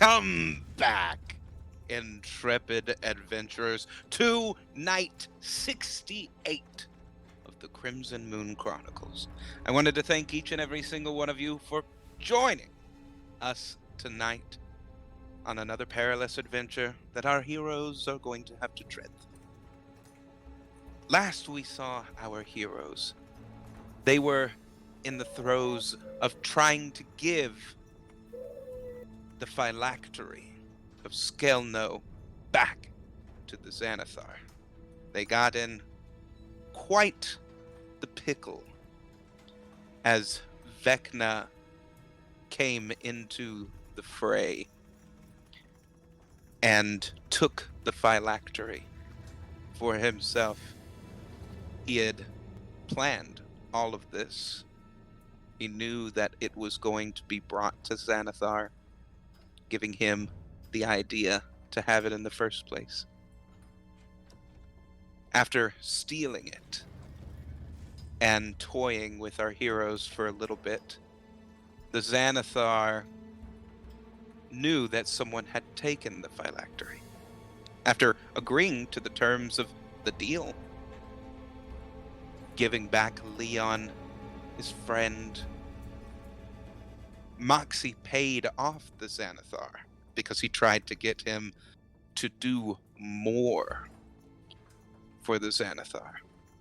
Come back, intrepid adventurers, to Night 68 of the Crimson Moon Chronicles. I wanted to thank each and every single one of you for joining us tonight on another perilous adventure that our heroes are going to have to tread through. Last we saw our heroes, they were in the throes of trying to give the phylactery of Skelno back to the Xanathar. They got in quite the pickle as Vecna came into the fray and took the phylactery for himself. He had planned all of this. He knew that it was going to be brought to Xanathar, giving him the idea to have it in the first place. After stealing it and toying with our heroes for a little bit, the Xanathar knew that someone had taken the phylactery. After agreeing to the terms of the deal, giving back Leon, his friend, Moxie paid off the Xanathar because he tried to get him to do more for the Xanathar.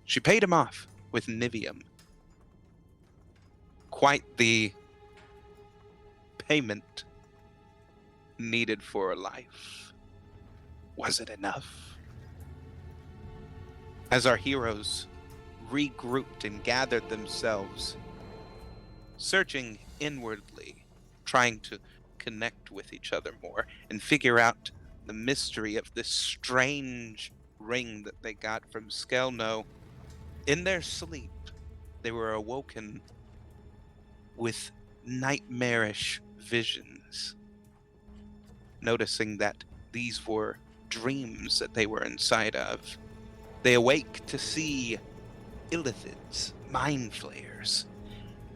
She paid him off with Nivium. Quite the payment needed for a life. Was it enough? As our heroes regrouped and gathered themselves, searching inwardly, trying to connect with each other more and figure out the mystery of this strange ring that they got from Skelno, in their sleep, they were awoken with nightmarish visions, noticing that these were dreams that they were inside of. They awake to see illithids, mind flayers,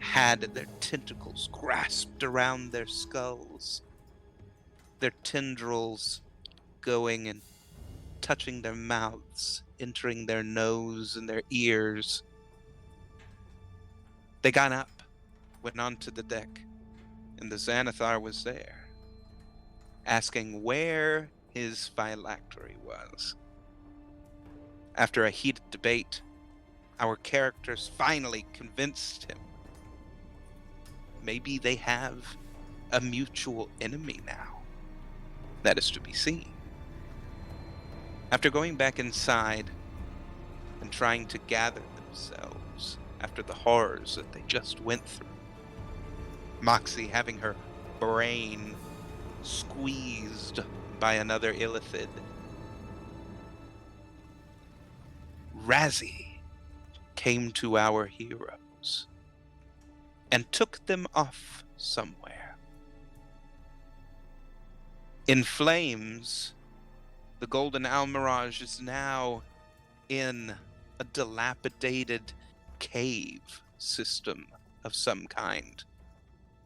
had their tentacles grasped around their skulls, their tendrils going and touching their mouths, entering their nose and their ears. They got up, went onto the deck, and the Xanathar was there, asking where his phylactery was. After a heated debate, our characters finally convinced him. Maybe they have a mutual enemy now. That is to be seen. After going back inside and trying to gather themselves after the horrors that they just went through, Moxie having her brain squeezed by another illithid, Razzie came to our heroes and took them off somewhere. In flames, the Golden Almirage is now in a dilapidated cave system of some kind,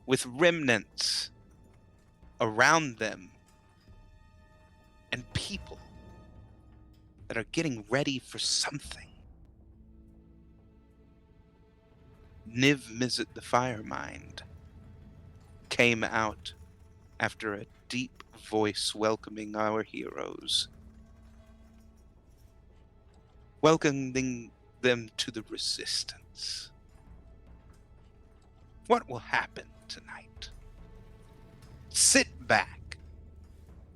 with remnants around them and people that are getting ready for something. Niv Mizzet the Firemind came out after a deep voice welcoming our heroes, welcoming them to the resistance. What will happen tonight? Sit back,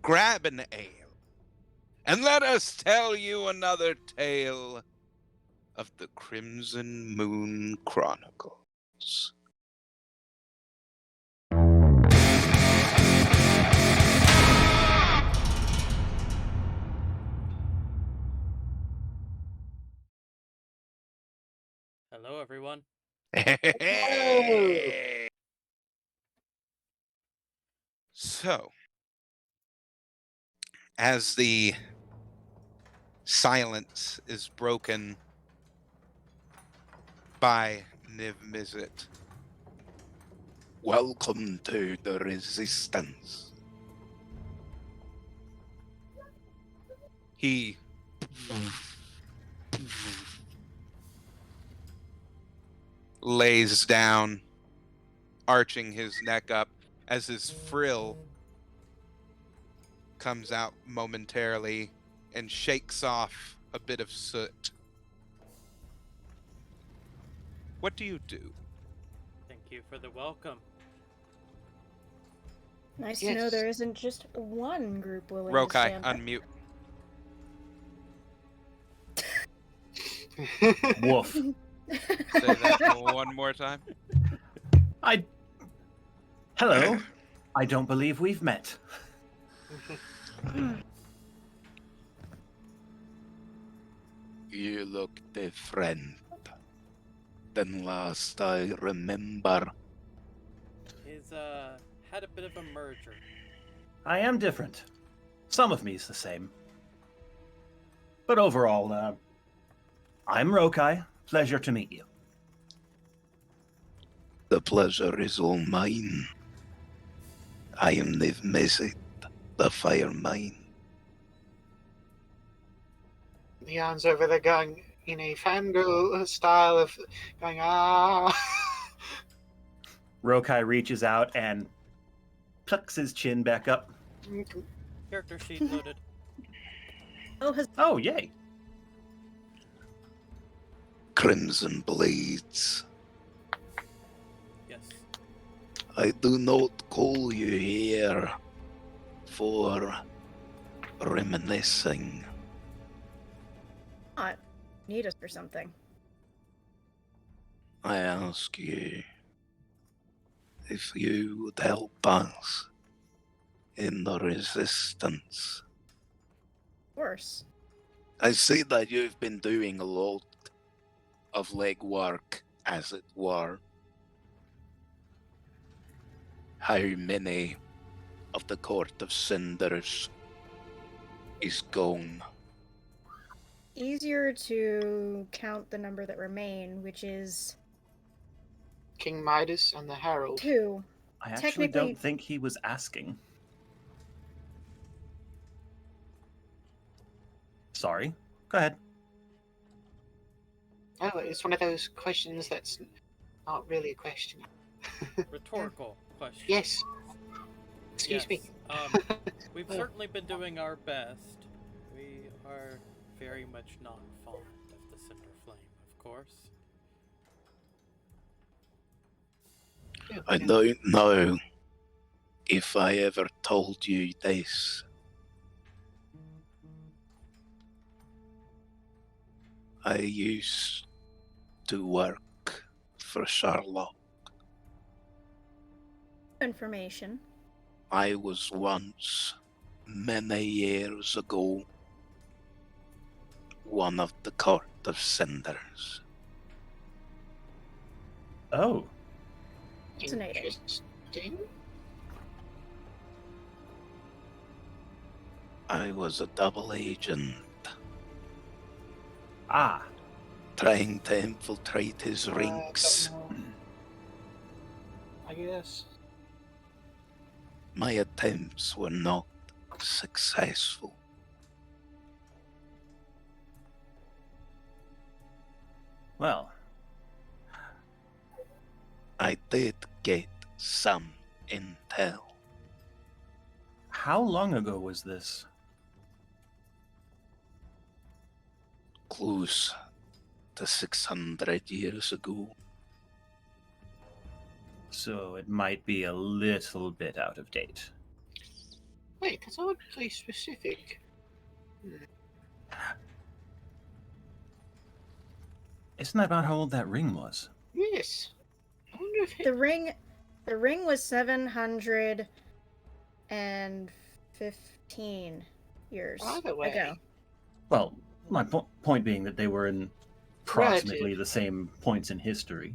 grab an ale, and let us tell you another tale of the Crimson Moon Chronicles. Hello, everyone. Hey. So, as the silence is broken by Niv Mizzet, welcome to the resistance. He lays down, arching his neck up as his frill comes out momentarily and shakes off a bit of soot. What do you do? Thank you for the welcome. Nice to know Yes. there isn't just one group willing to Rokai, stand up. unmute. Woof. Say that one more time. Hello. I don't believe we've met. You look different than last I remember. He's had a bit of a merger. I am different. Some of me's the same. But overall, I'm Rokai. Pleasure to meet you. The pleasure is all mine. I am Niv Mizzet, the Firemine. Leon's over there going in a fangirl style of going, ah. Rokai reaches out and tucks his chin back up. Character sheet loaded. Oh, yay. Crimson Blades. Yes. I do not call you here for reminiscing. Need us for something. I ask you if you would help us in the resistance. Of course. I see that you've been doing a lot of legwork, as it were. How many of the Court of Cinders is gone? Easier to count the number that remain, which is King Midas and the Herald. 2. I actually Technically- don't think he was asking. Sorry. Go ahead. Oh, it's one of those questions that's not really a question. Rhetorical question. Yes. Excuse me. We've certainly been doing our best. We are very much not fond of the Cinder Flame, of course. I don't know if I ever told you this. I used to work for Charlotte. Information. I was once, many years ago, one of the Court of Cinders. Oh, Fascinating. Interesting. I was a double agent, ah. trying to infiltrate his Don't ranks. know. I guess. My attempts were not successful. Well, I did get some intel. how long ago was this? Close to 600 years ago. So it might be a little bit out of date. Wait, that's oddly specific. Isn't that about how old that ring was? Yes. I wonder if The ring was 715 years Either way. ago. Well, my point being that they were in approximately the same points in history.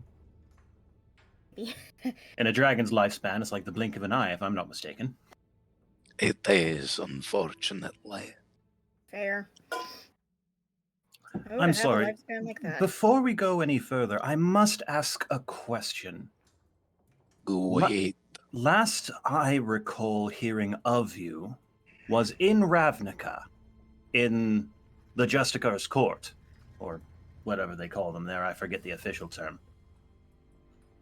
And a dragon's lifespan is like the blink of an eye, if I'm not mistaken. It is, unfortunately. Fair. Who would I'm have a sorry. lifespan like that? Before we go any further, I must ask a question. Go ahead. Last I recall hearing of you was in Ravnica, in the Justicar's court, or whatever they call them there. I forget the official term.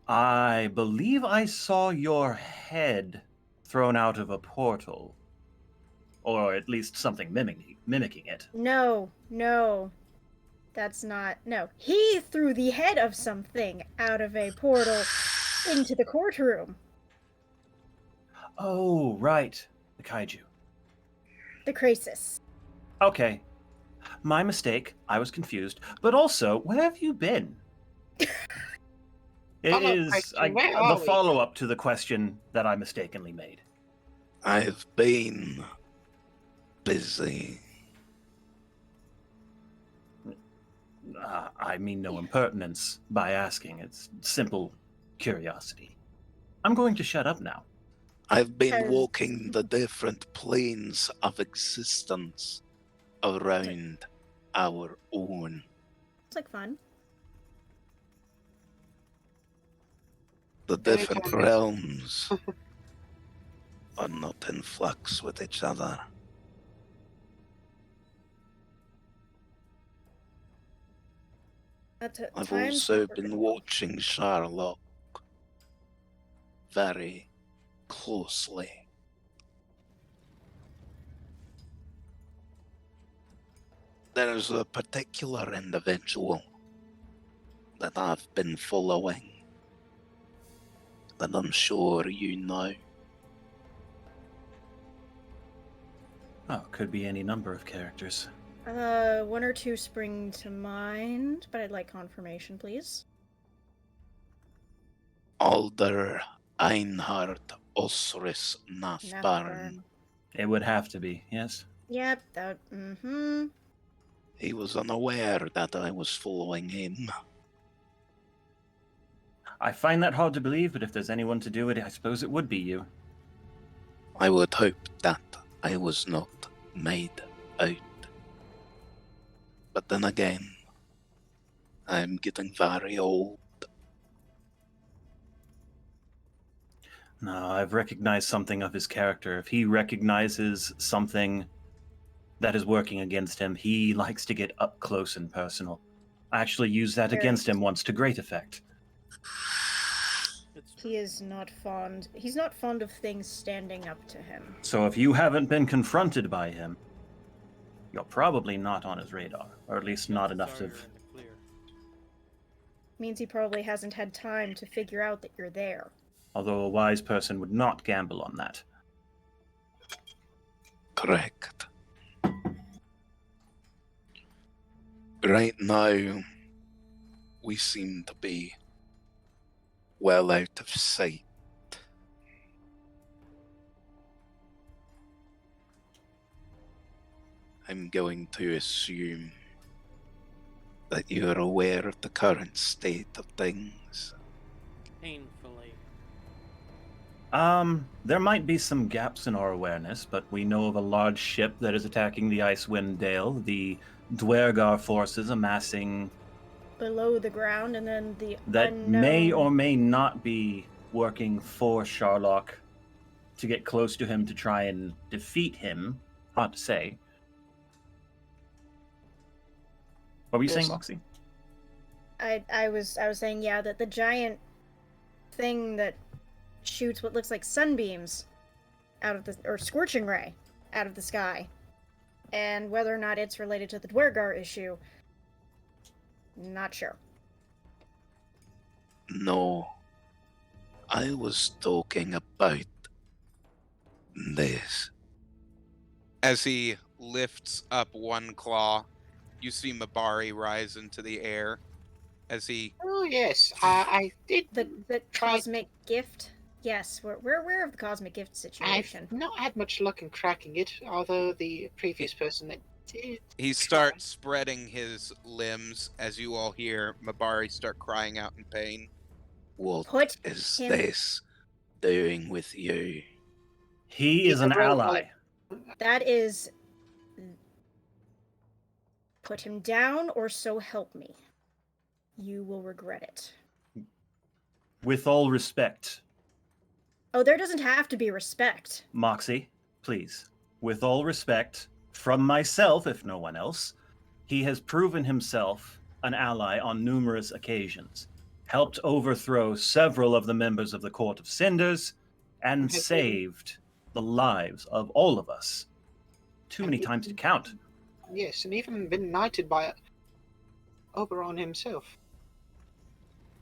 I believe I saw your head thrown out of a portal, or at least something mimicking it. No, no. That's not. No. He threw the head of something out of a portal into the courtroom. Oh, right. The kaiju. The Krasis. Okay. My mistake. I was confused. But also, where have you been? It Follow-up is question, where are the we? follow-up to the question that I mistakenly made. I've been busy. I mean no impertinence by asking. It's simple curiosity. I'm going to shut up now. I've been Has- walking the different planes of existence around our own. It's like fun. The Very different charming. realms are not in flux with each other. I've Times also were- been watching Sherlock very closely. There's a particular individual that I've been following that I'm sure you know. Oh, could be any number of characters. One or two spring to mind, but I'd like confirmation, please. Alder Einhard Osiris Nathbarn. Nathburn. It would have to be, yes? Yep, that. Mm-hmm. He was unaware that I was following him. I find that hard to believe, but if there's anyone to do it, I suppose it would be you. I would hope that I was not made out. But then again, I'm getting very old. No, I've recognized something of his character. If he recognizes something that is working against him, he likes to get up close and personal. I actually used that Very against him once to great effect. It's He is not fond. He's not fond of things standing up to him. So if you haven't been confronted by him, you're probably not on his radar, or at least not enough Sorry, to... you're in the clear. Means he probably hasn't had time to figure out that you're there. Although a wise person would not gamble on that. Correct. Right now, we seem to be well out of sight. I'm going to assume that you're aware of the current state of things. Painfully. There might be some gaps in our awareness, but we know of a large ship that is attacking the Icewind Dale, the Dwergar forces amassing Below the ground, and then the that unknown... may or may not be working for Sherlock to get close to him to try and defeat him. Hard to say. What were you saying, Yes. Moxie? I was saying, yeah, that the giant thing that shoots what looks like sunbeams out of the, or scorching ray out of the sky, and whether or not it's related to the Dwergar issue, not sure. No, I was talking about this. As he lifts up one claw, you see Mabari rise into the air as he Oh yes, I did. The Try- cosmic gift. Yes, we're aware of the cosmic gift situation. I've not had much luck in cracking it, although the previous person that did. he starts spreading his limbs as you all hear Mabari start crying out in pain. What Put is him- this doing with you? He He's is a an robot. ally. That is. Put him down, or so help me. You will regret it. With all respect, Oh, there doesn't have to be respect. Moxie, please. With all respect, from myself, if no one else, he has proven himself an ally on numerous occasions, helped overthrow several of the members of the Court of Cinders, and Has been- saved the lives of all of us. Too And many he- times to count. Yes, and even been knighted by Oberon himself.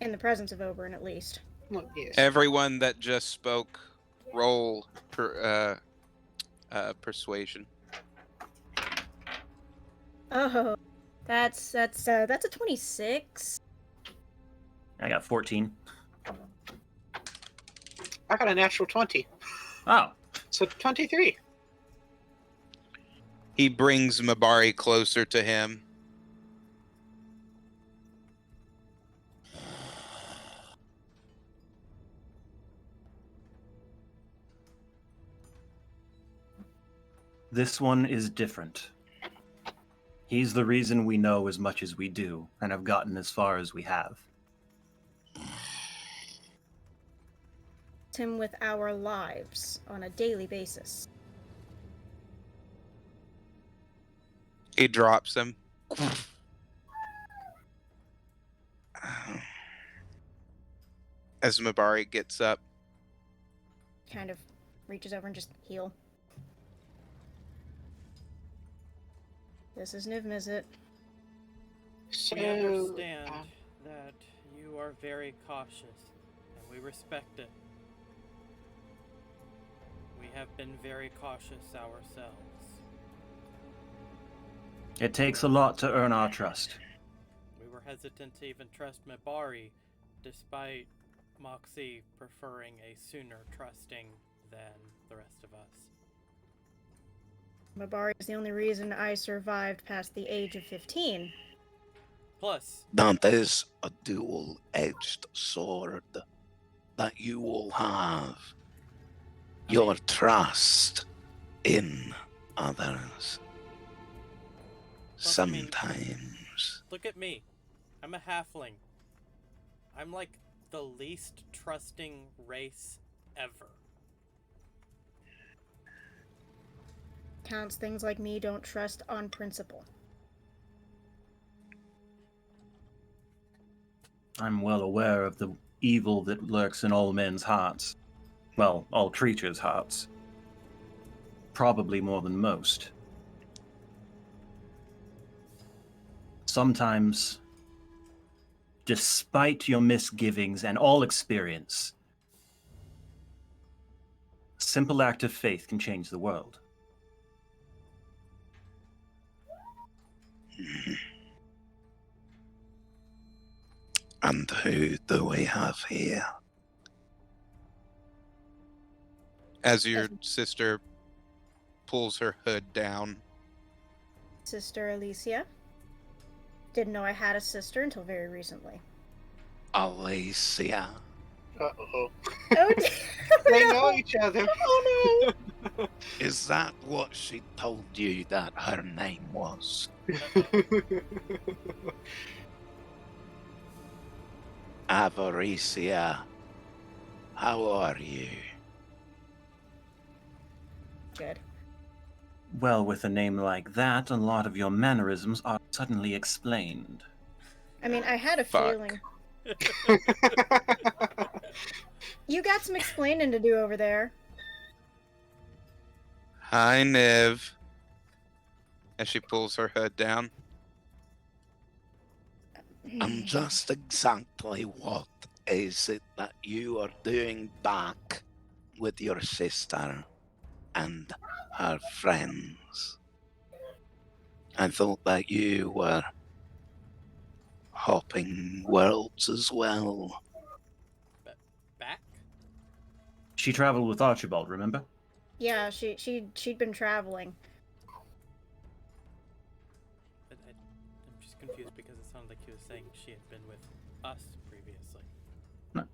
In the presence of Oberon, at least. Well, yes. Everyone that just spoke, roll persuasion. Oh, that's a 26. I got 14. I got a natural 20. Oh, So 23. He brings Mabari closer to him. this one is different. He's the reason we know as much as we do and have gotten as far as we have. Him with our lives on a daily basis. He drops him. As Mabari gets up, Kind of reaches over and just heal. This is Niv-Mizzet. So, We understand uh, that you are very cautious, and we respect it. We have been very cautious ourselves. It takes a lot to earn our trust. We were hesitant to even trust Mibari, despite Moxie preferring a sooner trusting than the rest of us. Mabari is the only reason I survived past the age of 15. Plus, That is a dual-edged sword that you all have. Your trust in others. Plus, I mean- Sometimes. look at me. I'm a halfling. I'm like the least trusting race ever. Counts things like me don't trust on principle. I'm well aware of the evil that lurks in all men's hearts. Well, all creatures' hearts. Probably more than most. Sometimes, despite your misgivings and all experience, a simple act of faith can change the world. And who do we have here? as your sister pulls her hood down. Sister Alicia. Didn't know I had a sister until very recently. Alicia. Uh-oh. Oh, They no. know each other. Oh no! Is that what she told you that her name was? Avaricia. How are you? Good. Well, with a name like that, a lot of your mannerisms are suddenly explained. I mean, I had a Fuck. feeling. You got some explaining to do over there. Hi, Niv. As she pulls her hood down. And just exactly what is it that you are doing back with your sister and her friends? I thought that you were hopping worlds as well. Back? She traveled with Archibald, remember? Yeah, she'd been traveling. I'm just confused because it sounded like he was saying she had been with us previously.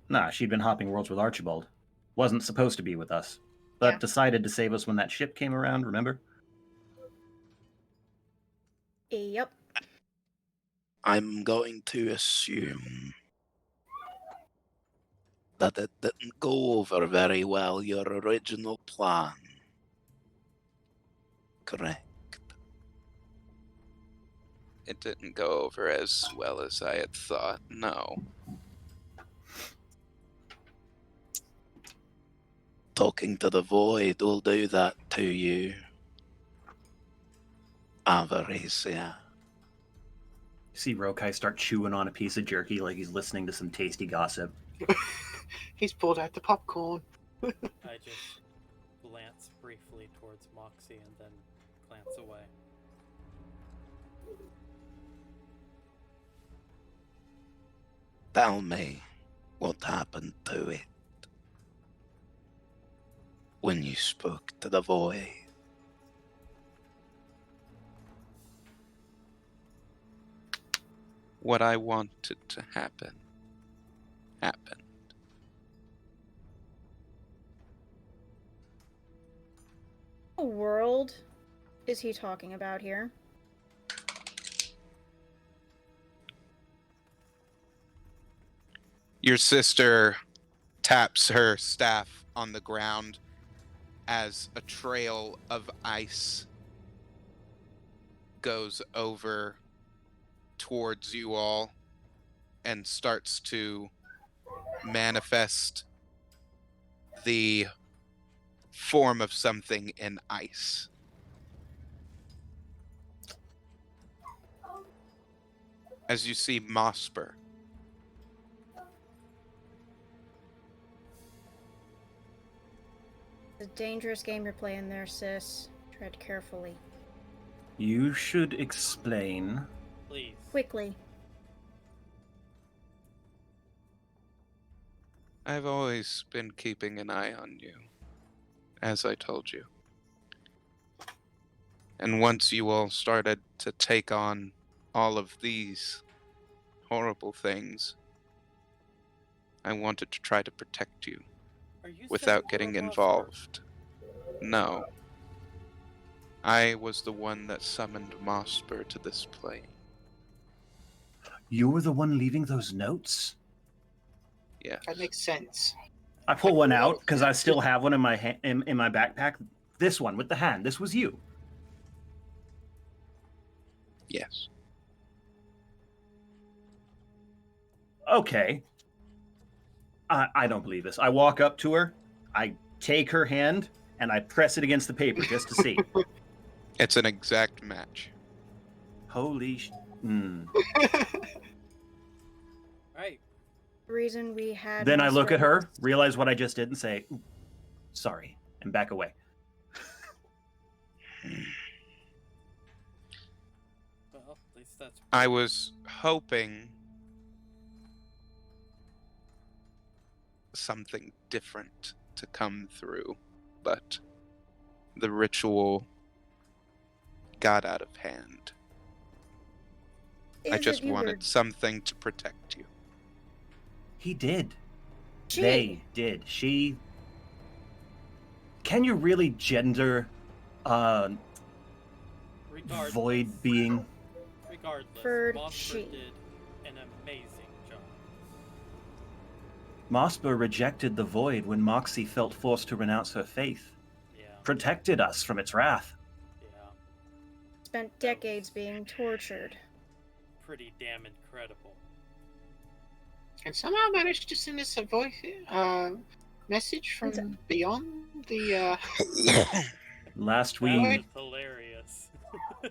Nah, she'd been hopping worlds with Archibald. Wasn't supposed to be with us, but Yeah. decided to save us when that ship came around, remember? Yep. I'm going to assume that it didn't go over very well, your original plan. Correct. It didn't go over as well as I had thought, no. Talking to the void will do that to you. Avaricia. You see Rokai start chewing on a piece of jerky like he's listening to some tasty gossip. He's pulled out the popcorn. I just glance briefly towards Moxie and then glance away. Tell me what happened to it when you spoke to the void. What I wanted to happen happened. What world is he talking about here? Your sister taps her staff on the ground as a trail of ice goes over towards you all and starts to manifest the form of something in ice. As you see Mosper. It's a dangerous game you're playing there, sis. Tread carefully. You should explain. Please. Quickly. I've always been keeping an eye on you, as I told you. And once you all started to take on all of these horrible things, I wanted to try to protect you Are you without saying getting Mosper? involved. No. I was the one that summoned Mosper to this plane. You were the one leaving those notes? Yes. That makes sense. I pull one out because I still have one in my in my backpack. This one with the hand. This was you. Yes. Okay. I don't believe this. I walk up to her. I take her hand and I press it against the paper just to see. It's an exact match. Holy sh... Right. The reason we had. Then I look at her, Monster- realize what I just did, and say, "Ooh, sorry," and back away. Well, at least that's. I was hoping something different to come through, but the ritual got out of hand. I Is just it you wanted were something to protect you. He did. She. They did. She. Can you really gender Regardless. void being? Regardless, For Mosper she. did an amazing job. Mosper rejected the void when Moxie felt forced to renounce her faith. Yeah. Protected us from its wrath. Yeah. Spent decades being tortured. Pretty damn incredible. And somehow managed to send us a voice message from beyond the. Last That we was hilarious.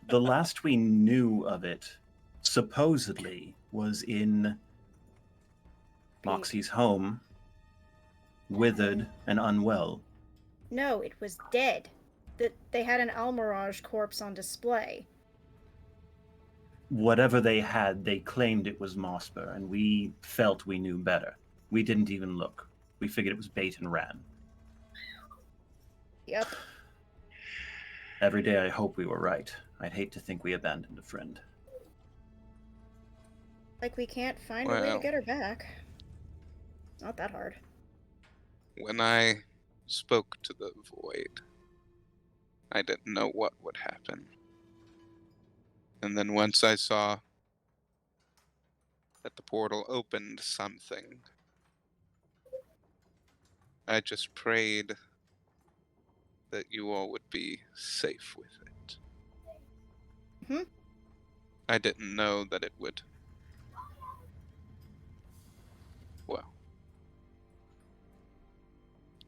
the last we knew of it, supposedly, was in Moxie's home, withered and unwell. No, it was dead. That they had an Almirage corpse on display. Whatever they had, they claimed it was Mosper, and we felt we knew better. We didn't even look. We figured it was bait and ran. Yep. Every day I hope we were right. I'd hate to think we abandoned a friend. Like we can't find a way to Well. get her back. Not that hard. When I spoke to the void, I didn't know what would happen. And then once I saw that the portal opened something, I just prayed that you all would be safe with it. I didn't know that it would. Well,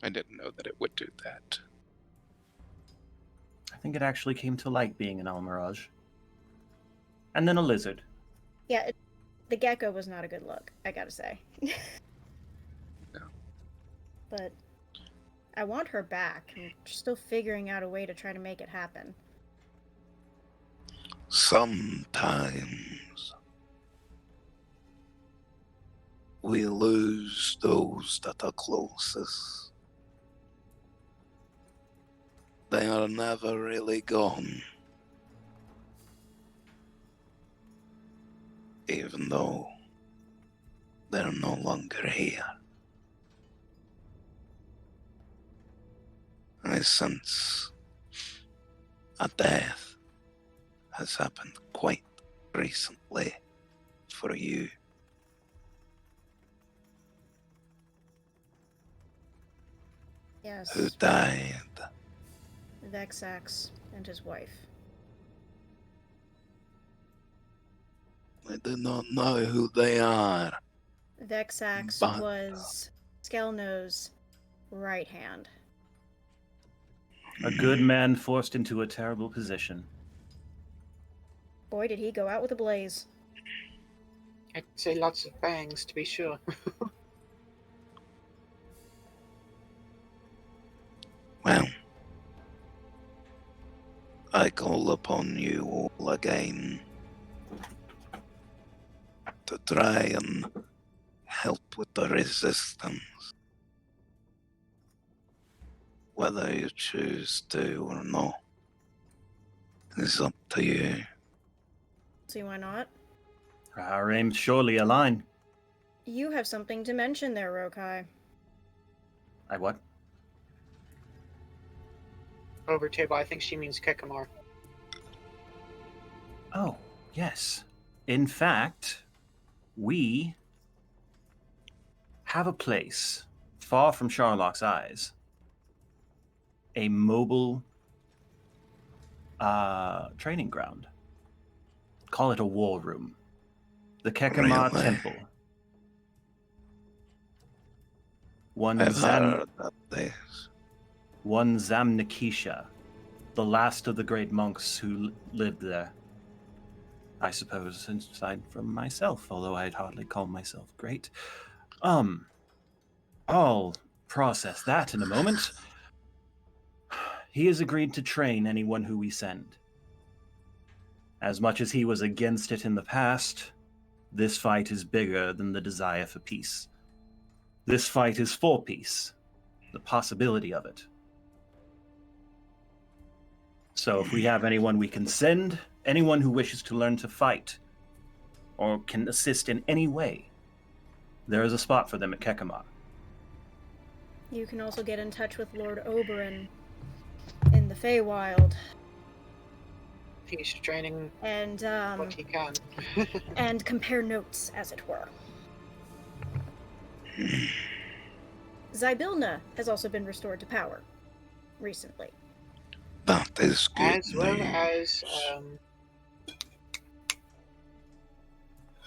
I didn't know that it would do that. I think it actually came to like being an Almirage. And then a lizard. Yeah, the gecko was not a good look, I gotta say. No. But I want her back. I'm still figuring out a way to try to make it happen. Sometimes we lose those that are closest. They are never really gone. Even though they're no longer here. I sense a death has happened quite recently for you. Yes, Who died? Vexax and his wife. I do not know who they are. Vexax But- was Skelno's right hand. A good man forced into a terrible position. Boy, did he go out with a blaze. I'd say lots of bangs, to be sure. Well, I call upon you all again to try and help with the resistance. Whether you choose to or not is up to you. See why not? Our aims surely align. You have something to mention there, Rokai. I what? Over table, I think she means Kekamar. Oh, yes. In fact, we have a place far from Sharlock's eyes. A mobile training ground. Call it a war room. The Kekama Really? Temple. One I've heard of this. Zamnikisha, the last of the great monks who lived there. I suppose, aside from myself, although I'd hardly call myself great. I'll process that in a moment. He has agreed to train anyone who we send. As much as he was against it in the past, this fight is bigger than the desire for peace. This fight is for peace, the possibility of it. So if we have anyone we can send, anyone who wishes to learn to fight, or can assist in any way, there is a spot for them at Kekama. You can also get in touch with Lord Oberyn in the Feywild. He's training And, what he can. and compare notes, as it were. Zybilna has also been restored to power recently. That is good As well news. as,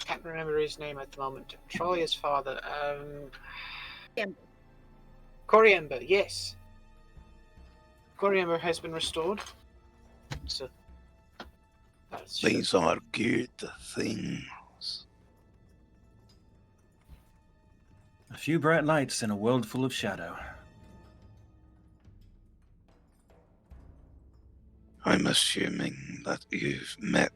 can't remember his name at the moment. Troya's father, Coriember. Coriember, yes. Coriember has been restored. So, that's These are good things. A few bright lights in a world full of shadow. I'm assuming that you've met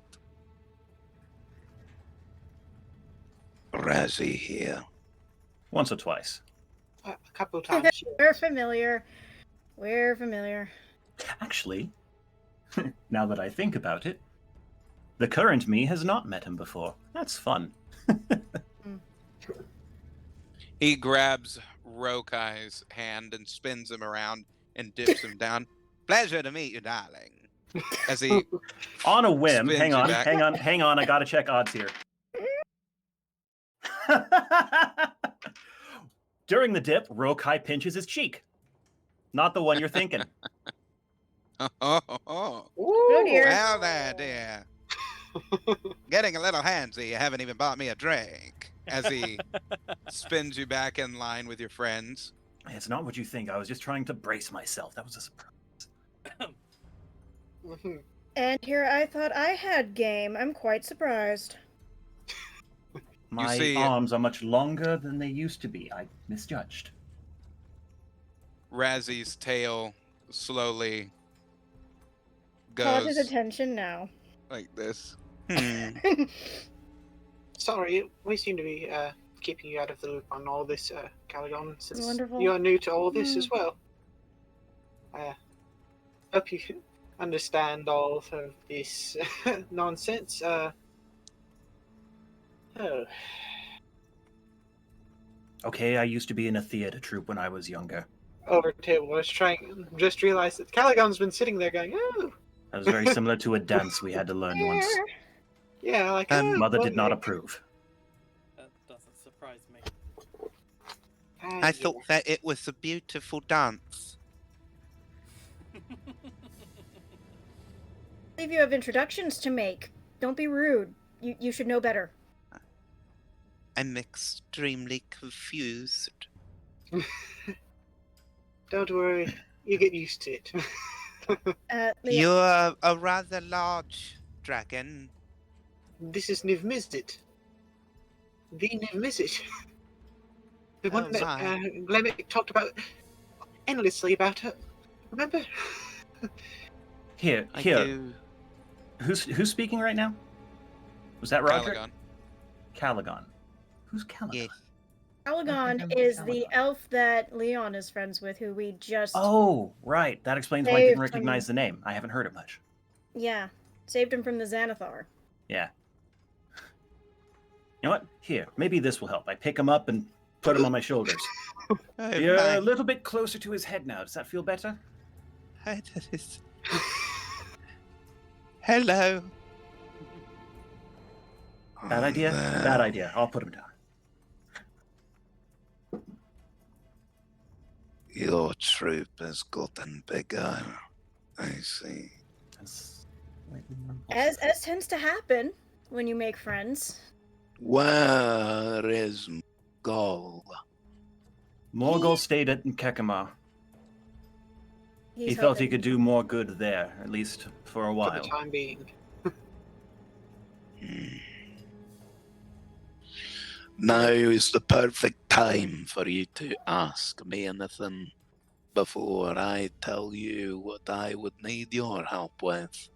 Razzie here. Once or twice. a couple of times. We're familiar. We're familiar. Actually, now that I think about it, the current me has not met him before. That's fun. He grabs Rokai's hand and spins him around and dips him down. Pleasure to meet you, darling. As he On a whim, Spins hang you on, back. hang on, I gotta check odds here. During the dip, Rokai pinches his cheek. Not the one you're thinking. oh Oh dear. well there, dear. getting a little handsy. You haven't even bought me a drink. As he spins you back in line with your friends. It's not what you think. I was just trying to brace myself. That was a surprise. Mhm. And here I thought I had game. I'm quite surprised. My see- arms are much longer than they used to be. I misjudged. Razzy's tail slowly Caught his goes attention now. like this. Sorry, we seem to be keeping you out of the loop on all this, Caligon, since Wonderful. you are new to all this Mm. as well. I hope you understand all of this nonsense. Oh, Okay, I used to be in a theater troupe when I was younger. over table. I was just realized that Caligon's been sitting there going, oh, That was very similar to a dance we had to learn once. yeah, like, And oh, Mother well, did not yeah. approve. That doesn't surprise me. I thought that it was a beautiful dance. I believe you have introductions to make. Don't be rude. You should know better. I'm extremely confused. Don't worry, you get used to it. Leon, You're a rather large dragon. This is Niv Mizzet. The Niv Mizzet. The Oh one that my. Glemmick talked about endlessly about her. Remember? Here. I do. Who's speaking right now? Was that Roger? Caligon. Caligon. Who's Caligon? Yes. Caligon is the elf that Leon is friends with, who we just Oh, right. That explains why I Saved didn't from- recognize the name. I haven't heard it much. saved him from the Xanathar. Yeah. You know what? Here, maybe this will help. I pick him up and put him on my shoulders. Oh, You're my. a little bit closer to his head now. Does that feel better? That is- Hello. Bad idea? Bad idea. I'll put him down. Your troop has gotten bigger. I see. That's- As tends to happen when you make friends. Where is Gol? Morgul stayed at Kekama. He He's felt he hoping- could do more good there, at least for a For while. the time being. Now is the perfect time for you to ask me anything before I tell you what I would need your help with.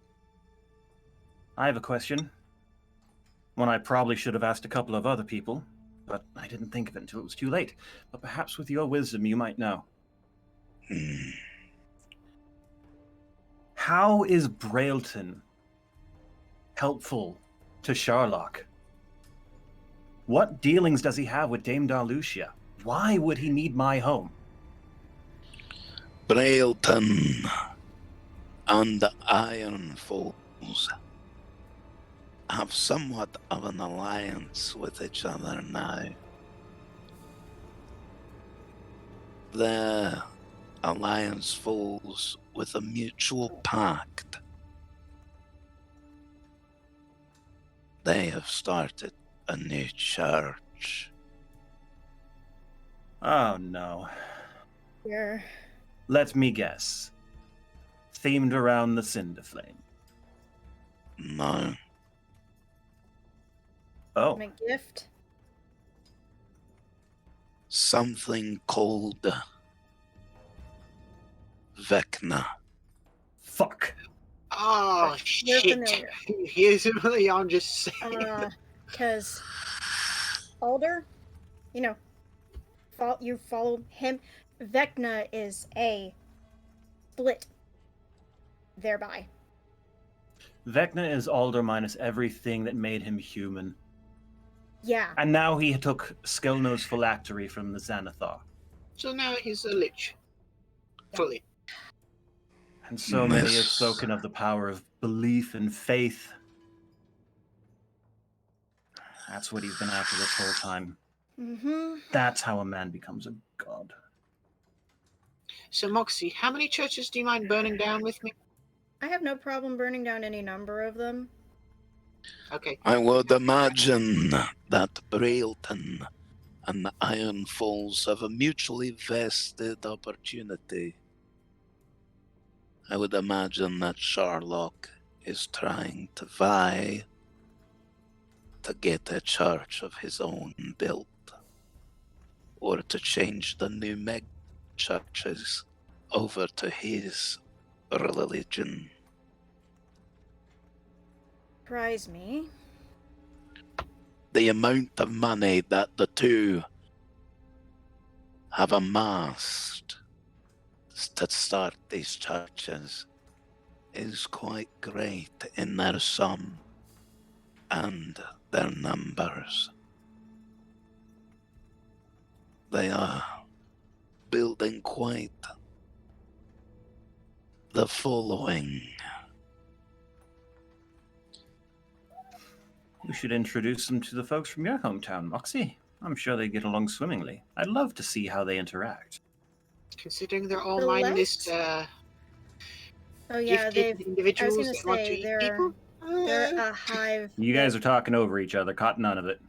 I have a question. One I probably should have asked a couple of other people, but I didn't think of it until it was too late. But perhaps with your wisdom, you might know. Hmm. How is Brailton helpful to Sharlock? What dealings does he have with Dame Darlucia? Why would he need my home? Brailton and the Iron Foes have somewhat of an alliance with each other now. Their alliance falls with a mutual pact. They have started a new church. Oh no. You're Let me guess. Themed around the Cinder Flame. No, Oh, a gift. something called Vecna. fuck. Oh, You're shit. familiar. Here's Leon just saying. Because Alder, you follow him. Vecna is a split. Thereby, Vecna is Alder minus everything that made him human. yeah. And now he took Skilno's phylactery from the Xanathar. So now he's a lich. Fully. And so many have Miss- spoken of the power of belief and faith. That's what he's been after this whole time. Mm-hmm. That's how a man becomes a god. So, Moxie, how many churches do you mind burning down with me? I have no problem burning down any number of them. Okay. I would imagine that Brailton and the Iron Falls have a mutually vested opportunity. I would imagine that Sherlock is trying to vie to get a church of his own built, or to change the new meg churches over to his religion. Surprise me. The amount of money that the two have amassed to start these churches is quite great in their sum and their numbers. They are building quite the following. You should introduce them to the folks from your hometown, Moxie. I'm sure they get along swimmingly. I'd love to see how they interact. Considering they're all The mindless, Oh yeah, gifted I was individuals gonna that want to say eat people. they're a hive. You guys are talking over each other, caught none of it.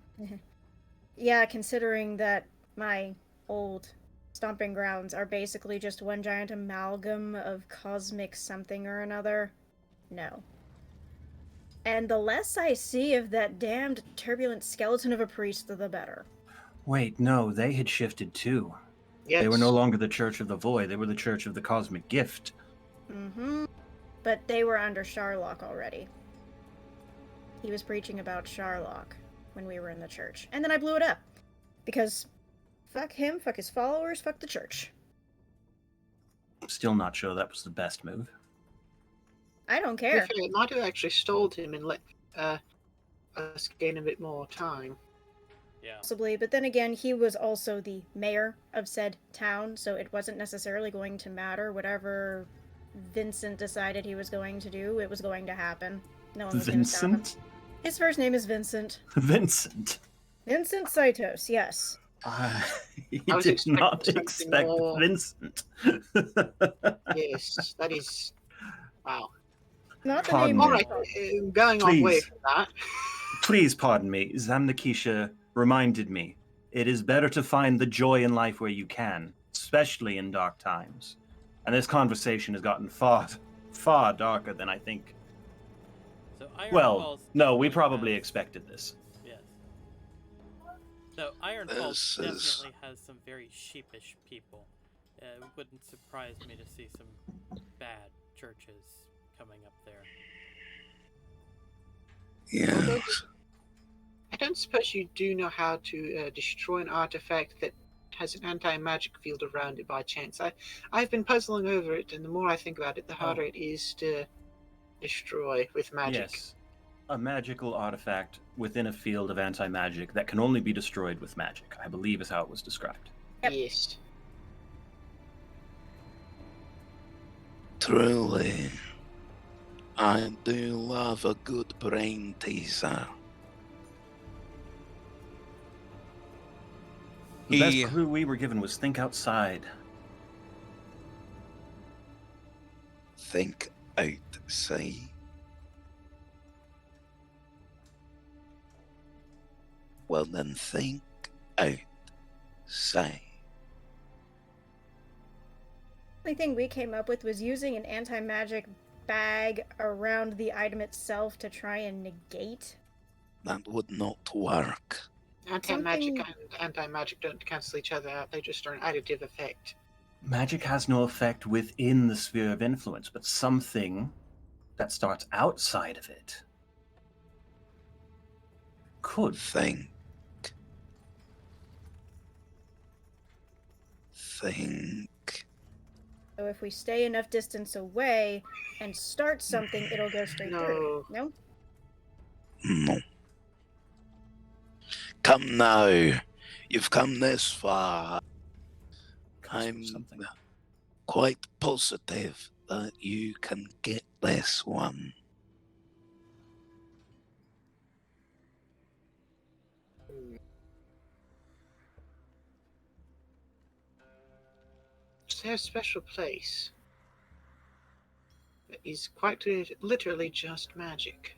Yeah, considering that my old stomping grounds are basically just one giant amalgam of cosmic something or another. No. And the less I see of that damned turbulent skeleton of a priest, the better. Wait, no, they had shifted too. Yes. They were no longer the Church of the Void, they were the Church of the Cosmic Gift. Mm-hmm. But they were under Sherlock already. He was preaching about Sherlock when we were in the church. And then I blew it up. Because fuck him, fuck his followers, fuck the church. Still not sure that was the best move. I don't To be care. fair, it might have actually stalled him and let us gain a bit more time. Yeah. Possibly, but then again, he was also the mayor of said town, so it wasn't necessarily going to matter. Whatever Vincent decided he was going to do, it was going to happen. No one was going to stop him. Vincent? His first name is Vincent. Vincent. Vincent Saitos, yes. He I was did expecting not something expect more. Vincent. Yes, that is. Wow. Not the Pardon name. me. All right, going on way Please. from that. Please pardon me. Zamnakisha reminded me. It is better to find the joy in life where you can, especially in dark times. And this conversation has gotten far, far darker than I think. So Iron Well, Falls no, we definitely probably has- expected this. Yes. So Iron Falls This is- definitely has some very sheepish people. It wouldn't surprise me to see some bad churches coming up there. Yes. I don't suppose you do know how to destroy an artifact that has an anti-magic field around it by chance. I've been puzzling over it, and the more I think about it, the harder it is to destroy with magic. Yes. A magical artifact within a field of anti-magic that can only be destroyed with magic, I believe is how it was described. Yep. Yes. Truly, I do love a good brain teaser. The He- best clue we were given was think outside. Think outside. Well, then think outside. The only thing we came up with was using an anti-magic bag around the item itself to try and negate. That would not work. Anti-magic Something- and anti-magic don't cancel each other out. They just are an additive effect. Magic has no effect within the sphere of influence, but something that starts outside of it could. Think. Think. So if we stay enough distance away and start something, it'll go straight through. No? No. Come now. You've come this far. I'm Something. quite positive that you can get this one. Is there a special place that is quite literally just magic?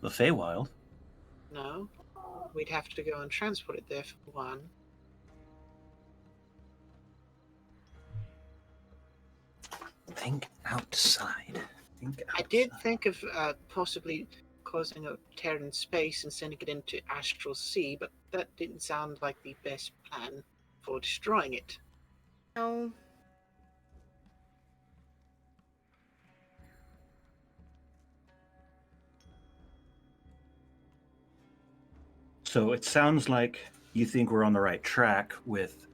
The Feywild? No. We'd have to go and transport it there for one. Think outside. Think I outside. did think of possibly causing a tear in space and sending it into Astral Sea, but that didn't sound like the best plan for destroying it. No. So it sounds like you think we're on the right track with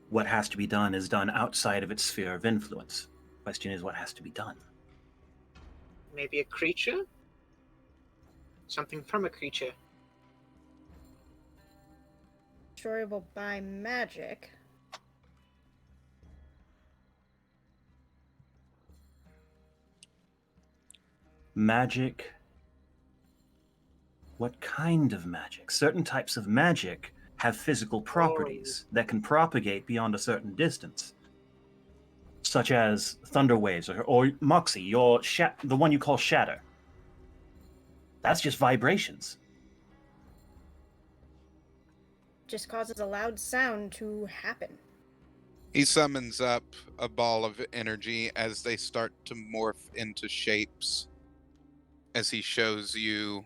what has to be done is done outside of its sphere of influence. Question is, what has to be done? Maybe a creature? Something from a creature. Destroyable by magic. Magic. What kind of magic? Certain types of magic have physical properties that can propagate beyond a certain distance, such as thunder waves or Moxie, the one you call shatter. That's just vibrations. Just causes a loud sound to happen. He summons up a ball of energy as they start to morph into shapes. As he shows you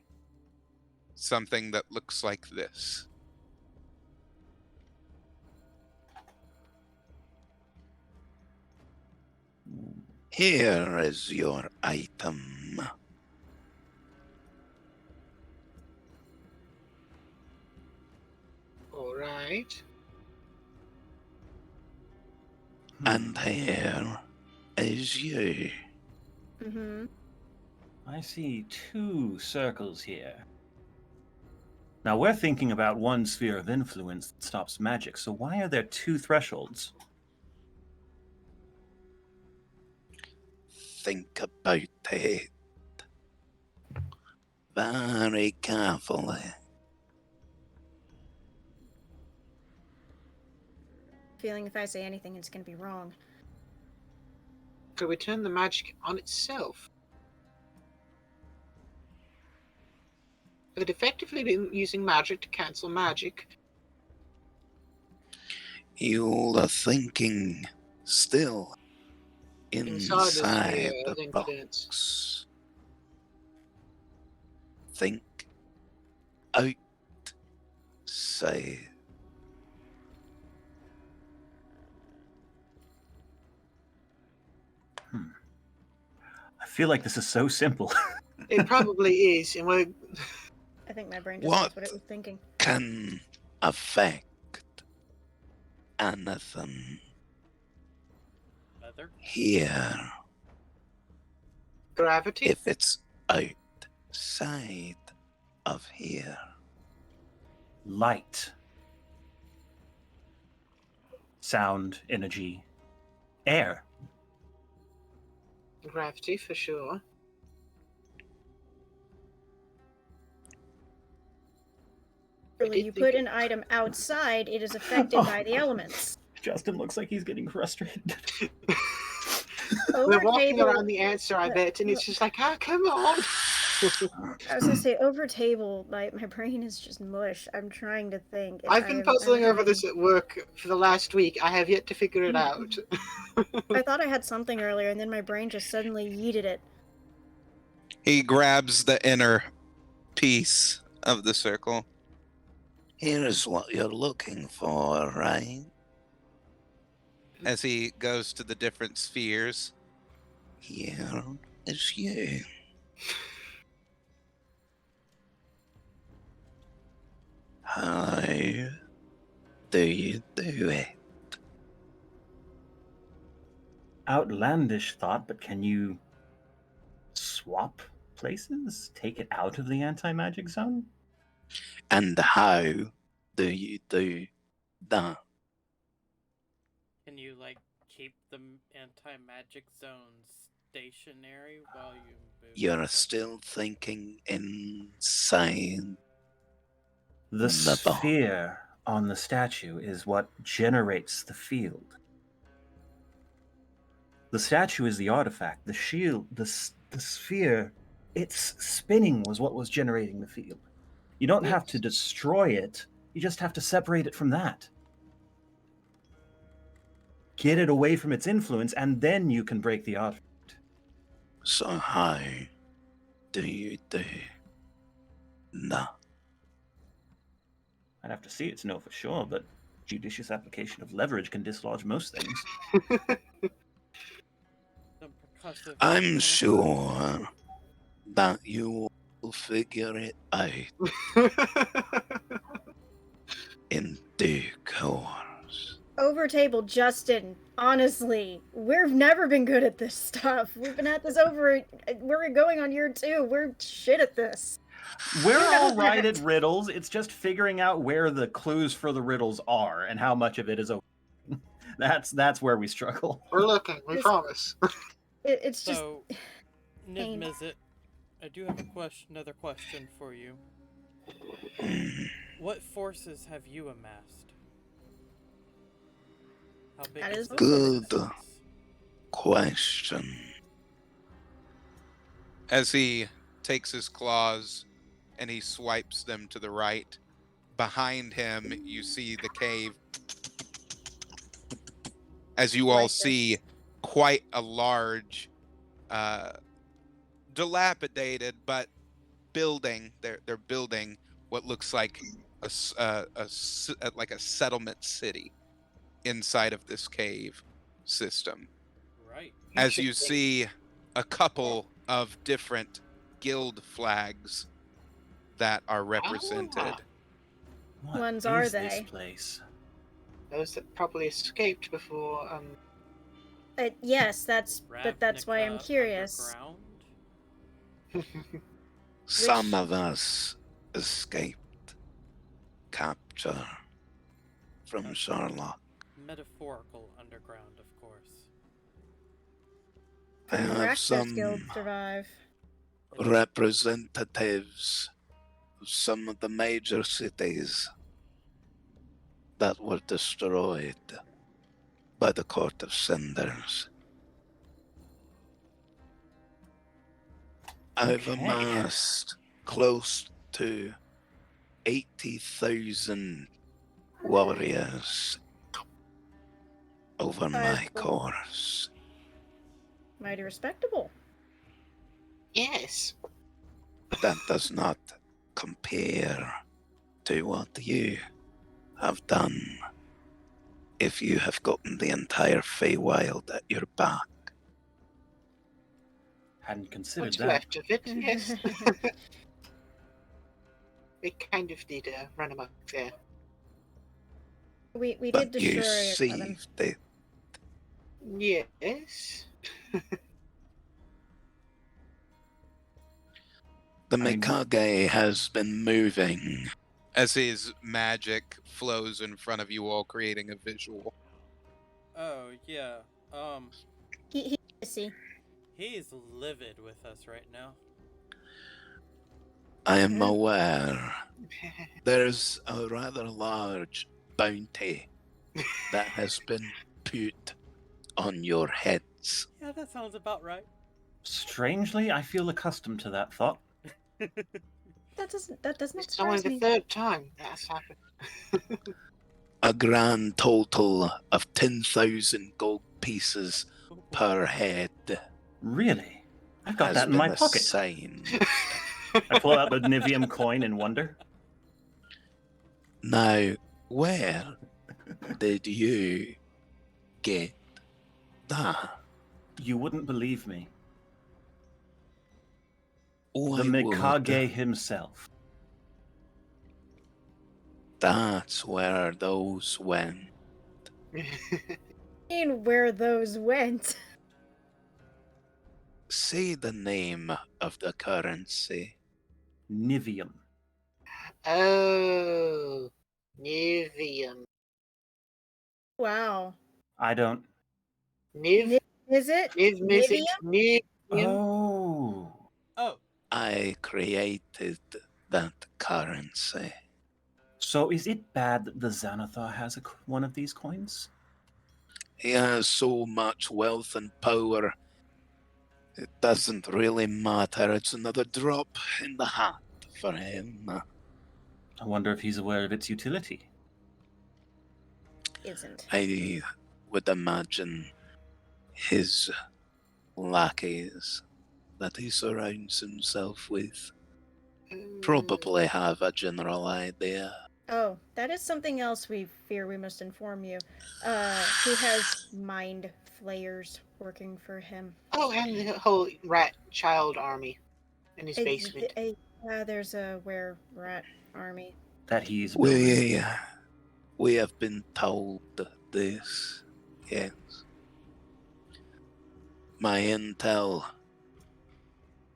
something that looks like this. Here is your item. Alright. And here is you. Mm-hmm. I see 2 circles here. Now we're thinking about one sphere of influence that stops magic, so why are there 2 thresholds? Think about it very carefully. Feeling if I say anything, it's gonna be wrong. Could we turn the magic on itself? But effectively using magic to cancel magic. You're thinking still Inside the sphere inside the of influence. box. Think outside. I feel like this is so simple. It probably is, and we're I think my brain just What? knows what it was thinking. Can affect anything Weather? here gravity. if it's outside of here. Light. Sound, energy, air. Gravity for sure. When did you think put it- an item outside, it is affected by the elements. Justin looks like he's getting frustrated. We're walking table- around the answer, I bet, and it's just like, ah, come on. I was gonna say over table, my brain is just mush. I'm trying to think. and I've been I'm puzzling over having- this at work for the last week. I have yet to figure it out. I thought I had something earlier, and then my brain just suddenly yeeted it. He grabs the inner piece of the circle. Here's what you're looking for, right? As he goes to the different spheres. Here is you. How do you do it? Outlandish thought, but can you swap places? Take it out of the anti-magic zone? And how do you do that? Can you, like, keep the anti-magic zones stationary while you move? You're them? still thinking inside. The The box. sphere on the statue is what generates the field. The statue is the artifact. The shield, the sphere Its spinning was what was generating the field. You don't have to destroy it, you just have to separate it from that. Get it away from its influence, and then you can break the artifact. So how do you do that? I'd have to see it to know for sure, but judicious application of leverage can dislodge most things. Some percussive. I'm sure that you will figure it out in due course. Over table, Justin. Honestly, we've never been good at this stuff. We've been at this we're going on year 2. We're shit at this. We're You know all right that. at riddles. It's just figuring out where the clues for the riddles are and how much of it is open. That's where we struggle. We're looking, we This- promise. It's just So, pain. Niv-Mizzet, I do have another question for you. Hmm. What forces have you amassed? How big That is is this good. resistance? Question. As he takes his claws and he swipes them to the right, behind him you see the cave. As you all Like this. see, quite a large, dilapidated but building. They're building what looks like like a settlement city inside of this cave system. Right. As you Interesting. see a couple of different guild flags that are represented. What Ones is are this they? place? Those that probably escaped before yes, that's why I'm Ravnica curious. Underground? Some of us escaped capture from Sherlock. Metaphorical underground, of course. I Couldn't have Rakdos Guild some survive? representatives of some of the major cities that were destroyed by the Court of Cinders. I've Okay. amassed close to 80,000 warriors over my course. Mighty respectable. yes. That does not compare to what you have done if you have gotten the entire Feywild at your back. Hadn't considered What's that. left of it, yes. We kind of did run amok there. we did But you destroy a cabin. saved it. Yes. The mean- Mikage has been moving. As his magic flows in front of you all, creating a visual. Oh, yeah. He see. He's livid with us right now. I am aware there's a rather large bounty that has been put on your heads. Yeah, that sounds about right. Strangely, I feel accustomed to that thought. That doesn't It's only surprise the me. third time that's happened. A grand total of 10,000 gold pieces per head Really? I've got has that in been my pocket. assigned. I pull out the Nivium coin in wonder. Now, where did you get that? You wouldn't believe me. Oh, The I would. Mikage himself. That's where those went. And where those went. Say the name of the currency. Nivium. Oh, Nivium. Wow. I don't. Niv, Is it? Niv, Mizzet, Nivium. Oh. Oh, I created that currency. So is it bad that the Xanathar has one of these coins? He has so much wealth and power. It doesn't really matter. It's another drop in the hat for him. I wonder if he's aware of its utility. Isn't. I would imagine his lackeys that he surrounds himself with probably have a general idea. Oh, that is something else we fear we must inform you. He has mind flayers working for him. Oh, and the whole rat child army in his basement. There's a rat army. That he's building. We have been told this, yes. My intel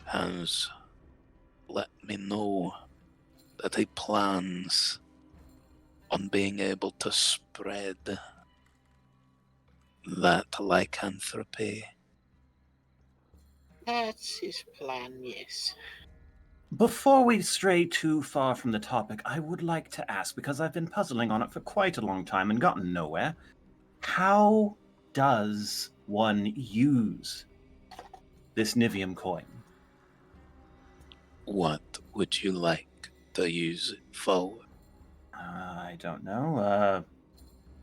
has let me know that he plans on being able to spread that lycanthropy. That's his plan, yes. Before we stray too far from the topic, I would like to ask, because I've been puzzling on it for quite a long time and gotten nowhere, how does one use this Nivium coin? What would you like to use it for? I don't know.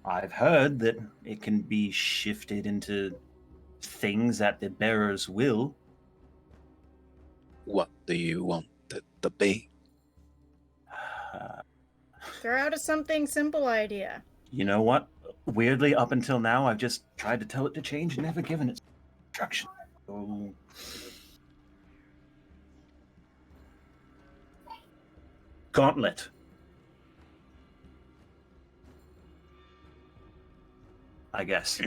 I've heard that it can be shifted into things at the bearer's will. What do you want it to be? Throw out a something simple idea. You know what? Weirdly, up until now, I've just tried to tell it to change and never given it instruction. So... Gauntlet. I guess.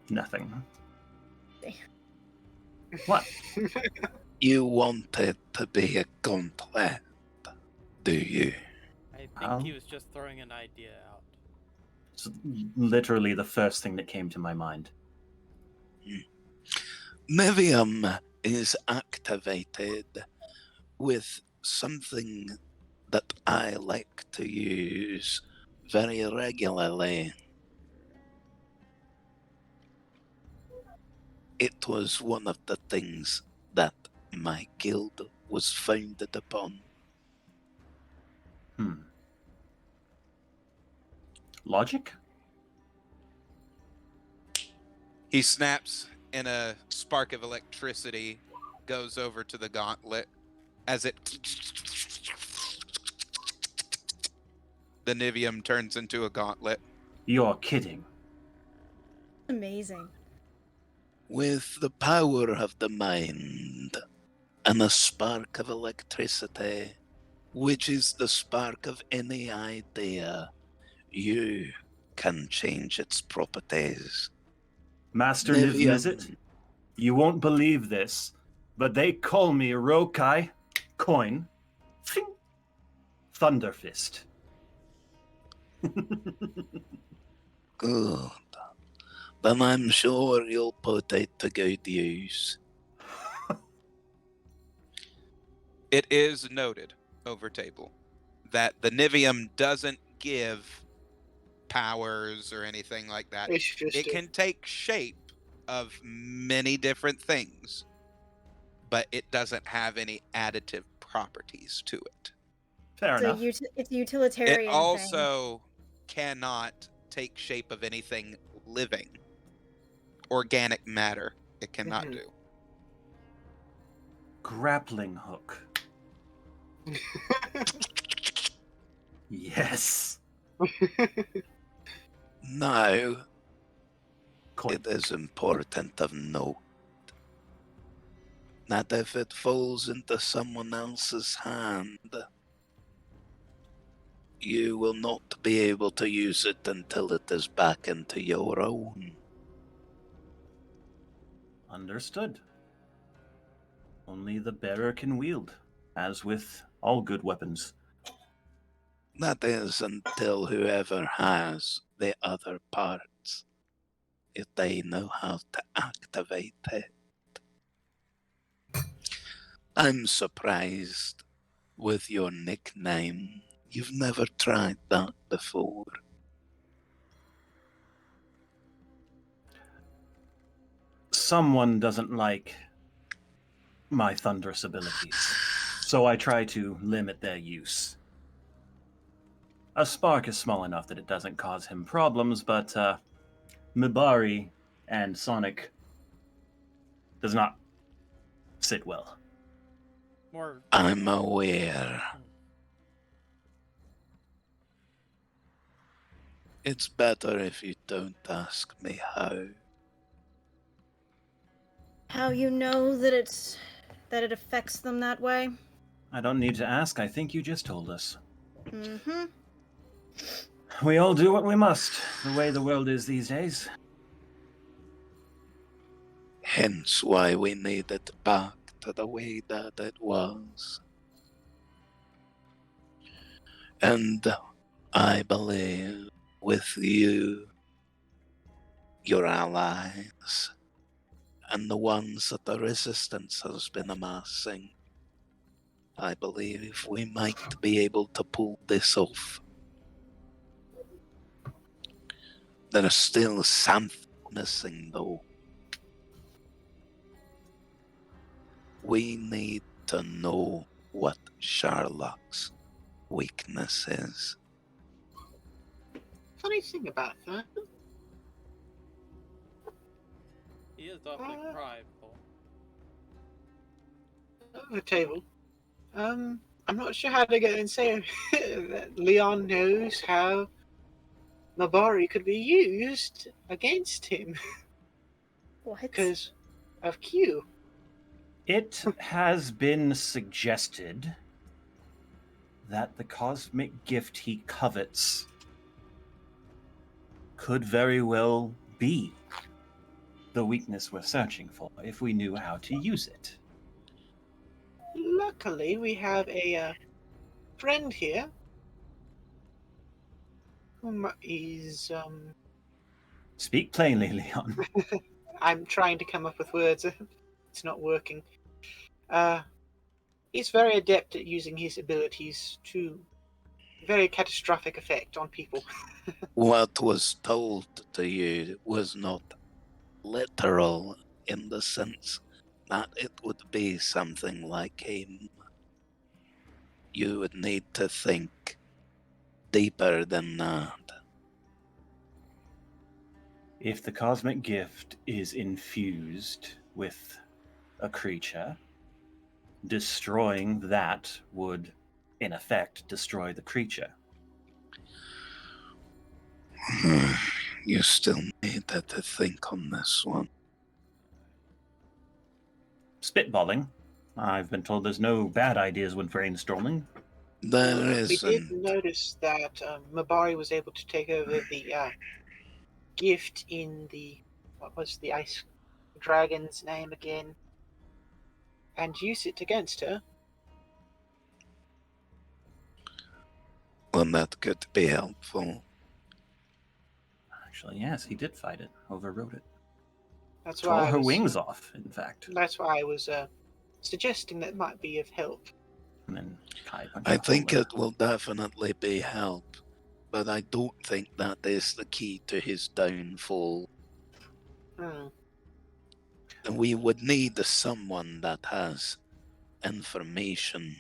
Nothing. What? You want it to be a gauntlet, do you? I think he was just throwing an idea out. It's literally the first thing that came to my mind. Nivium is activated with something that I like to use very regularly. It was one of the things that my guild was founded upon. Logic? He snaps, and a spark of electricity goes over to the gauntlet as it. The Nivium turns into a gauntlet. You're kidding. Amazing. With the power of the mind and a spark of electricity, which is the spark of any idea, you can change its properties. Master Nivium. Niv-Mizzet, you won't believe this, but they call me Rokai, coin, Fing, Thunderfist. Good. Then I'm sure you'll put it to good use. It is noted over table that the Nivium doesn't give powers or anything like that. It's just It can take shape of many different things, but it doesn't have any additive properties to it. Fair enough. It's a utilitarian It thing. also cannot take shape of anything living. Organic matter, it cannot do. Grappling hook. Yes. Now, Coin. it is important of note that if it falls into someone else's hand, you will not be able to use it until it is back into your own. Understood. Only the bearer can wield, as with all good weapons. That is until whoever has the other parts, if they know how to activate it. I'm surprised with your nickname. You've never tried that before. someone doesn't like my thunderous abilities, so I try to limit their use. A spark is small enough that it doesn't cause him problems, but Mibari and Sonic does not sit well. More. I'm aware. It's better if you don't ask me how. How you know that it affects them that way? I don't need to ask, I think you just told us. Mm-hmm. We all do what we must, the way the world is these days. Hence why we need it back to the way that it was. And I believe with you, your allies, and the ones that the resistance has been amassing, I believe we might be able to pull this off. There is still something missing though. We need to know what Sherlock's weakness is. Funny thing about that, He is awfully Uh, prideful. over the table. I'm not sure how to get and say that Leon knows how Mabari could be used against him What? because of Q. It has been suggested that the cosmic gift he covets could very well be the weakness we're searching for if we knew how to use it. Luckily, we have a friend here whom is Speak plainly, Leon. I'm trying to come up with words. It's not working. He's very adept at using his abilities to very catastrophic effect on people. What was told to you was not literal in the sense that it would be something like him. You would need to think deeper than that. If the cosmic gift is infused with a creature, destroying that would, in effect, destroy the creature. You still need to think on this one. Spitballing. I've been told there's no bad ideas when brainstorming. There We did isn't. notice that Mabari was able to take over the gift in the what was the ice dragon's name again, and use it against her. Well, that could be helpful. Actually, yes, he did fight it, overrode it. That's Tore why her wings off, in fact. That's why I was suggesting that might be of help. And then Kai punched I a hole think in it will definitely be help, but I don't think that is the key to his downfall. Hmm. We would need someone that has information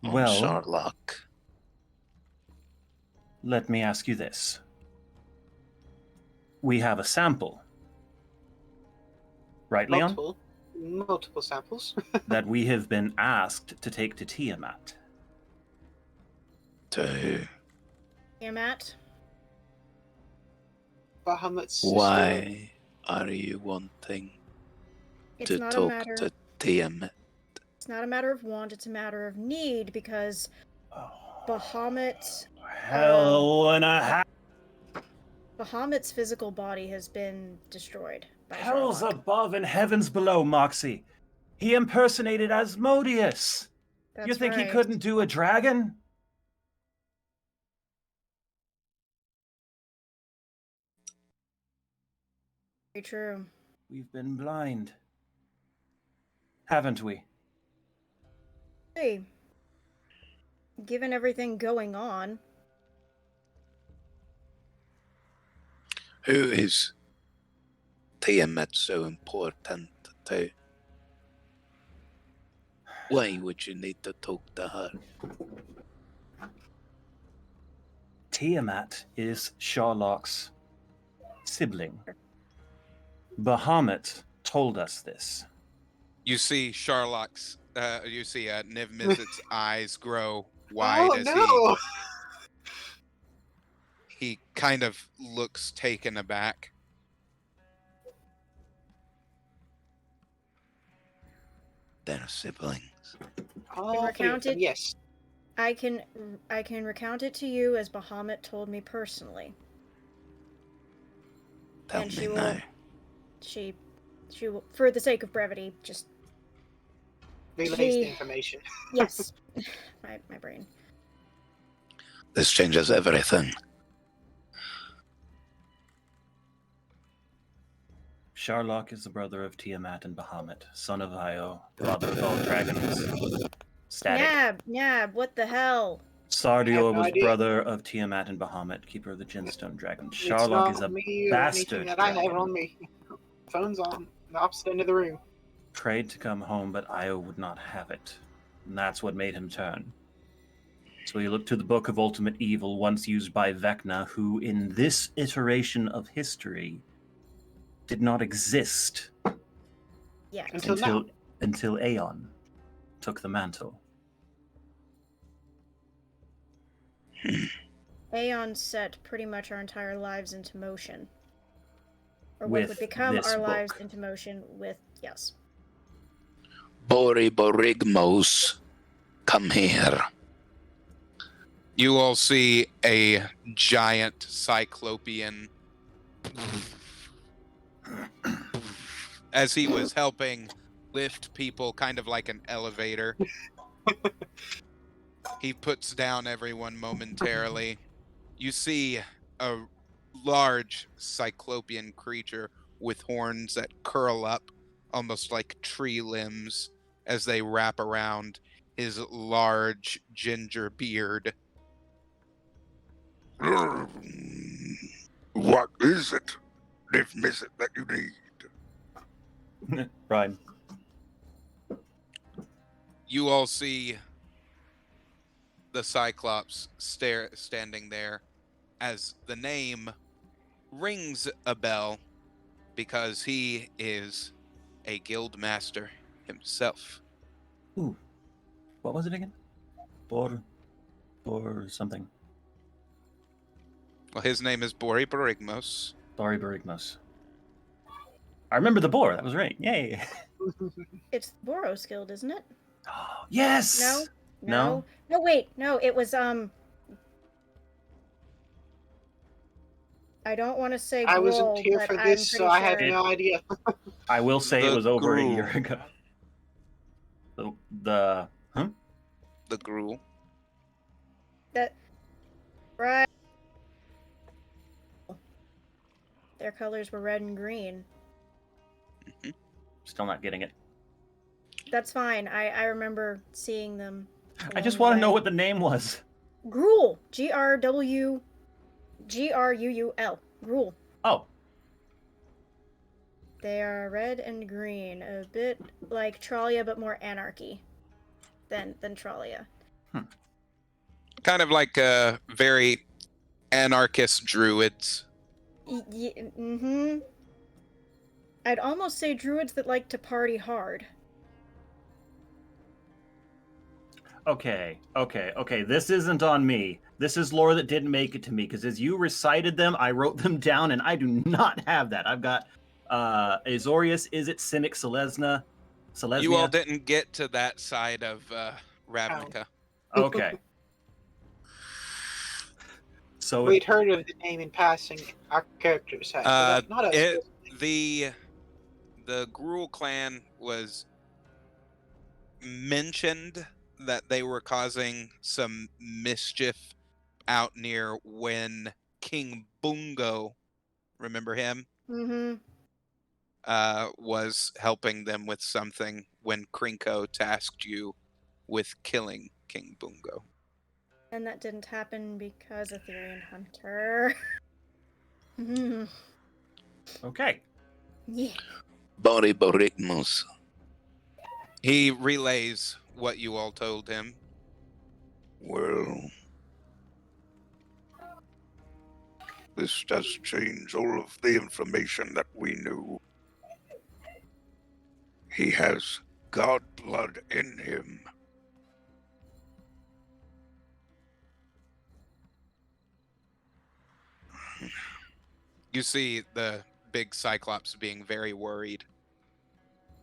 on Well, Sherlock. let me ask you this. We have a sample, right, Leon? Multiple samples. That we have been asked to take to Tiamat. To Tiamat? Bahamut's sister. why are you wanting It's to not a talk matter. to Tiamat? It's not a matter of want. It's a matter of need because Bahamut. Hell and a half. Bahamut's physical body has been destroyed by Hell's Sherlock. above and heavens below, Moxie. He impersonated Asmodeus. That's You think right. he couldn't do a dragon? Very true. We've been blind. Haven't we? Hey, given everything going on, Who is Tiamat so important to? Why would you need to talk to her? Tiamat is Sherlock's sibling. Bahamut told us this. You see Sherlock's, Niv Mizzet's eyes grow Oh wide as no! he kind of looks taken aback. They're siblings. All three of recount them, it? yes. I can recount it to you as Bahamut told me personally. Tell And me she will- now. She will, for the sake of brevity, just Relays He- the information. yes. my brain. This changes everything. Sherlock is the brother of Tiamat and Bahamut, son of Io, father of all dragons. Static. Nab, what the hell? Sardior no was idea. brother of Tiamat and Bahamut, keeper of the Gemstone Dragon. It's Sherlock not is a me or bastard anything that I have dragon. on me. Phone's on the opposite end of the room. Prayed to come home, but Io would not have it. And that's what made him turn. So he looked to the Book of Ultimate Evil, once used by Vecna, who in this iteration of history did not exist Yeah. Until Aeon took the mantle. Aeon set pretty much our entire lives into motion. Or what With would become this our lives book. into motion with, yes. Boriborigmos, come here. You all see a giant cyclopean as he was helping lift people, kind of like an elevator. He puts down everyone momentarily. You see a large cyclopean creature with horns that curl up almost like tree limbs as they wrap around his large ginger beard. What is it, Niv Mizzet, that you need? Right. You all see the Cyclops standing there as the name rings a bell because he is a guild master himself. Ooh. What was it again? Bor something. Well, his name is Bori Borigmos. Bari Barigmos. I remember the boar. That was right. Yay. It's the Boros Guild, isn't it? Oh, yes. No? No? No, wait. No, it was, I don't want to say I wasn't Gruul, here but for I'm this, so pretty I have sure- no idea. I will say The it was over a Gruul. year ago. The The Gruul. That... Right. Their colors were red and green. Still not getting it. That's fine. I remember seeing them. I just along want the to know way. what the name was. Gruul. Gruul. Gruul. Oh, They are red and green, a bit like Tralia, but more anarchy than Tralia. Kind of like very anarchist druids. Mm-hmm. I'd almost say druids that like to party hard. okay. This isn't on me. This is lore that didn't make it to me, because as you recited them, I wrote them down, and I do not have that. I've got Azorius, is it Cynic, Selesnya? You all didn't get to that side of Ravnica. Okay. So We'd heard of the name in passing. Our characters had, but not us. The Gruul clan was mentioned that they were causing some mischief out near when King Bungo, remember him, Mm-hmm. was helping them with something when Krinko tasked you with killing King Bungo. And that didn't happen because Etherean Hunter. Mhm. okay. Yeah. Borignos. He relays what you all told him. Well, this does change all of the information that we knew. He has god blood in him. You see the big Cyclops being very worried.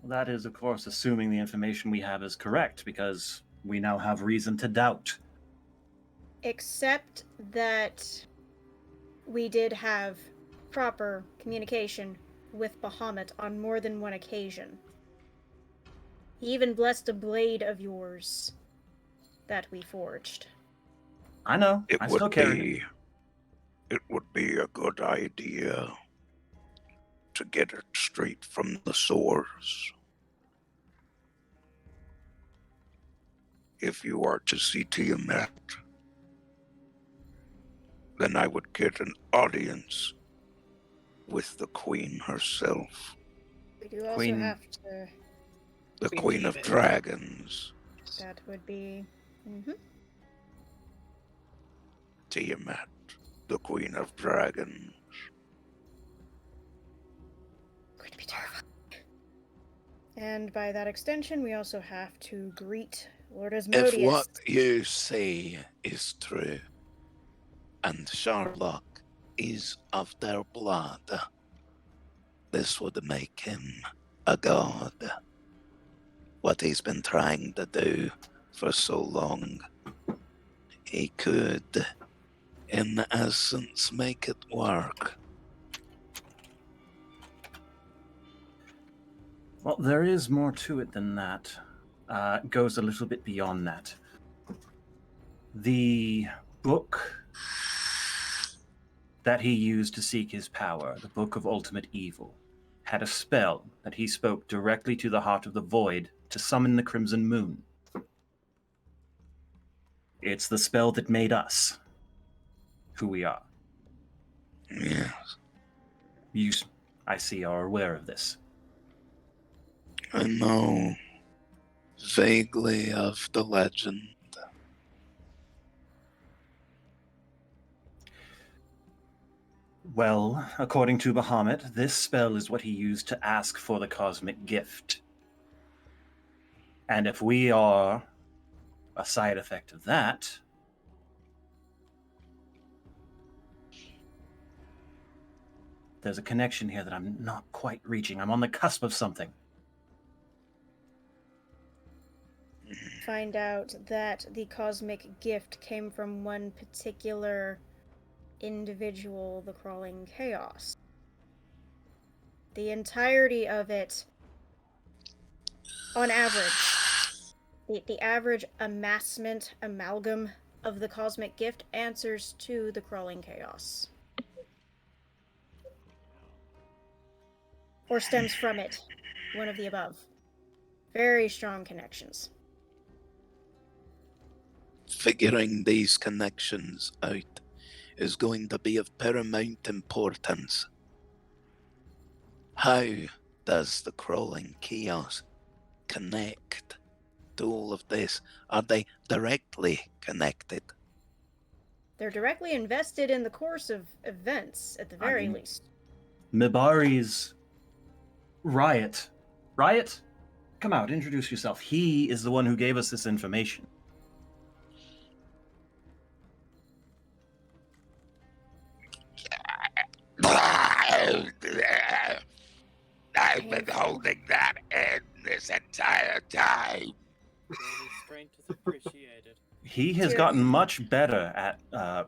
That is, of course, assuming the information we have is correct, because we now have reason to doubt. Except that we did have proper communication with Bahamut on more than one occasion. He even blessed a blade of yours that we forged. I know. I still carry it. It would be a good idea to get it straight from the source. If you are to see Tiamat, then I would get an audience with the Queen herself, We do also Queen- have to. the Queen Queen of Tiamat. Dragons, That would be. Tiamat, the Queen of Dragons. Going to be terrifying. And by that extension, we also have to greet Lord Asmodeus. If what you say is true, and Sherlock is of their blood, this would make him a god. What he's been trying to do for so long, he could, in essence, make it work. Well, there is more to it than that. It goes a little bit beyond that. The book that he used to seek his power, the Book of Ultimate Evil, had a spell that he spoke directly to the heart of the void to summon the Crimson Moon. It's the spell that made us who we are. Yes, You, I see, are aware of this. I know vaguely of the legend. Well, according to Bahamut, this spell is what he used to ask for the cosmic gift. And if we are a side effect of that, there's a connection here that I'm not quite reaching. I'm on the cusp of something. Find out that the cosmic gift came from one particular individual, the Crawling Chaos. The entirety of it, on average, the average amalgam of the cosmic gift answers to the Crawling Chaos. Or stems from it. One of the above. Very strong connections. Figuring these connections out is going to be of paramount importance. How does the crawling chaos connect to all of this? Are they directly connected? They're directly invested in the course of events, at the very least. Mibari's Riot. Riot? Come out, introduce yourself. He is the one who gave us this information. I've been holding that in this entire time. Your restraint is appreciated. He has Dear. gotten much better at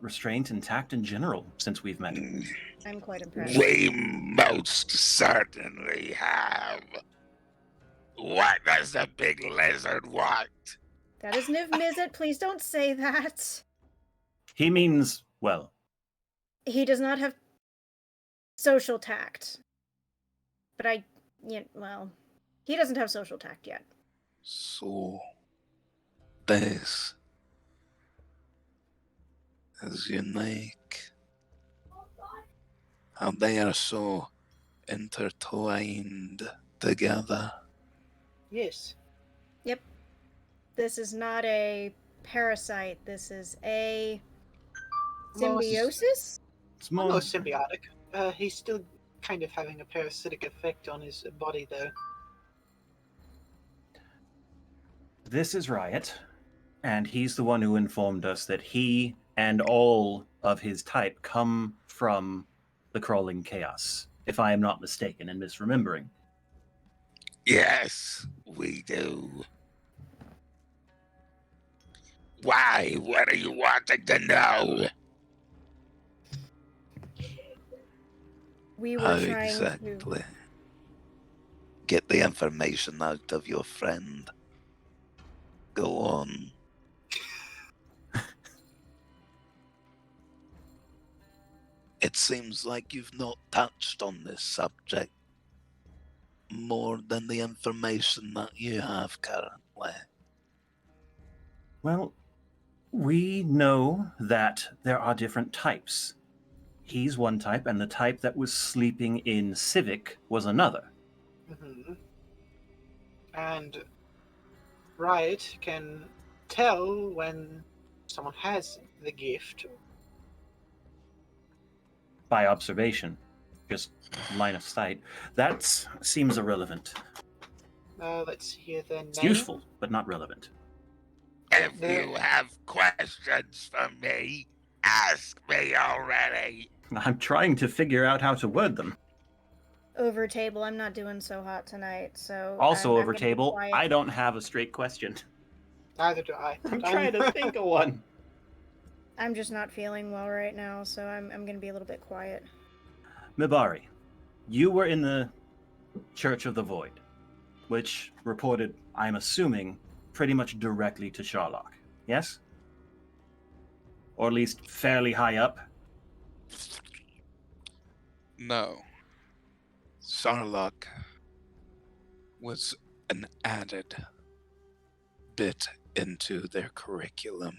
restraint and tact in general since we've met him. I'm quite impressed. We most certainly have. What does the big lizard want? That is Niv Mizzet, please don't say that. He means, well, He does not have social tact. But he doesn't have social tact yet. So, this is unique. How they are so intertwined together. Yes. Yep. This is not a parasite. This is a Well, symbiosis? It's more. almost symbiotic. He's still kind of having a parasitic effect on his body, though. This is Riot, and he's the one who informed us that he and all of his type come from the crawling chaos, if I am not mistaken and misremembering. Yes, we do. Why? What are you wanting to know? We were How trying exactly? Get the information out of your friend. Go on. It seems like you've not touched on this subject more than the information that you have currently. Well, we know that there are different types. He's one type, and the type that was sleeping in Civic was another. Hmm. And Riot can tell when someone has the gift. By observation, just line of sight. That seems irrelevant. Let's hear the name. It's useful, but not relevant. If There- you have questions for me, ask me already. I'm trying to figure out how to word them. over table. I'm not doing so hot tonight, so Also, I'm over gonna be table, quiet. I don't have a straight question. Neither do I. I'm trying to think of one. I'm just not feeling well right now, so I'm gonna be a little bit quiet. Mibari, you were in the Church of the Void, which reported, I'm assuming, pretty much directly to Sharlock. Yes? Or at least fairly high up? No. Sarlocke was an added bit into their curriculum.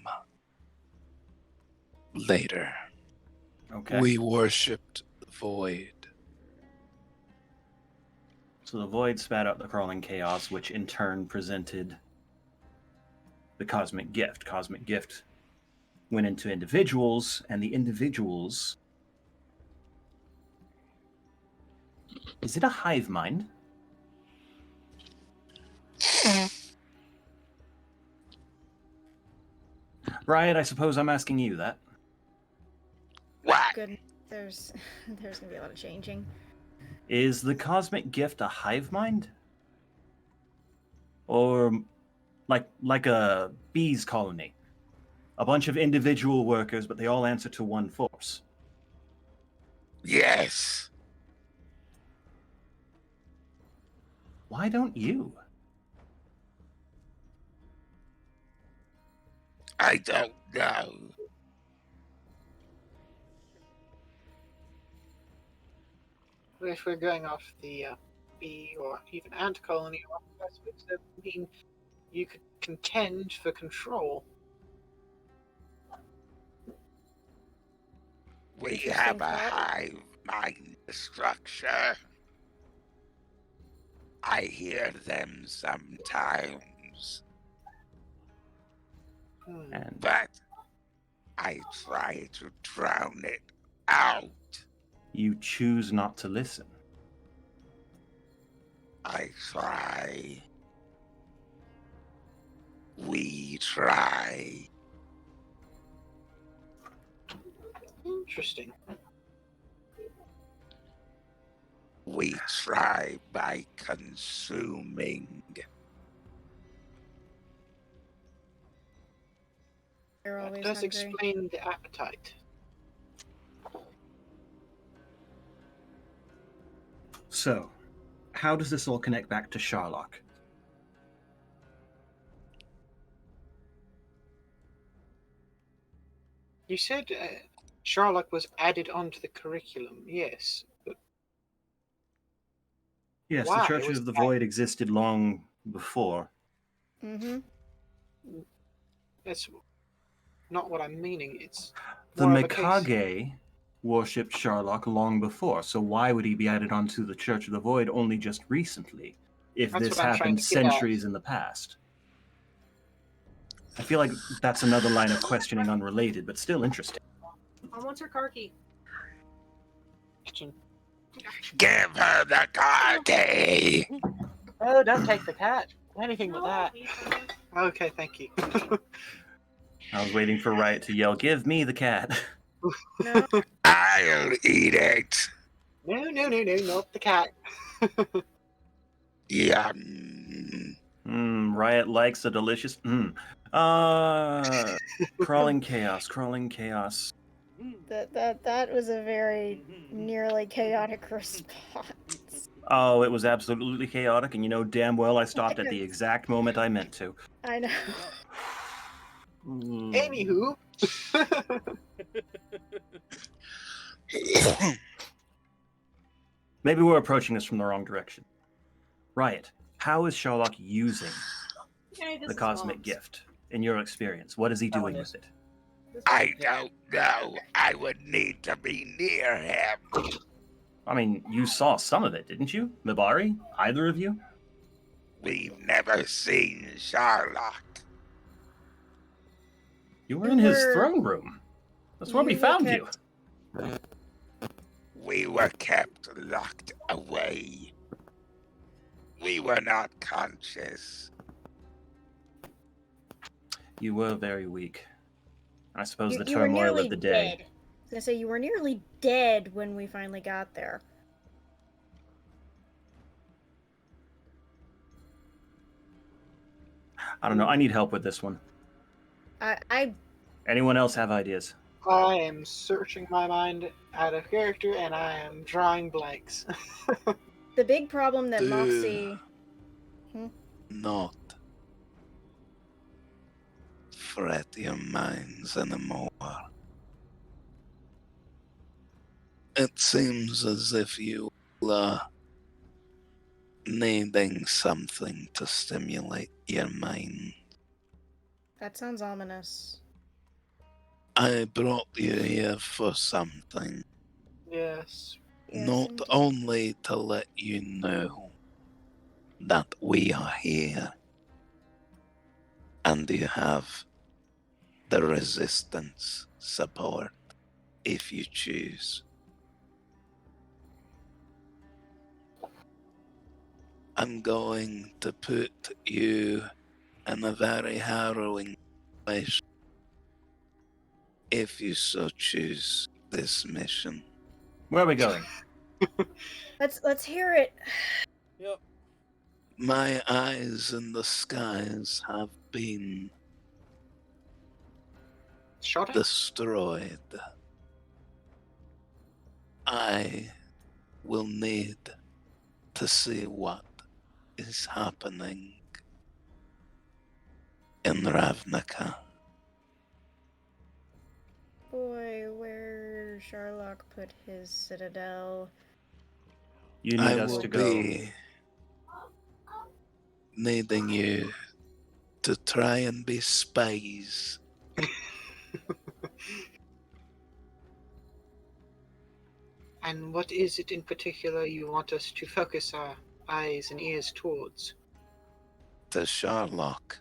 Later, Okay. we worshipped the void. So the Void spat out the crawling chaos, which in turn presented the cosmic gift. Cosmic gift went into individuals, and the individuals... Is it a hive mind? Riot, I suppose I'm asking you that. What? Good. There's gonna be a lot of changing. Is the cosmic gift a hive mind? Or like a bees colony? A bunch of individual workers, but they all answer to one force. Yes. Why don't you? I don't know. If we're going off the bee or even ant colony aspects, that mean you could contend for control. We Interesting have a thought. hive mind structure. I hear them sometimes, And but I try to drown it out. you choose not to listen. I try. We try. Interesting. We try by consuming. You're That always does hungry. explain the appetite. So, how does this all connect back to Sharlock? You said Sherlock was added onto the curriculum, yes. But Yes, Why? the Church Was of the that- Void existed long before. Mm-hmm. that's not what I'm meaning. It's The more of a case. Mikage worshipped Sherlock long before, so why would he be added onto the Church of the Void only just recently, if That's this what I'm trying happened to get at. centuries in the past? I feel like that's another line of questioning unrelated, but still interesting. Mom wants her car key. Give her the car key! Oh, don't take the cat. Anything but that. Okay, thank you. I was waiting for Riot to yell, "Give me the cat!" No. I'll eat it! No, not the cat. Yum. Riot likes a delicious. Crawling chaos. That was a very nearly chaotic response. Oh, it was absolutely chaotic, and you know damn well I stopped at the exact moment I meant to. I know. Anywho. Maybe we're approaching this from the wrong direction. Riot, how is Sherlock using the cosmic gift in your experience? What is he doing with it? I don't know. I would need to be near him. I mean, you saw some of it, didn't you? Mibari? Either of you? We've never seen Sherlock. You were in his throne room. That's where we You were found you. We were kept locked away. We were not conscious. You were very weak. I suppose the You were turmoil nearly of the day. dead. I was gonna say you were nearly dead when we finally got there. I don't know. I need help with this one. I Anyone else have ideas? I am searching my mind out of character and I am drawing blanks. the big problem that Dude. Moxie Not fret your minds anymore. It seems as if you are needing something to stimulate your mind. that sounds ominous. I brought you here for something. Yes. Yes, Not indeed. only to let you know that we are here and you have the resistance support if you choose. I'm going to put you in a very harrowing place if you so choose this mission. Where are we going? Let's hear it. Yep. My eyes in the skies have been Shot it? destroyed. I will need to see what is happening in Ravnica. Boy, where Sherlock put his citadel. You I need us will to go. be needing you to try and be spies. And what is it in particular you want us to focus our eyes and ears towards? To Sherlock.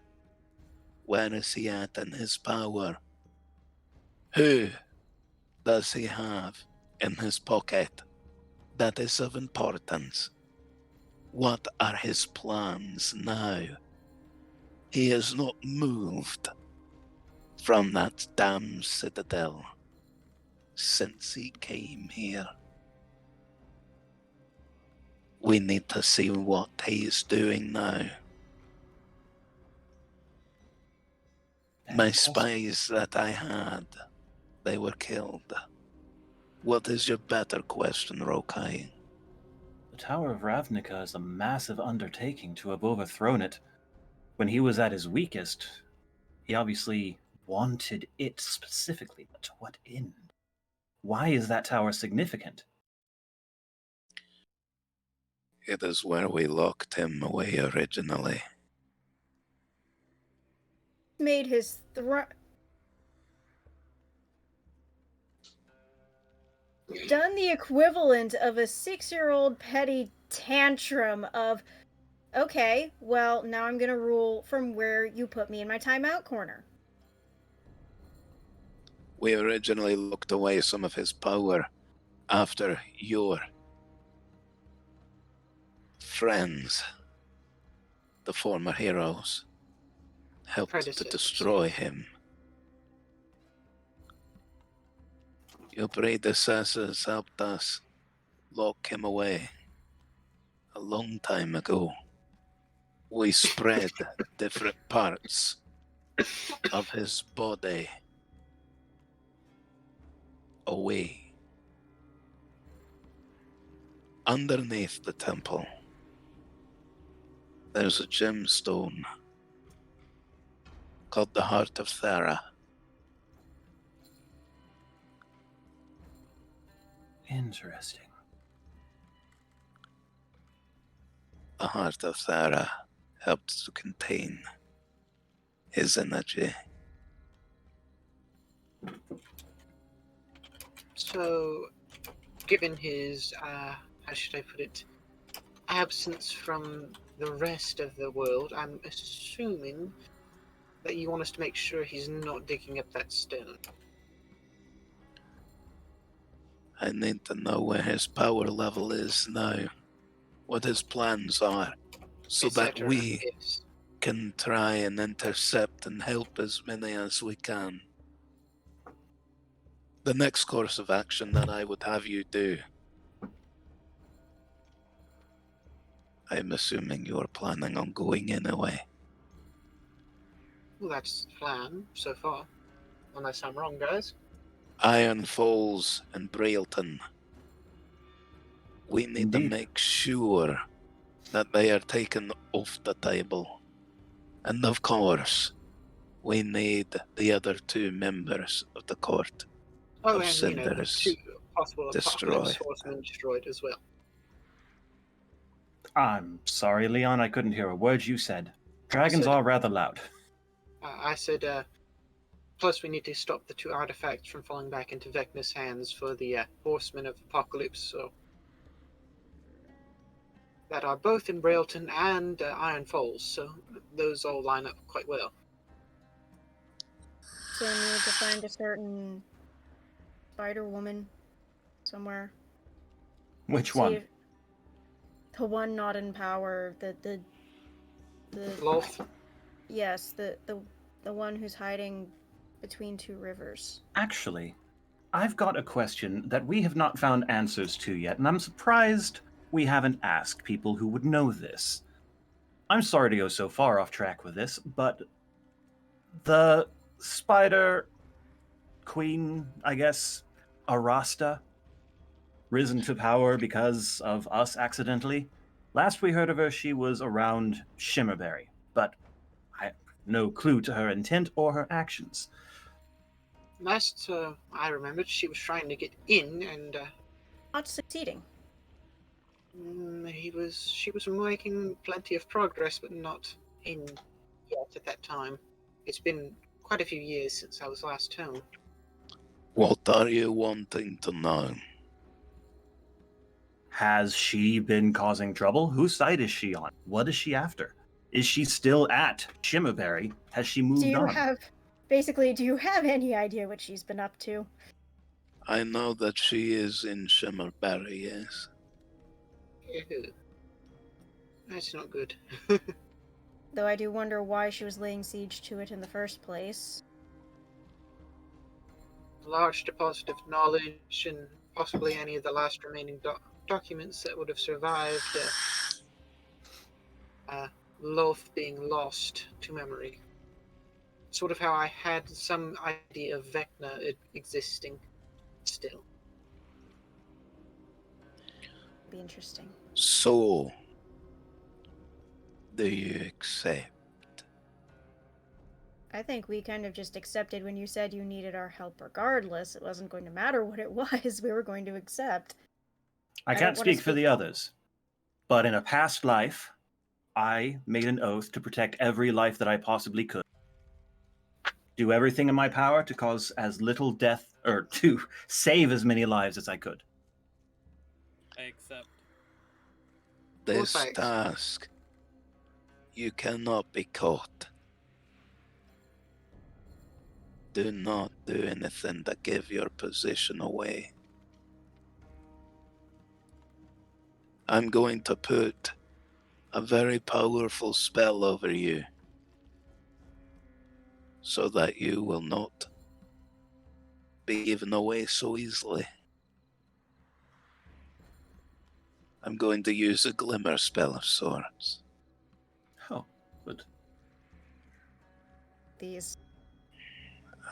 Where is he at in his power? Who does he have in his pocket that is of importance? What are his plans now? He has not moved from that damn citadel since he came here. We need to see what he is doing now. My spies that I had, they were killed. What is your better question, Rokai? The Tower of Ravnica is a massive undertaking to have overthrown it. When he was at his weakest, he obviously wanted it specifically, but to what end? Why is that tower significant? It is where we locked him away originally. Made his throne. done the equivalent of a 6-year-old petty tantrum of, okay, well, now I'm gonna rule from where you put me in my timeout corner. We originally locked away some of his power after your friends, the former heroes, helped to Predecessors. destroy him. Your predecessors helped us lock him away a long time ago. We spread different parts of his body away. Underneath the temple, there's a gemstone called the Heart of Thera. Interesting. The Heart of Thera helped to contain his energy. So, given his, how should I put it, absence from the rest of the world, I'm assuming that you want us to make sure he's not digging up that stone. I need to know where his power level is now, what his plans are, so that etc. we Yes. can try and intercept and help as many as we can. The next course of action that I would have you do, I'm assuming you're planning on going anyway. Well, that's the plan so far. Unless I'm wrong, guys. Iron Falls and Brailton. We need to Indeed. make sure that they are taken off the table. And of course, we need the other 2 members of the court Oh, of and the Cinders 2 possible destroyed. apocalypse horsemen destroyed as well. I'm sorry, Leon, I couldn't hear a word you said. Dragons said- are rather loud. I said, plus we need to stop the 2 artifacts from falling back into Vecna's hands for the horsemen of apocalypse, so that are both in Brailton and Iron Falls, so those all line up quite well. So we need to find a certain spider woman somewhere. Which See one? if- the one not in power. The Lolth, yes, the one who's hiding between 2 rivers. Actually, I've got a question that we have not found answers to yet, and I'm surprised we haven't asked people who would know this. I'm sorry to go so far off track with this, but the spider queen, I guess, Arasta, risen to power because of us accidentally. Last we heard of her, she was around Shimmerberry, but I have no clue to her intent or her actions. last I remembered, she was trying to get in, and Not succeeding. she was making plenty of progress, but not in yet at that time. It's been quite a few years since I was last home. What are you wanting to know? Has she been causing trouble? Whose side is she on? What is she after? Is she still at Shimmerberry? Has she moved Do you on? do you have any idea what she's been up to? I know that she is in Shimmerberry, yes. Ew. That's not good. Though I do wonder why she was laying siege to it in the first place. Large deposit of knowledge and possibly any of the last remaining documents that would have survived Loth being lost to memory. Sort of how I had some idea of Vecna existing still. Be interesting. So, do you accept? I think we kind of just accepted when you said you needed our help regardless. It wasn't going to matter what it was, we were going to accept. I don't can't wanna speak for the others, but in a past life, I made an oath to protect every life that I possibly could. do everything in my power to cause as little death, or to save as many lives as I could. I accept. This thanks. task, you cannot be caught. Do not do anything to give your position away. I'm going to put a very powerful spell over you so that you will not be given away so easily. I'm going to use a glimmer spell of sorts. Oh, good. These.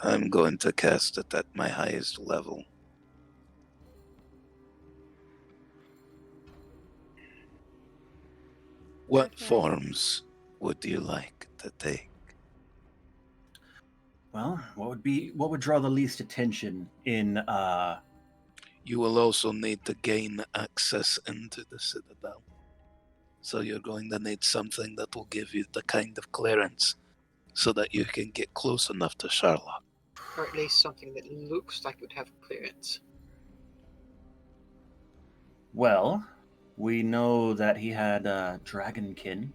I'm going to cast it at my highest level. What Okay. forms would you like to take? Well, what would draw the least attention in You will also need to gain access into the Citadel. So you're going to need something that will give you the kind of clearance so that you can get close enough to Sherlock. Or at least something that looks like it would have clearance. well, we know that he had dragonkin.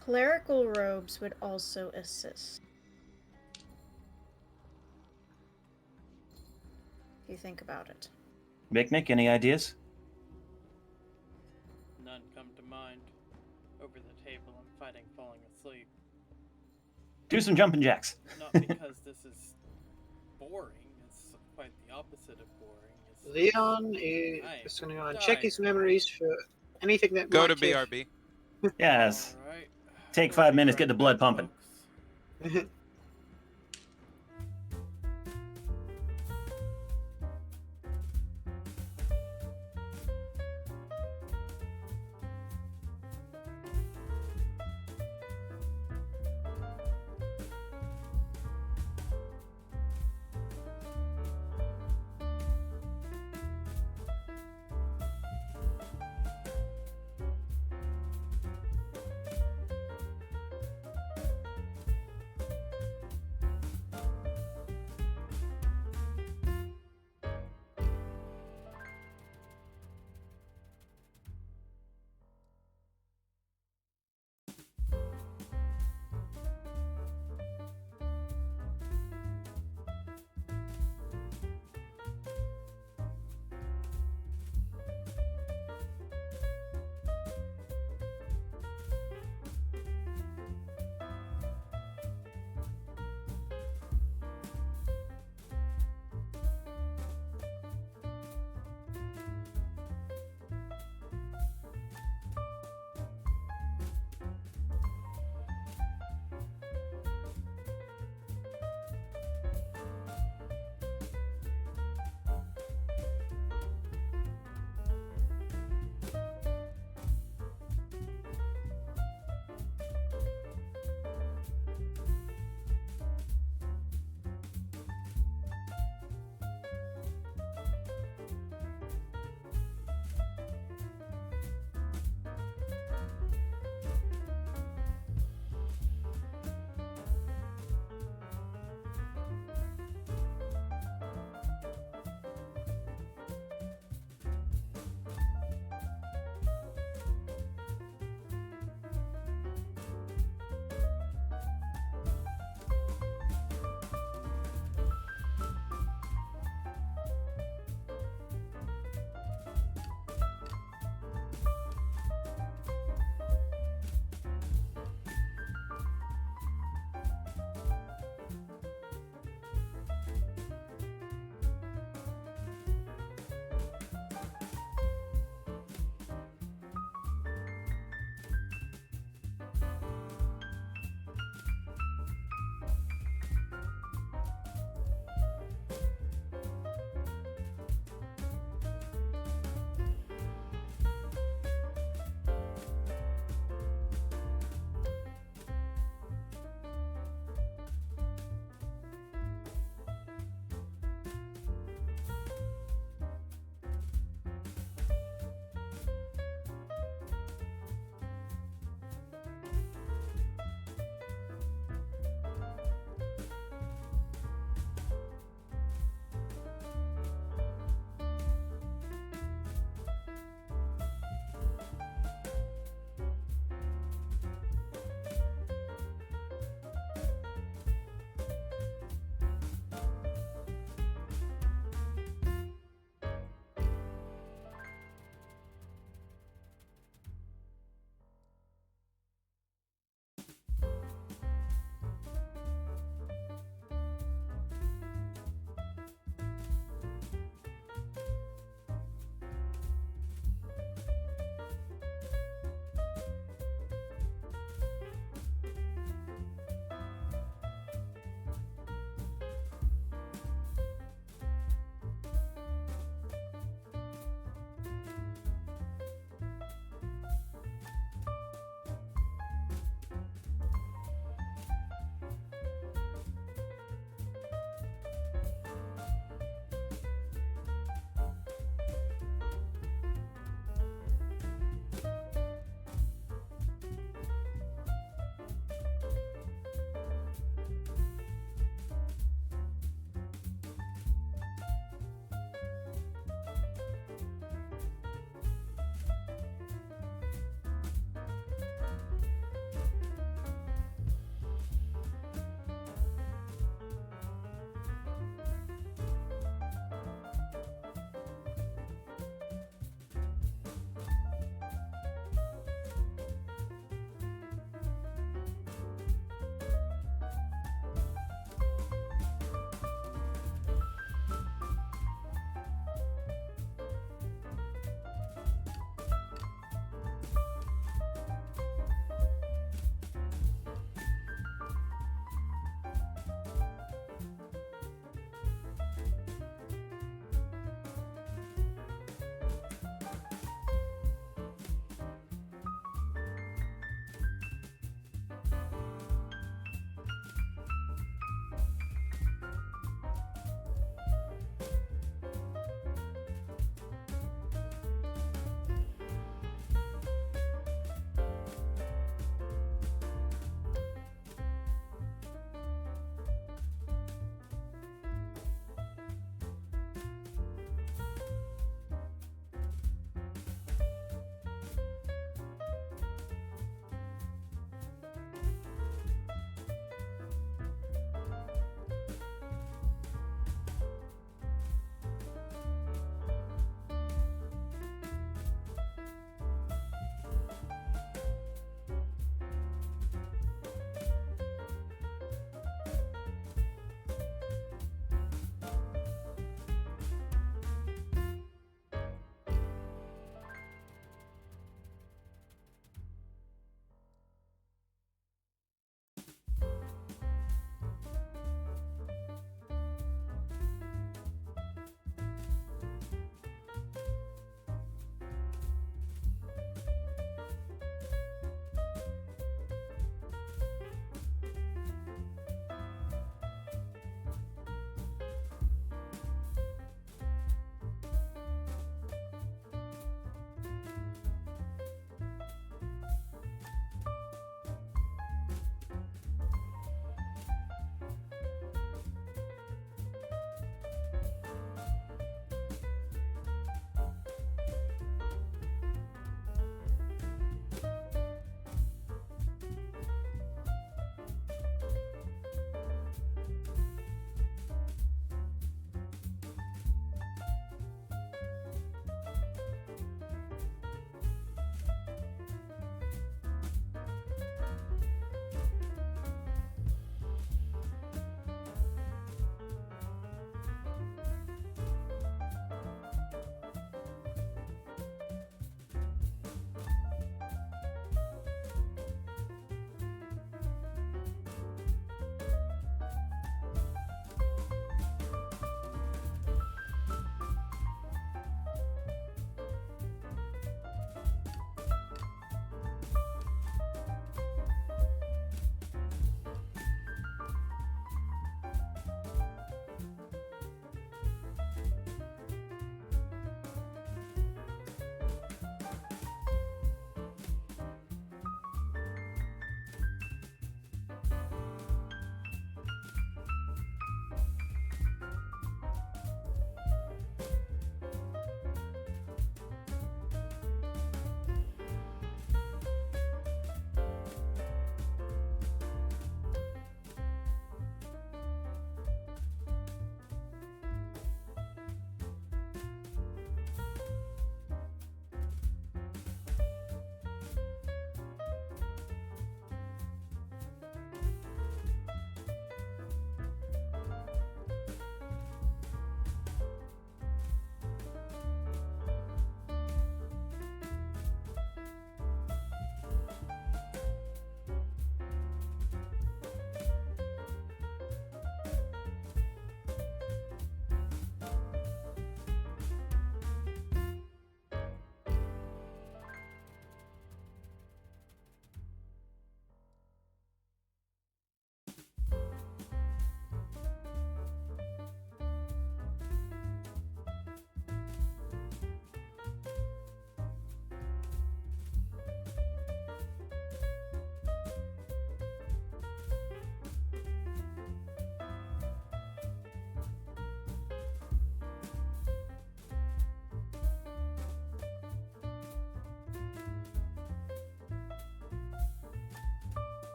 Clerical robes would also assist. If you think about it. Miknik, any ideas? None come to mind. Over the table, I'm fighting falling asleep. Do some jumping jacks. Not because this is boring. It's quite the opposite of boring. It's Leon is going to go and check his memories for anything that Go might to have- BRB. Yes. All right. Take We'll 5 be minutes, right get the blood back, pumping. folks.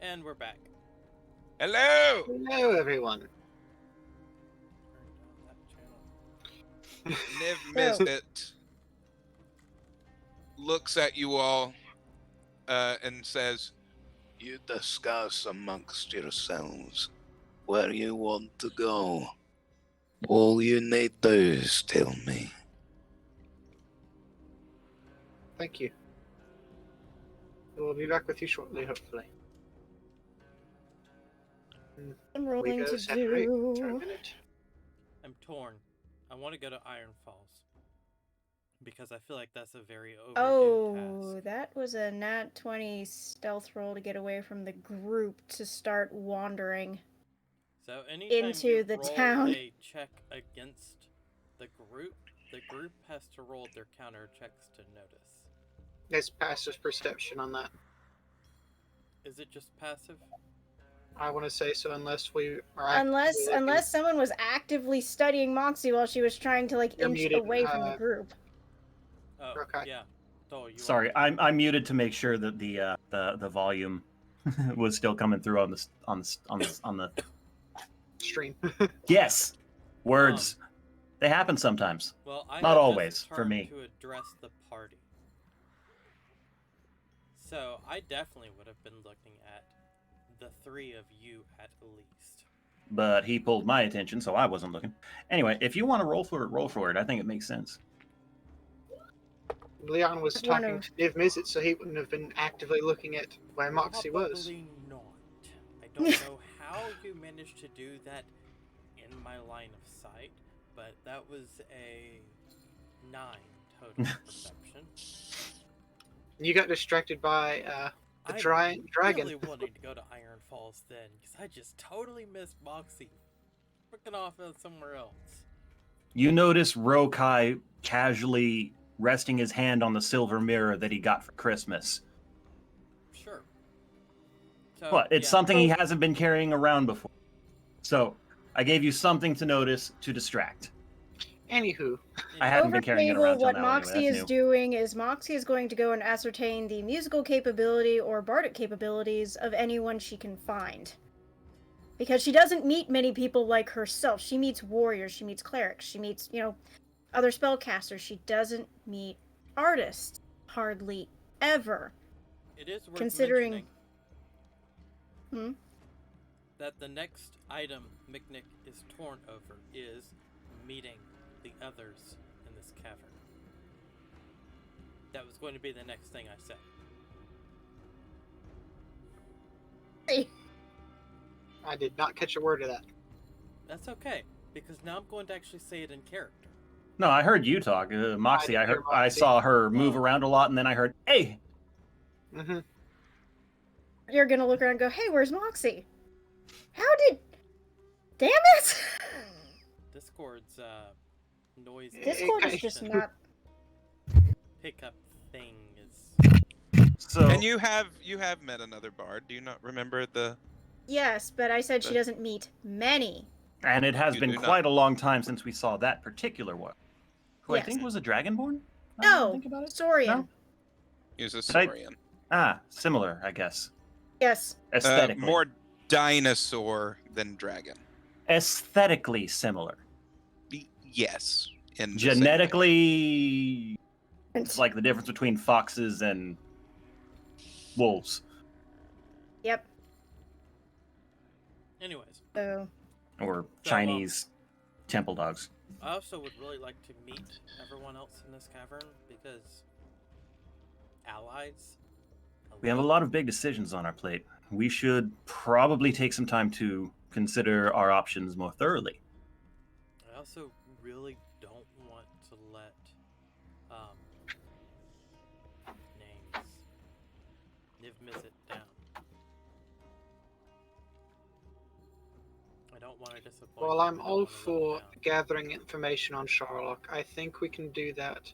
And we're back. Hello! Hello, everyone. Turn down that channel. Niv Mizzet looks at you all and says, You discuss amongst yourselves where you want to go. All you need do is tell me. Thank you. We'll be back with you shortly, hopefully. I'm We rolling go to separate for a do. minute. I'm torn. I want to go to Iron Falls because I feel like that's a very overdue Oh, task. that was a nat 20 stealth roll to get away from the group to start wandering. So anytime into you the roll town. a check against the group has to roll their counter checks to notice. There's passive perception on that. Is it just passive? I want to say so, unless we are Unless someone was actively studying Moxie while she was trying to You're inch muted, away from the group. Oh, Okay. yeah. Oh, you Sorry, are. I'm muted to make sure that the volume was still coming through on the. Stream. Yes, words. They happen sometimes. Well, I Not have always, just for turned me. to address the party. So I definitely would have been looking at the three of you at least. But he pulled my attention, so I wasn't looking. Anyway, if you want to roll for it. I think it makes sense. Leon was One talking of- to Niv Mizzet, so he wouldn't have been actively looking at where Moxie was. Probably not. I don't know how you managed to do that in my line of sight, but that was a 9 total perception. You got distracted by the dragon. really wanted to go to Iron Falls then, because I just totally missed Moxie freaking off somewhere else. You notice Rokai casually resting his hand on the silver mirror that he got for Christmas. Sure. So, What? It's yeah. something he hasn't been carrying around before. So I gave you something to notice to distract. Anywho, I hadn't been carrying it around till what now. Moxie anyway. is That's new. doing is Moxie is going to go and ascertain the musical capability or bardic capabilities of anyone she can find. Because she doesn't meet many people like herself. She meets warriors, she meets clerics, she meets, other spellcasters. She doesn't meet artists. Hardly ever. It is worth Considering- mentioning that the next item Miknik is torn over is meeting the others in this cavern. That was going to be the next thing I said. I did not catch a word of that. That's okay, because now I'm going to actually say it in character. No, I heard you talk. Moxie, I I didn't heard. hear I Moxie. saw her move Oh. around a lot, and then I heard, "Hey!" Mm-hmm. You're gonna look around and go, hey, where's Moxie? How did... Damn it! Discord's noise Discord is just not... pickup thing is So and you have met another bard. Do you not remember the? Yes, but I said she But- doesn't meet many. and it has You been do not. quite a long time since we saw that particular one, who I Yes. think was a dragonborn. now that I No, think about it. Saurian. No? He's a Did I- saurian. Ah, similar, I guess. Yes. Aesthetically, More dinosaur than dragon. aesthetically similar. Yes. In the same way. Genetically, it's like the difference between foxes and wolves, Yep. anyways. So, or Chinese temple dogs. I also would really like to meet everyone else in this cavern because allies. We have a lot of big decisions on our plate. We should probably take some time to consider our options more thoroughly. I also really don't want to let names Niv Mizzet down. I don't want to disappoint. Well, him, I'm I don't all wanna let him for down. gathering information on Sherlock. I think we can do that.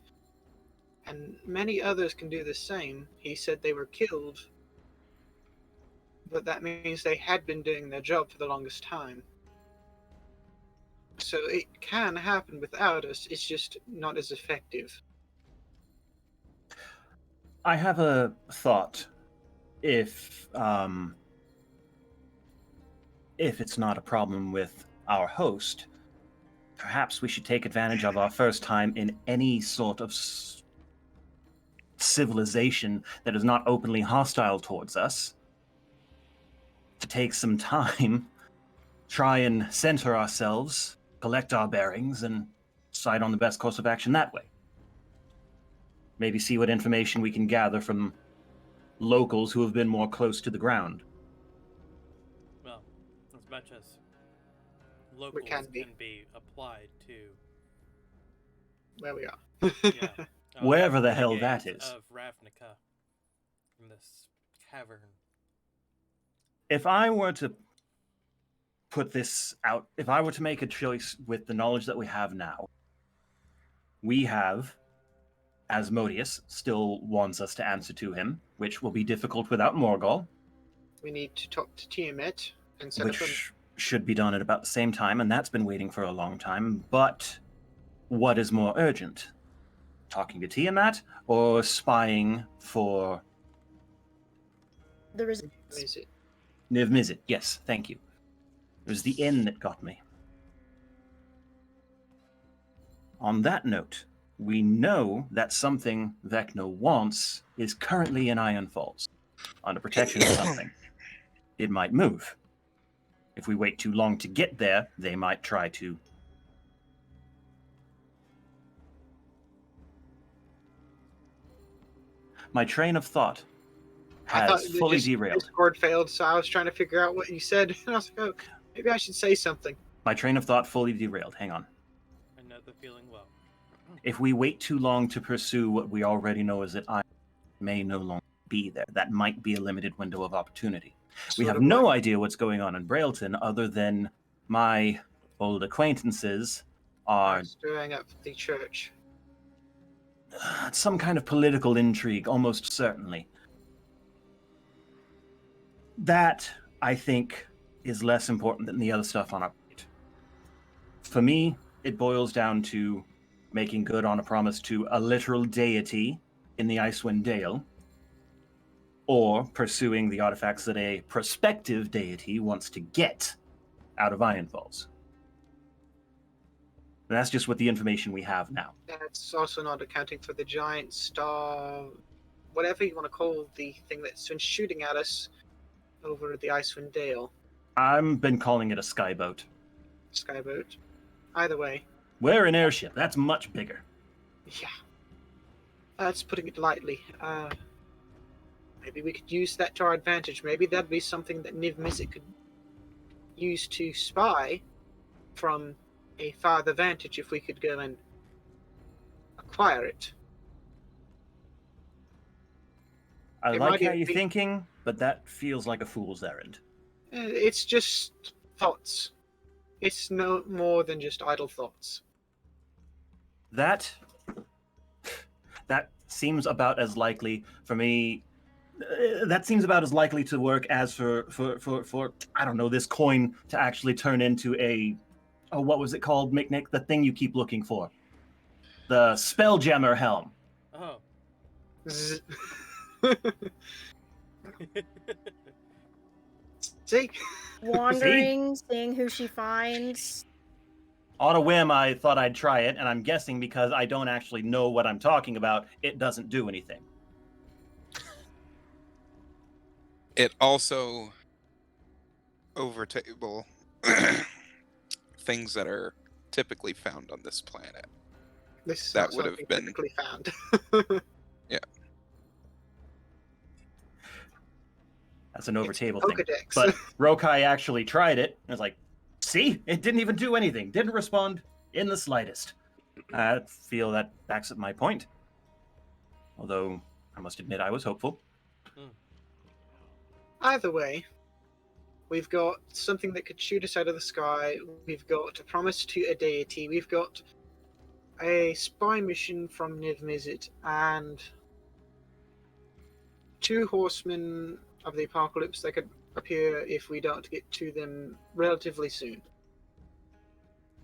And many others can do the same. He said they were killed, but that means they had been doing their job for the longest time. So it can happen without us, it's just not as effective. I have a thought. If if it's not a problem with our host, perhaps we should take advantage of our first time in any sort of civilization that is not openly hostile towards us to take some time, try and center ourselves, collect our bearings, and decide on the best course of action that way. Maybe see what information we can gather from locals who have been more close to the ground. Well, as much as locals can can be. be applied to, Where we are. yeah, Wherever the hell that renegades is. of Ravnica in this cavern. If I were to put this out, if I were to make a choice with the knowledge that we have now, we have Asmodeus still wants us to answer to him, which will be difficult without Morgul, We need to talk to Tiamat and set up which should be done at about the same time, and that's been waiting for a long time. But what is more urgent? Talking to Tiamat or spying for The a... Is it? Niv Mizzet? Yes, thank you. It was the inn that got me. On that note, we know that something Vecna wants is currently in Iron Falls, under protection of something. It might move. If we wait too long to get there, they might try to. My train of thought I thought has that fully just derailed. Discord failed, so I was trying to figure out what you said. And I was like, oh, maybe I should say something. My train of thought fully derailed. Hang on. I know the feeling well. If we wait too long to pursue what we already know is that I may no longer be there, that might be a limited window of opportunity. We Sort have of no like idea what's going on in Brailton other than my old acquaintances are stirring up the church. some kind of political intrigue, almost certainly. That, I think, is less important than the other stuff on our plate. For me, it boils down to making good on a promise to a literal deity in the Icewind Dale, or pursuing the artifacts that a prospective deity wants to get out of Iron Falls. And that's just what the information we have now. That's also not accounting for the giant star, whatever you want to call the thing that's been shooting at us over at the Icewind Dale. I've been calling it a skyboat. Skyboat. Either way, We're an airship. That's much bigger. yeah. That's putting it lightly. Maybe we could use that to our advantage. Maybe that'd be something that Niv Mizzet could use to spy from a farther vantage if we could go and acquire it. I It like might how even you're be- thinking, but that feels like a fool's errand. It's just thoughts. It's no more than just idle thoughts. That seems about as likely for me. That seems about as likely to work as for I don't know, this coin to actually turn into a what was it called, Mick? The thing you keep looking for, the Spelljammer helm. Oh. Zzz. See? Wandering, seeing who she finds. On a whim, I thought I'd try it, and I'm guessing because I don't actually know what I'm talking about, it doesn't do anything. It also overtable things that are typically found on this planet. This is That not would have something been- typically found. That's an overtable It's thing. Pokedex. But Rokai actually tried it, and was like, see? It didn't even do anything. Didn't respond in the slightest. I feel that backs up my point. Although, I must admit, I was hopeful. Either way, we've got something that could shoot us out of the sky. We've got a promise to a deity. We've got a spy mission from Niv Mizzet and 2 horsemen of the apocalypse that could appear if we don't get to them relatively soon.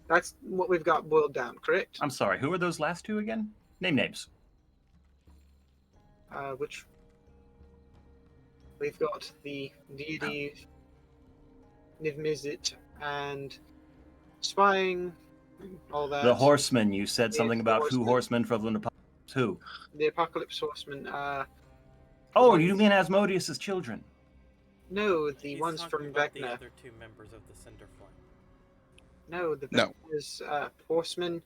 That's what we've got boiled down, correct? I'm sorry, who are those last two again? Name names. Which we've got the deity Niv-Mizzet, and spying, all that. The horsemen, you said Yes, something the about who horsemen. horsemen from the Apocalypse. Who? The Apocalypse Horsemen. Oh, ones- you mean Asmodeus's children? No, the He's ones talking from about the Vecna. other two members of the Cinderflame. No, the No. Vecna's horsemen,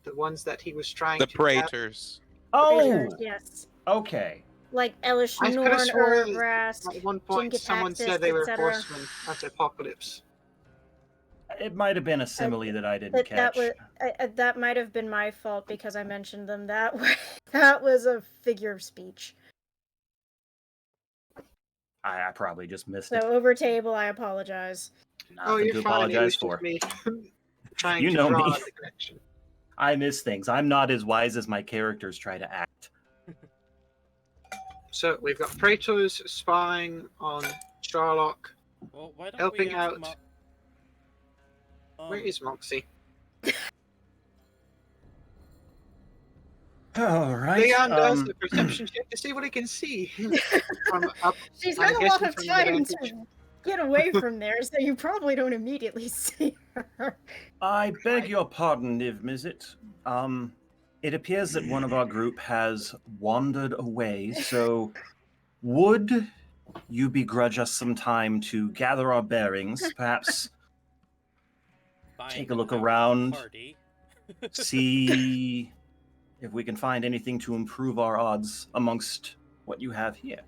the ones that he was trying The to gather. Praetors. Oh, Praetors, yes. okay. Like Elish I could have Norn, sworn Urbrask, at one point someone Jin-Gitaxias, said they were etc. horsemen of the Apocalypse. It might have been a simile that I didn't catch. That might have been my fault because I mentioned them that way. That was a figure of speech. I probably just missed So it. over table, I apologize. Oh, Nothing you're to fine. It was apologize for. just me trying You to know draw me. the connection. I miss things. I'm not as wise as my characters try to act. So we've got Praetors spying on Sherlock. Well, why don't Helping we ask out. Mo- Where is Moxie? All right. Leon does the perception check to see what he can see. From up, She's I'm got a lot guessing of from the time vantage. to get away from there, so you probably don't immediately see her. I beg your pardon, Niv-Mizzet. It appears that one of our group has wandered away, so would you begrudge us some time to gather our bearings, perhaps buying take a look out the around, Party. see if we can find anything to improve our odds amongst what you have here?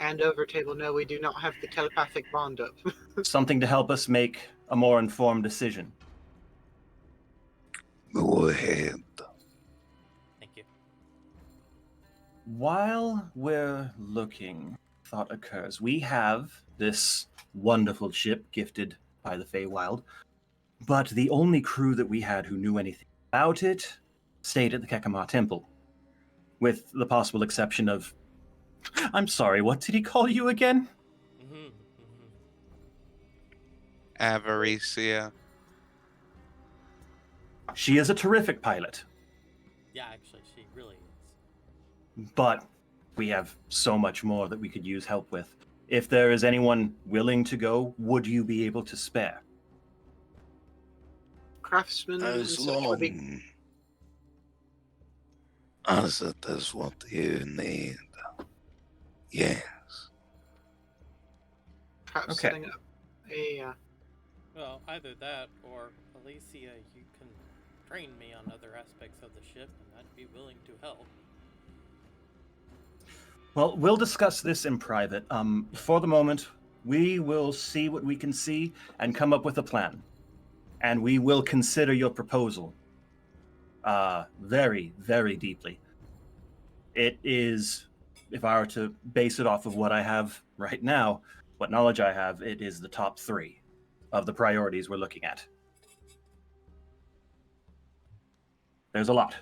And over table, no, we do not have the telepathic bond up. Something to help us make a more informed decision. Go ahead. Thank you. While we're looking, thought occurs. We have this wonderful ship gifted by the Feywild, but the only crew that we had who knew anything about it stayed at the Kekama Temple, with the possible exception of... I'm sorry, what did he call you again? Mm-hmm. Avaricia. She is a terrific pilot, Yeah, actually, she really is. but we have so much more that we could use help with. If there is anyone willing to go, would you be able to spare? Craftsmen and As such would be long as it is what you need. Yes. perhaps Okay. setting up a. Well, either that or Alicia, you can train me on other aspects of the ship, and I'd be willing to help. Well, we'll discuss this in private. For the moment, we will see what we can see and come up with a plan. And we will consider your proposal very, very deeply. It is, if I were to base it off of what I have right now, what knowledge I have, it is the top 3 of the priorities we're looking at. There's a lot.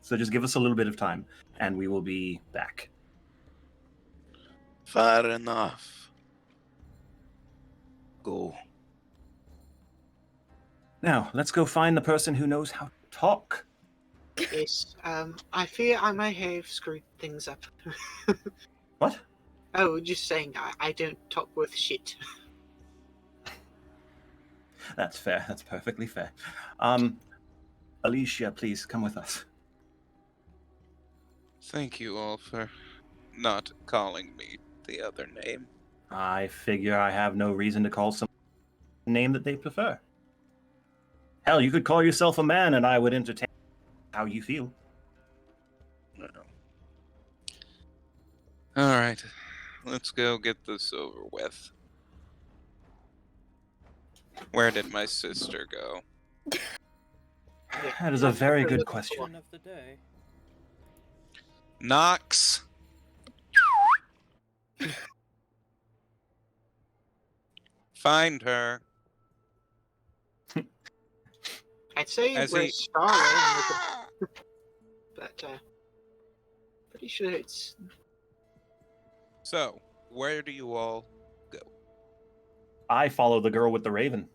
So just give us a little bit of time, and we will be back. Fair enough. Go. Now, let's go find the person who knows how to talk. Yes, I fear I may have screwed things up. What? Oh, just saying, I don't talk worth shit. That's fair. That's perfectly fair. Alicia, please come with us. Thank you all for not calling me the other name. I figure I have no reason to call some name that they prefer. Hell, you could call yourself a man and I would entertain how you feel. No. All right, let's go get this over with. Where did my sister go? That is a very good question. Question of the day. Knox. Find her. I'd say As we're he- Starway, but pretty sure it's So, where do you all go? I follow the girl with the raven.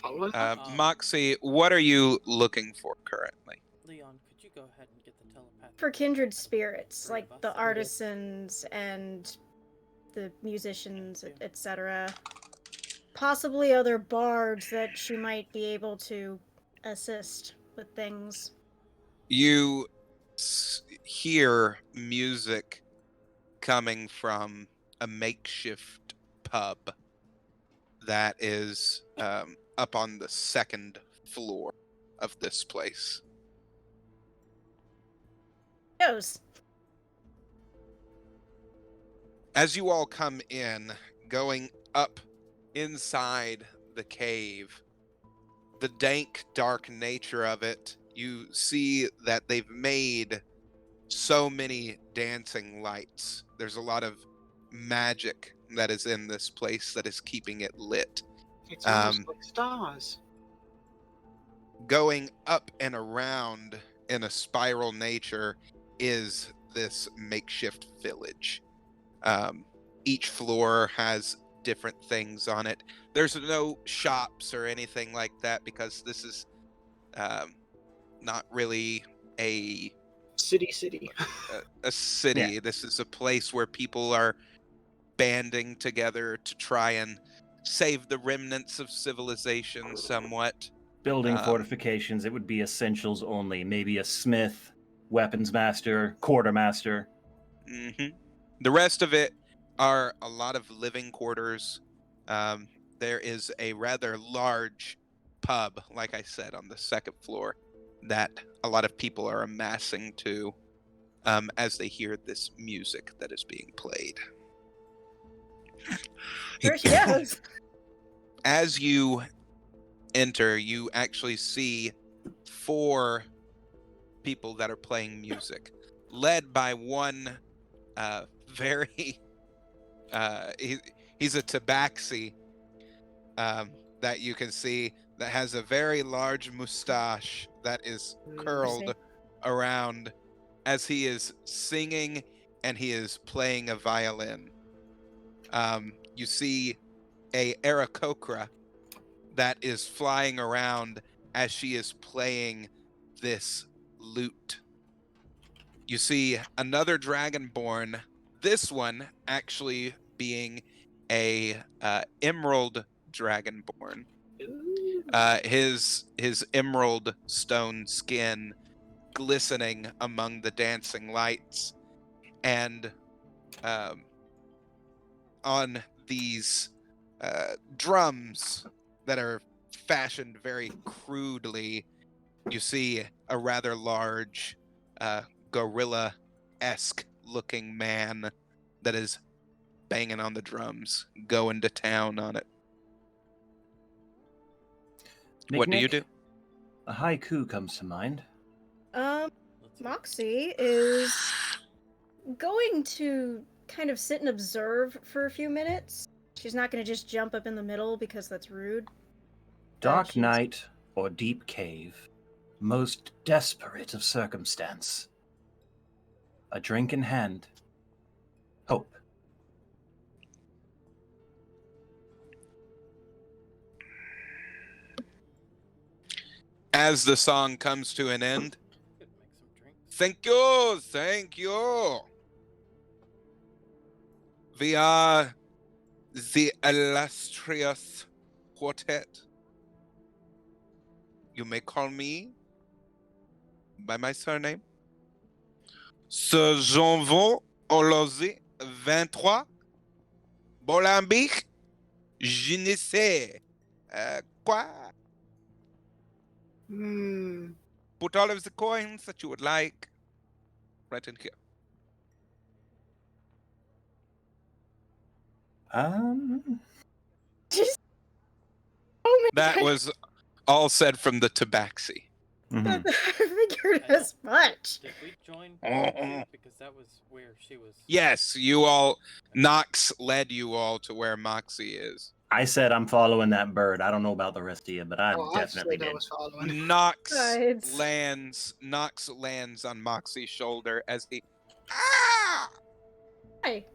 following. Moxie, what are you looking for currently? Leon, could you go ahead and get the telepathy? For kindred spirits, Three of like us, the okay. artisans and the musicians, etc. Possibly other bards that she might be able to assist with things. You hear music coming from a makeshift pub that is up on the second floor of this place. Goes. As you all come in, going up inside the cave, the dank, dark nature of it, you see that they've made so many dancing lights. There's a lot of magic that is in this place that is keeping it lit. It's almost like stars. Going up and around in a spiral nature is this makeshift village. Each floor has different things on it. There's no shops or anything like that because this is not really a City. a city. Yeah. This is a place where people are banding together to try and save the remnants of civilization somewhat. Building fortifications, it would be essentials only. Maybe a smith, weapons master, quartermaster. Mm-hmm. The rest of it are a lot of living quarters. There is a rather large pub, like I said, on the second floor that a lot of people are amassing to as they hear this music that is being played. There she goes. As you enter, you actually see 4 people that are playing music, led by one very he's a tabaxi that you can see that has a very large mustache that is curled around as he is singing and he is playing a violin. You see a Aarakocra that is flying around as she is playing this lute. You see another dragonborn, this one actually being a emerald dragonborn. His emerald stone skin glistening among the dancing lights, and on these drums that are fashioned very crudely, you see a rather large gorilla-esque looking man that is banging on the drums, going to town on it. What do you do? A haiku comes to mind. Let's see. Moxie is going to kind of sit and observe for a few minutes. She's not going to just jump up in the middle because that's rude. Dark she's- night or deep cave, most desperate of circumstance. A drink in hand. Hope. As the song comes to an end, Could make some drinks. thank you. We are the illustrious quartet. You may call me by my surname. Ce janvier Olozi 23 Bolambic je ne sais quoi. Put all of the coins that you would like right in here. Oh my That God. was all said from the tabaxi. Mhm. I figured as much. Did we join Moxie? Because that was where she was. Yes, you all. Nox led you all to where Moxie is. I said I'm following that bird. I don't know about the rest of you, but I I definitely said I did. was following. Nox Sides. lands on Moxie's shoulder as he. Ah! Hi.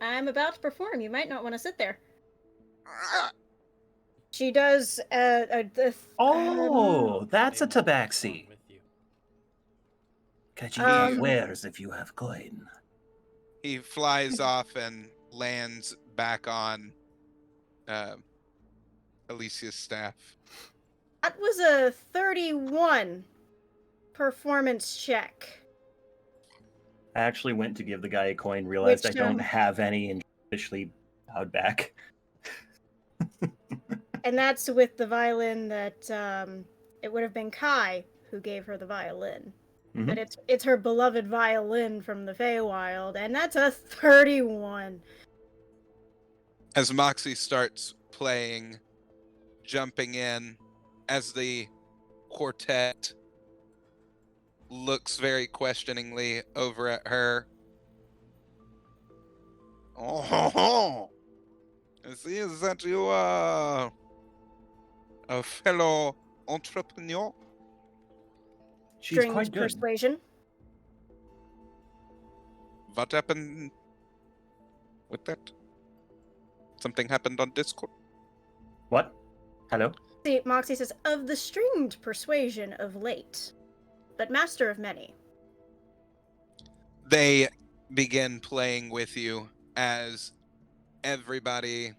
I'm about to perform. You might not want to sit there. Ah! She does Oh, that's a Maybe perform tabaxi. with you. Catch you Um, wares if you have coin. He flies off and lands back on Alicia's staff. That was a 31 performance check. I actually went to give the guy a coin, realized Which, I don't have any, and officially bowed back. And that's with the violin that it would have been Kai who gave her the violin. Mhm. But it's her beloved violin from the Feywild, and that's a 31. As Moxie starts playing, jumping in, as the quartet looks very questioningly over at her. Oh, I see that you are a fellow entrepreneur. She's Stringed quite good. persuasion. What happened with that? Something happened on Discord? What? Hello? See, Moxie says, of the stringed persuasion of late, but master of many. They begin playing with you as everybody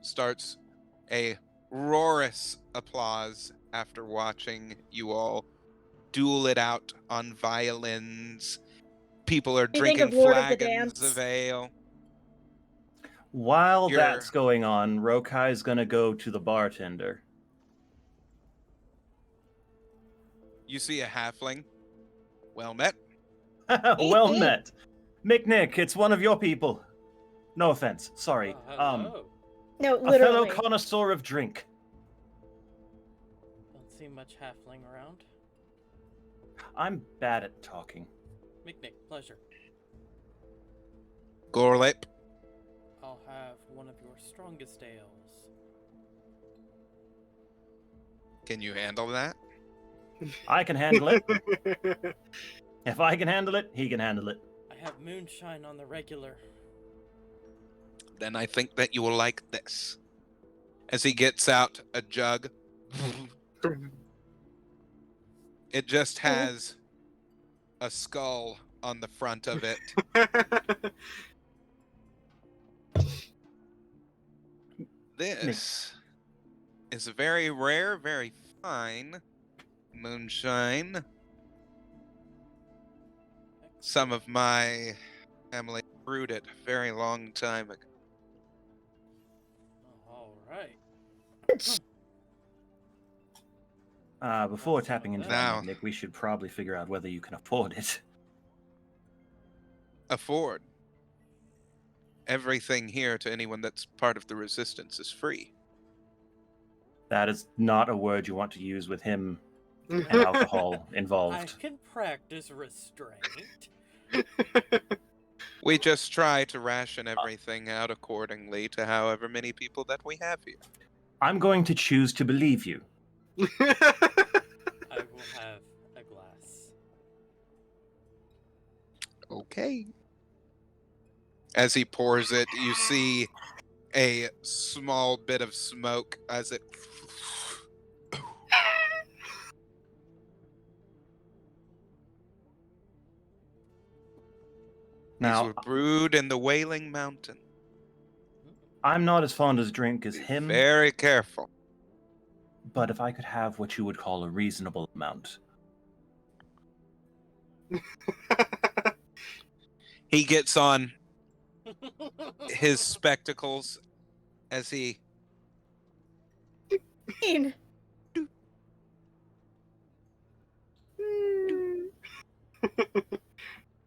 starts a roarous applause after watching you all duel it out on violins. People are You think drinking of Lord of the flagons Dance? of ale. While You're- that's going on, Rokai's gonna go to the bartender. You see a halfling. Well met. Well met. Nick, it's one of your people. No offense, sorry. Hello. No, A fellow literally. connoisseur of drink. Don't see much halfling around. I'm bad at talking. Mick, pleasure. Gorlip. I'll have one of your strongest ales. Can you handle that? I can handle it. If I can handle it, he can handle it. I have moonshine on the regular. Then I think that you will like this. As he gets out a jug, it just has a skull on the front of it. This is a very rare, very fine moonshine. Some of my family brewed it a very long time ago. All right. Before tapping into Now- that, Nick, we should probably figure out whether you can afford it. Afford. Everything here to anyone that's part of the resistance is free. That is not a word you want to use with him and alcohol I involved. can practice restraint. We just try to ration everything out accordingly to however many people that we have here. I'm going to choose to believe you. I will have a glass. Okay. As he pours it, you see a small bit of smoke as it. These Now, were brewed in the Wailing Mountain. I'm not as fond of drink as Be him, very careful. but if I could have what you would call a reasonable amount. He gets on his spectacles as he. Mean.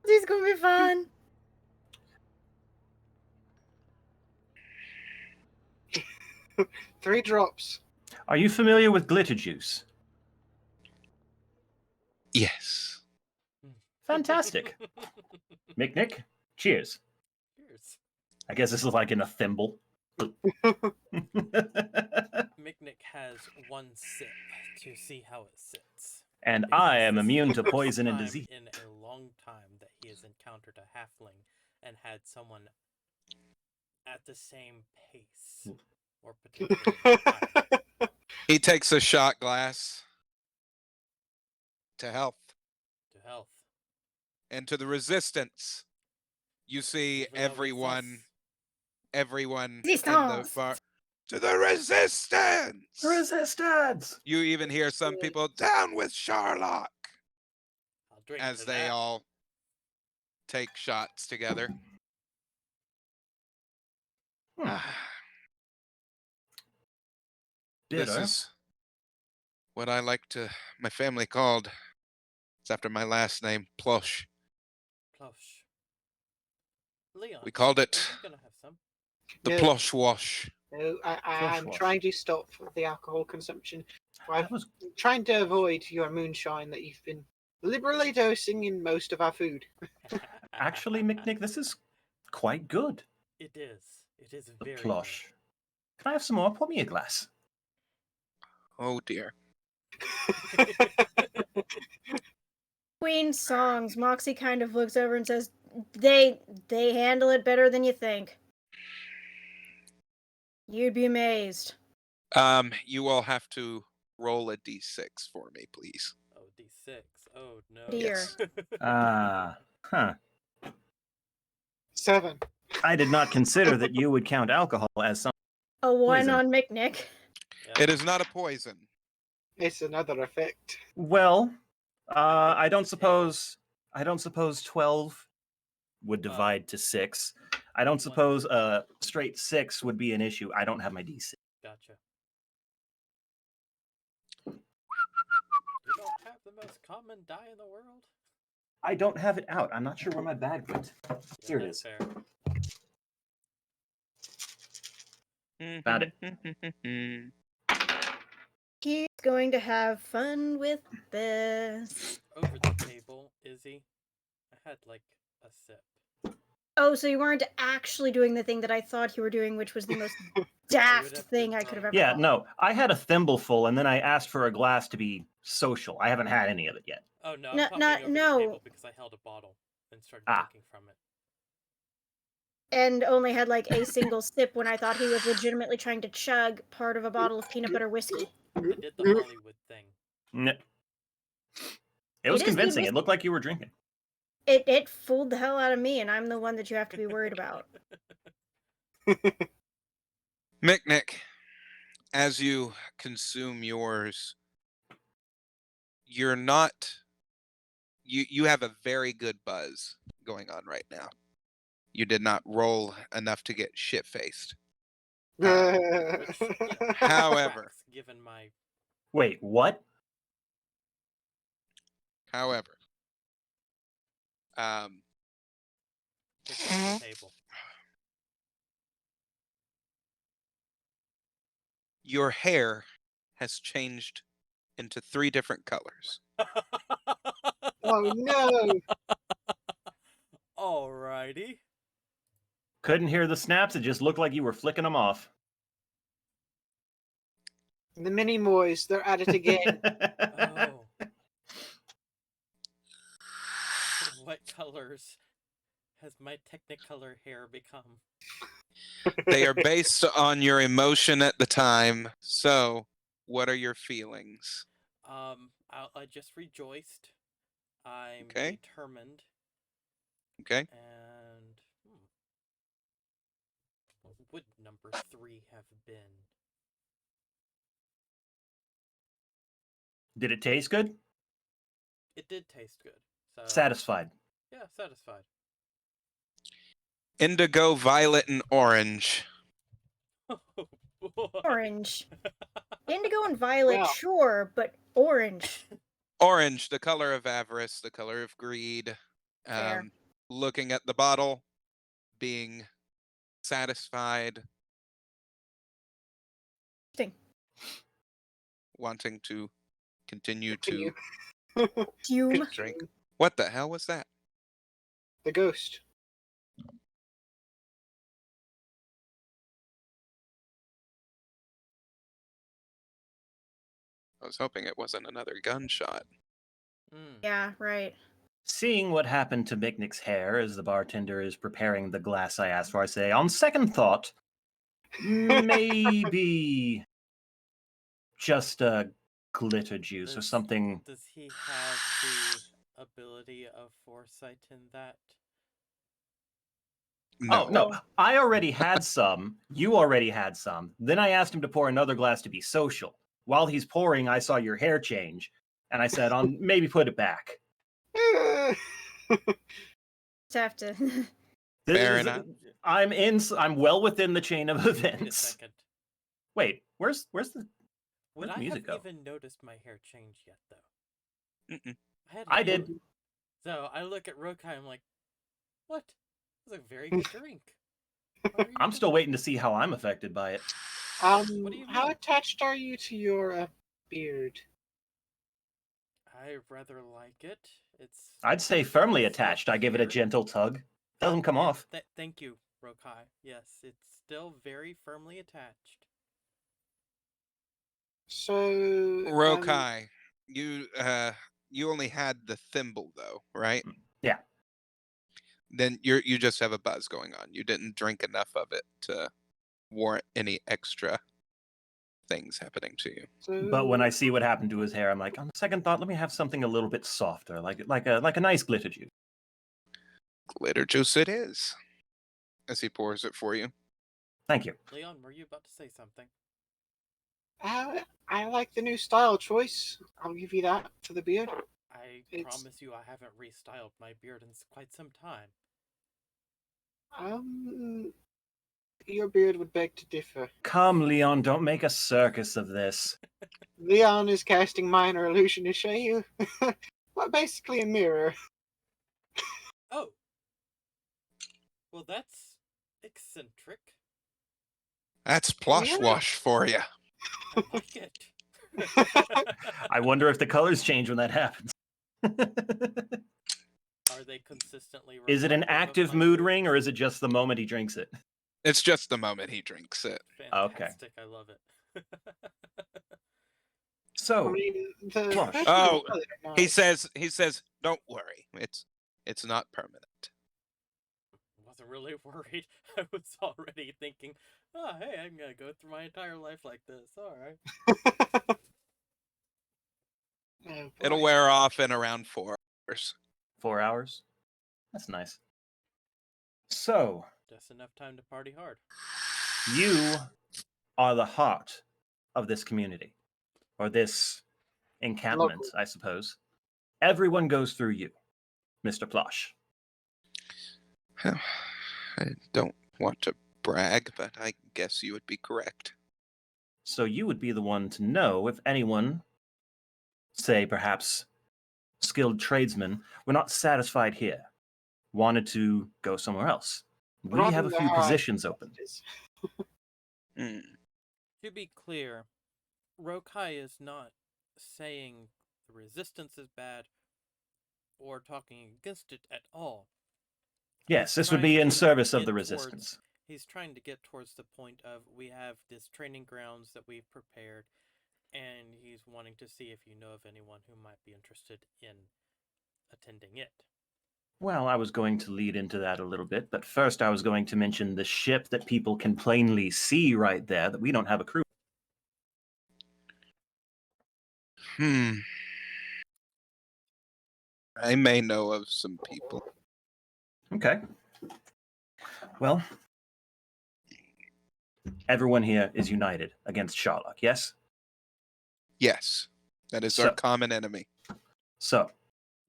This is gonna be fun. Three drops. Are you familiar with glitter juice? Yes. Fantastic. Nick, cheers. Cheers. I guess this is like in a thimble. Mick has one sip to see how it sits. And I am This is immune the to first poison and time disease. in a long time that he has encountered a halfling and had someone at the same pace or potentially higher. He takes a shot glass to health To health. and to the resistance. You see Even though it's everyone us. everyone in the Resistance! bar, to the resistance! Resistance! You even hear some people, down with Sherlock! I'll drink As to they that. all take shots together. Ah, This Bitter. is what I my family called, it's after my last name, Plush. Plush. Leon, We called it are you gonna have some? the No. Plush Wash. No, I'm Flush. trying to stop the alcohol consumption. I'm That was trying to avoid your moonshine that you've been liberally dosing in most of our food. actually, McNick, this is quite good. It is. It is The very plush. Can I have some more? Pour me a glass. Oh dear. good. Queen songs. Moxie kind of looks over and says, They handle it better than you think. You'd be amazed. You all have to roll a d6 for me, please. Oh, D6. Oh no. Dear. Yes. Huh. 7. I did not consider that you would count alcohol as some A 1 Poison. on McNick. Yeah. It is not a poison. It's another effect. Well, I don't It's suppose 12 would divide to 6. I don't suppose a straight 6 would be an issue. I don't have my D6. Gotcha. You don't have the most common die in the world? I don't have it out. I'm not sure where my bag went. Here it that's is. fair. Found it. He's going to have fun with this. Over the table, Izzy, I had like a sip. Oh, so you weren't actually doing the thing that I thought you were doing, which was the most daft have thing to I could have run- ever Yeah, thought. no. I had a thimbleful and then I asked for a glass to be social. I haven't had any of it yet. Oh no, No, I'm talking no, over the no. table because I held a bottle and started Ah. drinking from it. And only had like a single sip when I thought he was legitimately trying to chug part of a bottle of peanut butter whiskey. I did the Hollywood thing. It was It is convincing. good It looked like you were drinking. It fooled the hell out of me, and I'm the one that you have to be worried about. Mick, as you consume yours, you're not. You have a very good buzz going on right now. You did not roll enough to get shit faced. Which, However, tracks, given my Wait, what? however, pick up the table. your hair has changed into 3 different colors. Oh no! Alrighty. Couldn't hear the snaps. It just looked like you were flicking them off. The mini moys, they're at it again. Oh. What colors has my Technicolor hair become? They are based on your emotion at the time. So, what are your feelings? I just rejoiced. I'm Okay. determined. Okay. And what would number 3 have been? Did it taste good? It did taste good. So Satisfied. yeah, satisfied. Indigo, violet, and orange. Oh boy. Orange. Indigo and violet, Wow. sure, but orange. Orange, the color of avarice, the color of greed. Fair. Looking at the bottle, being satisfied, Interesting. wanting to continue to Fume. drink. What the hell was that? The ghost. I was hoping it wasn't another gunshot. Yeah, right. Seeing what happened to Micknick's hair as the bartender is preparing the glass I asked for, I say, on second thought, maybe just a glitter juice or Does- something. Does he have the ability of foresight in that? No. Oh, no. I already had some. You already had some. Then I asked him to pour another glass to be social. While he's pouring, I saw your hair change. And I said, maybe put it back. Just have to. Fair enough. I'm well within the chain of Wait a events. second. Wait, where's the Would Where'd the I have music go? even noticed my hair change yet, though? Mm-mm. I did. So I look at Rokai, I'm like, what? It's a very good drink. Why are you I'm still doing waiting to see how I'm affected by it. What do you How mean? attached are you to your beard? I rather like it. It's. I'd say firmly It's still attached. I give it a here. gentle tug. Doesn't come Yeah, off. Thank you, Rokai. Yes, it's still very firmly attached. So, Rokai, you only had the thimble though, right? Yeah. Then you just have a buzz going on. You didn't drink enough of it to warrant any extra things happening to you. But when I see what happened to his hair, I'm like, on second thought, let me have something a little bit softer, like a nice glitter juice. Glitter juice it is. As he pours it for you. Thank you. Leon, were you about to say something? I like the new style choice. I'll give you that for the beard. I It's- promise you I haven't restyled my beard in quite some time. Your beard would beg to differ. Come, Leon, don't make a circus of this. Leon is casting minor illusion to show you. Well, basically a mirror. Oh! Well, that's eccentric. That's plush Yeah. wash for you. I like it. I wonder if the colors change when that happens. Are they consistently Is it an reflective of active my mood beard? ring, or is it just the moment he drinks it? It's just the moment he drinks it. Okay. Fantastic, I love it. I So, mean, the Plush. vegetables Oh, really are He nice. says, don't worry. It's not permanent. Wasn't really worried. I was already thinking, oh, hey, I'm gonna go through my entire life like this. Alright. Oh, It'll boy. wear off in around 4 hours. 4 hours? That's nice. So, Just enough time to party hard. you are the heart of this community, or this encampment, Local. I suppose. Everyone goes through you, Mr. Plush. I don't want to brag, but I guess you would be correct. So you would be the one to know if anyone, say perhaps skilled tradesmen, were not satisfied here, wanted to go somewhere else. We Not have a in the few high positions open. places. Hmm. To be clear, Rokai is not saying the resistance is bad or talking against it at all. Yes, He's this would be trying in to service of get the towards- resistance. He's trying to get towards the point of we have this training grounds that we've prepared, and he's wanting to see if you know of anyone who might be interested in attending it. Well, I was going to lead into that a little bit, but first I was going to mention the ship that people can plainly see right there that we don't have a crew. I may know of some people. Okay. Well, everyone here is united against Sharlock, yes? Yes, that is our So- common enemy. So,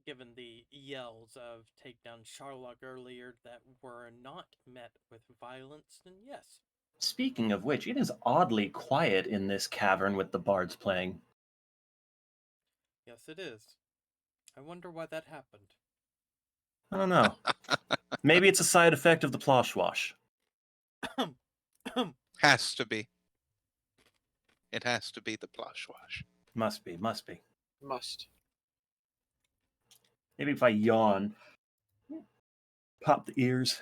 Given the yells of take down Sharlock earlier that were not met with violence, then yes. speaking of which, it is oddly quiet in this cavern with the bards playing. Yes, it is. I wonder why that happened. I don't know. Maybe it's a side effect of the plosh wash. Has to be. It has to be the plush wash. Must be, must be. Must. Maybe if I yawn, pop the ears.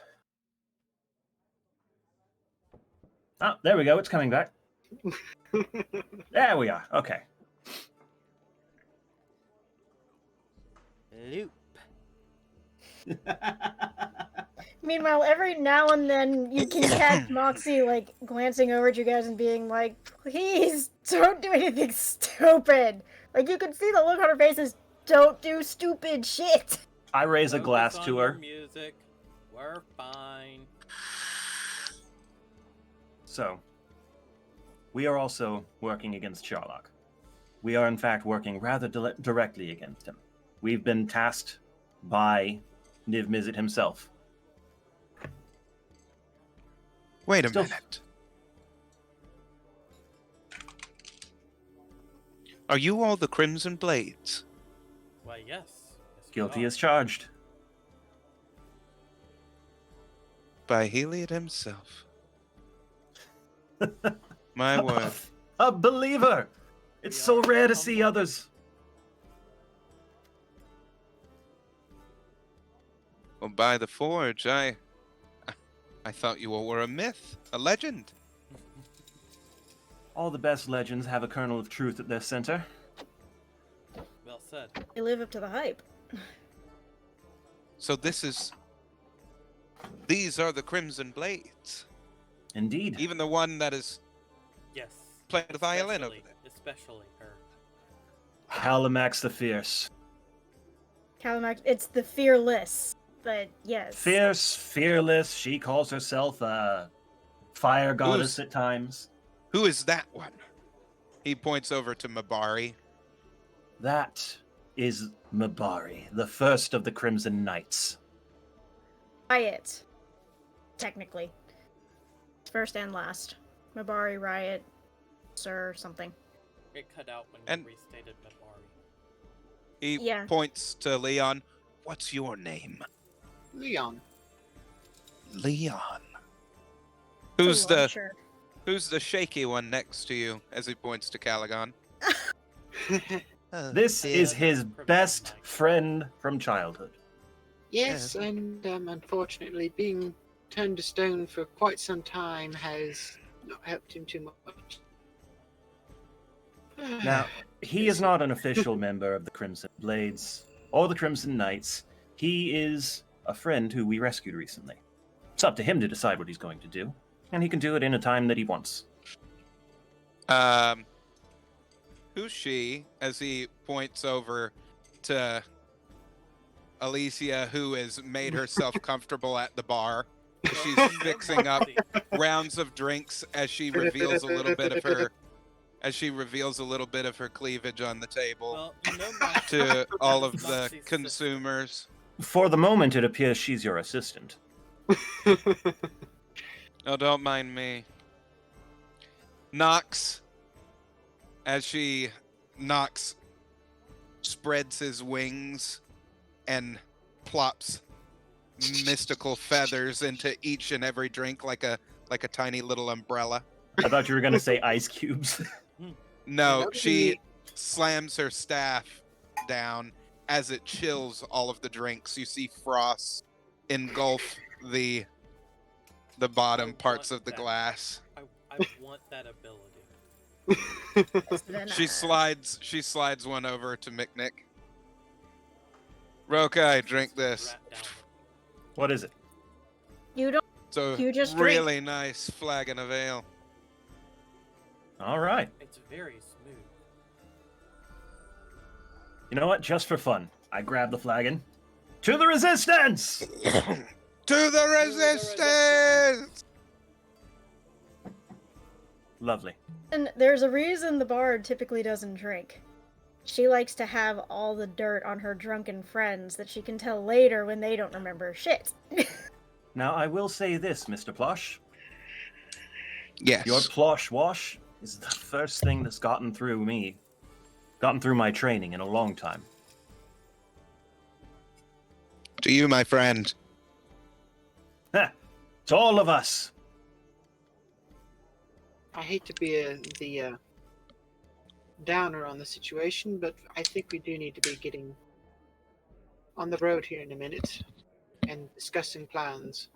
Oh, there we go. It's coming back. There we are. Okay. Loop. Meanwhile, every now and then you can catch Moxie like glancing over at you guys and being like, "Please don't do anything stupid." Like you can see the look on her faces. Don't do stupid shit. I raise a glass Focus to on your her. music. We're fine. So, we are also working against Sherlock. We are, in fact, working rather directly against him. We've been tasked by Niv Mizzet himself. Wait a Still- minute. Are you all the Crimson Blades? Why, yes. Yes, we Guilty are. as charged. By Heliod himself. My word. A believer! It's We so are rare to see humble. others. Well, by the Forge, I thought you all were a myth, a legend. All the best legends have a kernel of truth at their center. Well said. They live up to the hype. So these are the Crimson Blades. Indeed. Even the one that is Yes. playing the violin over Especially- there. Especially her. Calamax the Fierce. Calamax, it's the fearless, but yes. Fierce, fearless, she calls herself a fire goddess Who's- at times. Who is that one? He points over to Mabari. That is Mabari, the first of the Crimson Knights. Riot. Technically. First and last. Mabari, Riot, Sir, something. It cut out when And- you restated Mabari. He Yeah. points to Leon. What's your name? Leon. Leon. It's a Who's the shaky one next to you? As he points to Caligon. This is his Crimson best Knight. friend from childhood. Yes, and unfortunately, being turned to stone for quite some time has not helped him too much. Now, he is not an official member of the Crimson Blades or the Crimson Knights. He is a friend who we rescued recently. It's up to him to decide what he's going to do, and he can do it in a time that he wants. Who's she? As he points over to Alicia, who has made herself comfortable at the bar. She's fixing up rounds of drinks as she reveals a little bit of her cleavage on the table Well, you know, Moxie, to all of the Moxie's sister. consumers. For the moment, it appears she's your assistant. Oh, don't mind me. Nox, Nox spreads his wings and plops mystical feathers into each and every drink like a tiny little umbrella. I thought you were going to say ice cubes. No, That she would be- slams her staff down as it chills all of the drinks. You see frost engulf the bottom parts of the glass. I want that ability. Then, She slides one over to Miknik. Rokai, drink this. Rat down. What is it? You don't. It's a You just drink. really nice flagon of ale. All right. It's very smooth. You know what? Just for fun, I grab the flagon. To the resistance! To the resistance! Lovely. And there's a reason the bard typically doesn't drink. She likes to have all the dirt on her drunken friends that she can tell later when they don't remember shit. Now, I will say this, Mr. Plosh. Yes. Your Plosh wash is the first thing that's gotten through my training in a long time. To you, my friend. Heh, to all of us. I hate to be the downer on the situation, but I think we do need to be getting on the road here in a minute and discussing plans.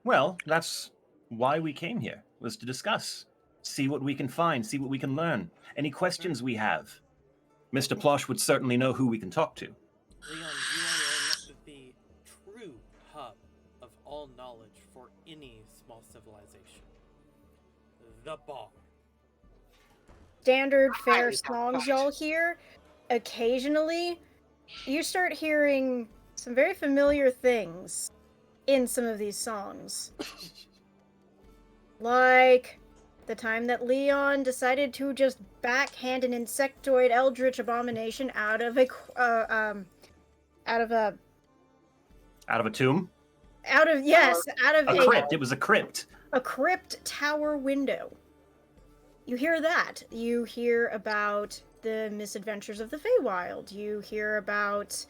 Well, that's why we came here, was to discuss. See what we can find, see what we can learn. Any questions we have. Mr. Plosh would certainly know who we can talk to. Leon, you are in the true hub of all knowledge for any small civilization. The bar. Standard fair Right, songs right. y'all hear, occasionally you start hearing some very familiar things in some of these songs. Like the time that Leon decided to just backhand an insectoid eldritch abomination out of a out of a Out of a tomb? out of A crypt. It was a crypt. a crypt tower window. You hear that. You hear about the misadventures of the Feywild. You hear about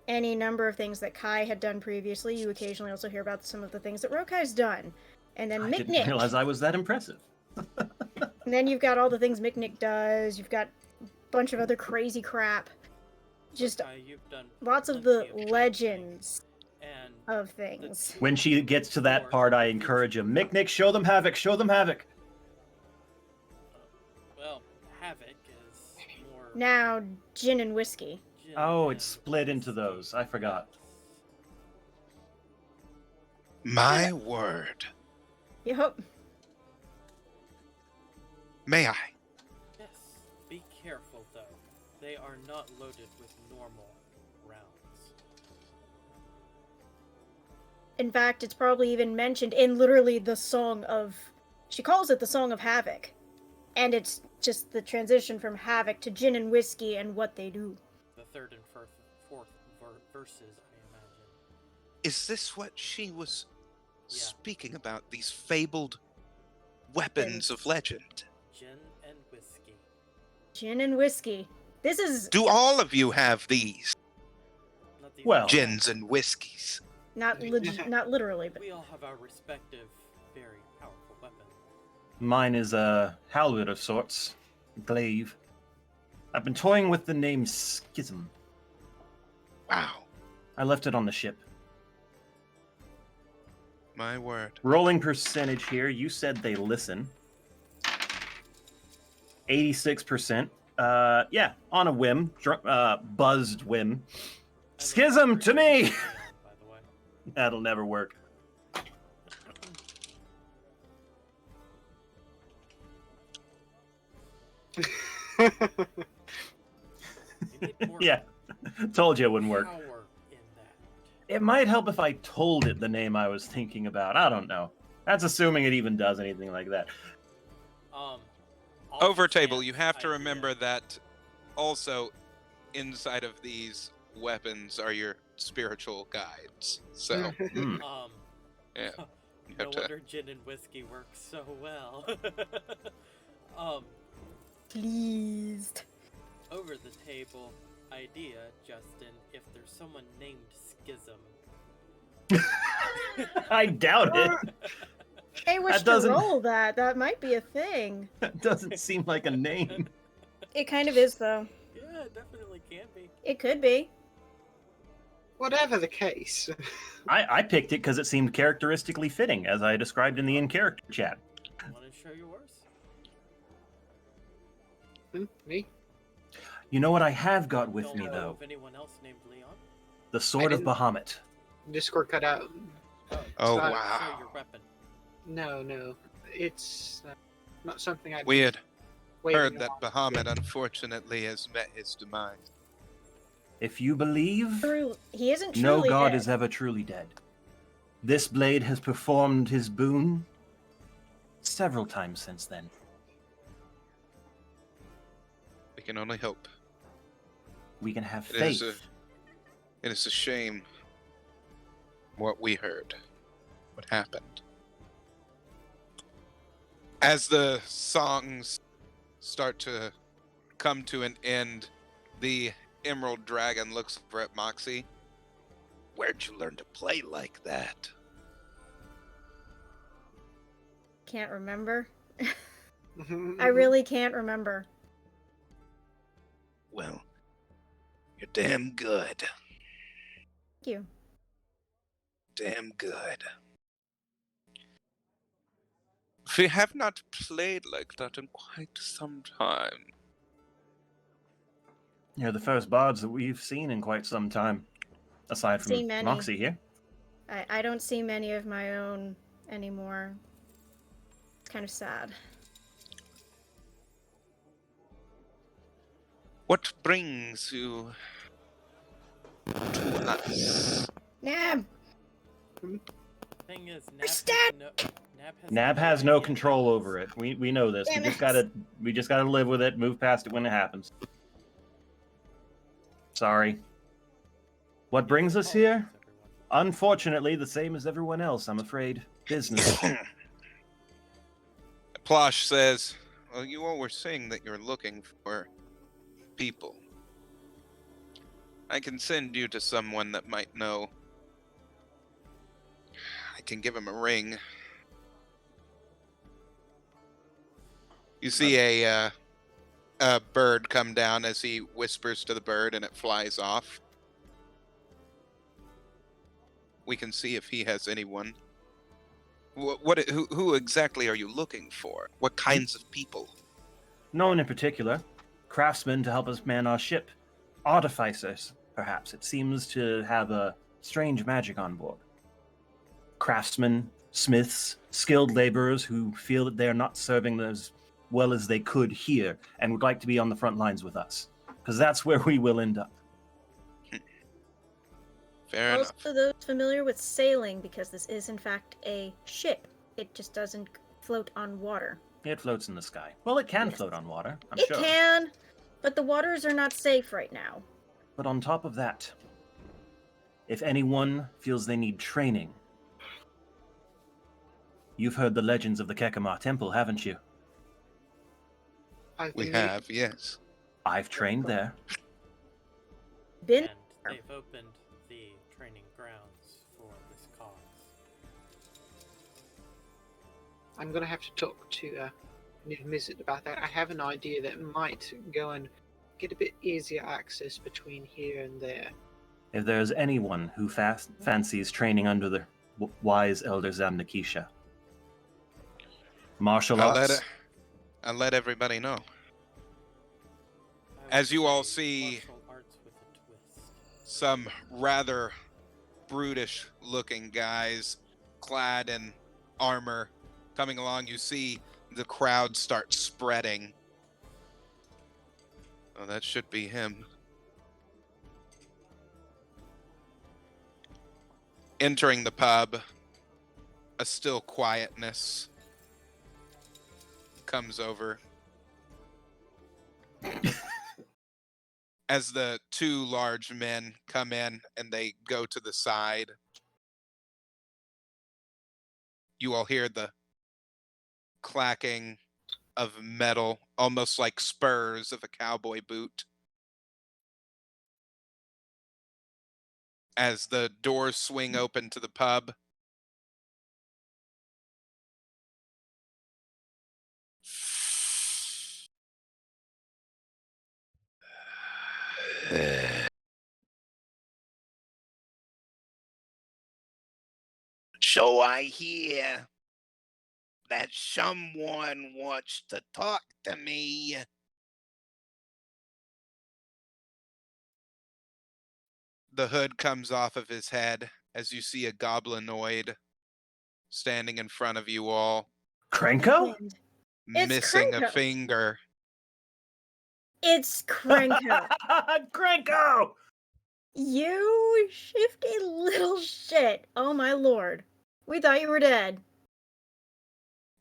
any number of things that Kai had done previously. You occasionally also hear about some of the things that Rokai's done. And then I didn't Miknik. realize I was that impressive. And then you've got all the things Miknik does. You've got a bunch of other crazy crap. Just You've done lots of plenty the things, legends and of things. When she gets to that part, I encourage him. Nick, show them havoc. Show them havoc. well, Havoc is more. Now, gin and whiskey. gin Oh, and it's split into whiskey. those. I forgot. My word. Yep. May I? Yes. Be careful, though. They are not loaded with normal rounds. In fact, it's probably even mentioned in literally the song of. She calls it the Song of Havoc. And it's just the transition from Havoc to gin and whiskey and what they do. The third and fourth verses, I imagine. Is this what she was Yeah. speaking about? These fabled weapons of legend? Gin and whiskey. Gin and whiskey. This is Do all of you have these Not these Well- gins and whiskeys? not literally, but We all have our respective, very powerful weapons. Mine is a halberd of sorts. Glaive. I've been toying with the name Schism. Wow. I left it on the ship. My word. Rolling percentage here. You said they listen. 86%. Yeah, on a whim. Buzzed whim. I Schism look to me! by the way. That'll never work. You need more Yeah, told you it wouldn't work. power in that. It might help if I told it the name I was thinking about. I don't know. That's assuming it even does anything like that. Over I'll table, stand you have to idea. remember that also inside of these weapons are your spiritual guides. So, Hmm. yeah. You No have to. wonder gin and whiskey works so well. pleased. Over the table idea, Justin, if there's someone named Schism. I doubt it. I wish That to doesn't- roll that. That might be a thing. That doesn't seem like a name. It kind of is, though. Yeah, it definitely can be. It could be. Whatever the case. I picked it because it seemed characteristically fitting, as I described in the in-character chat. Want to show yours? Me? You know what I have got with Don't me, know though? of anyone else named Leon? The Sword of didn't- Bahamut. Discord cut out. Oh, Sorry. Show wow. your weapon. No. It's not something I We had waving heard that on. Bahamut unfortunately has met his demise. If you believe, He isn't truly no god dead. is ever truly dead. This blade has performed his boon several times since then. We can only hope. We can have It is faith. It is a shame what we heard, what happened. As the songs start to come to an end, the Emerald Dragon looks over at Moxie. Where'd you learn to play like that? Can't remember. I Mm-hmm. really can't remember. Well, you're damn good. Thank you. Damn good. We have not played like that in quite some time. You're the first bards that we've seen in quite some time. Aside Seen from many. Moxie here. I don't see many of my own anymore. It's kind of sad. What brings you to us? Nah, Thing is, Stat! Nab has no control over it. We know this. Damn We just gotta live with it, move past it when it happens. Sorry. What brings us here? Unfortunately, the same as everyone else, I'm afraid. Business. Plosh says, well, you all were saying that you're looking for people. I can send you to someone that might know. I can give him a ring. You see a bird come down as he whispers to the bird and it flies off. We can see if he has anyone. Who exactly are you looking for? What kinds of people? No one in particular. Craftsmen to help us man our ship. Artificers, perhaps. It seems to have a strange magic on board. Craftsmen, smiths, skilled laborers who feel that they are not serving as well as they could here and would like to be on the front lines with us. Because that's where we will end up. Fair Also, enough. those familiar with sailing, because this is in fact a ship. It just doesn't float on water. It floats in the sky. Well, it can Yes. float on water, I'm It sure. can, but the waters are not safe right now. But on top of that, if anyone feels they need training, you've heard the legends of the Kekama Temple, haven't you? I've We been have, yes. I've trained there. Been And they've opened the training grounds for this cause. I'm going to have to talk to Niv Mizzet about that. I have an idea that might go and get a bit easier access between here and there. If there's anyone who fancies training under the wise Elder Zamnakisha, martial arts. I'll let everybody know. I would As you all say see- martial arts with a twist. Some rather brutish looking guys clad in armor coming along. You see the crowd start spreading. Oh, that should be him. Entering the pub, a still quietness comes over. As the two large men come in and they go to the side, you all hear the clacking of metal, almost like spurs of a cowboy boot. As the doors swing open to the pub, So I hear that someone wants to talk to me. the hood comes off of his head as you see a goblinoid standing in front of you all, Cranko? and It's missing a Krenko. finger. it's Krenko. Cranko! You shifty little shit. Oh my lord. We thought you were dead.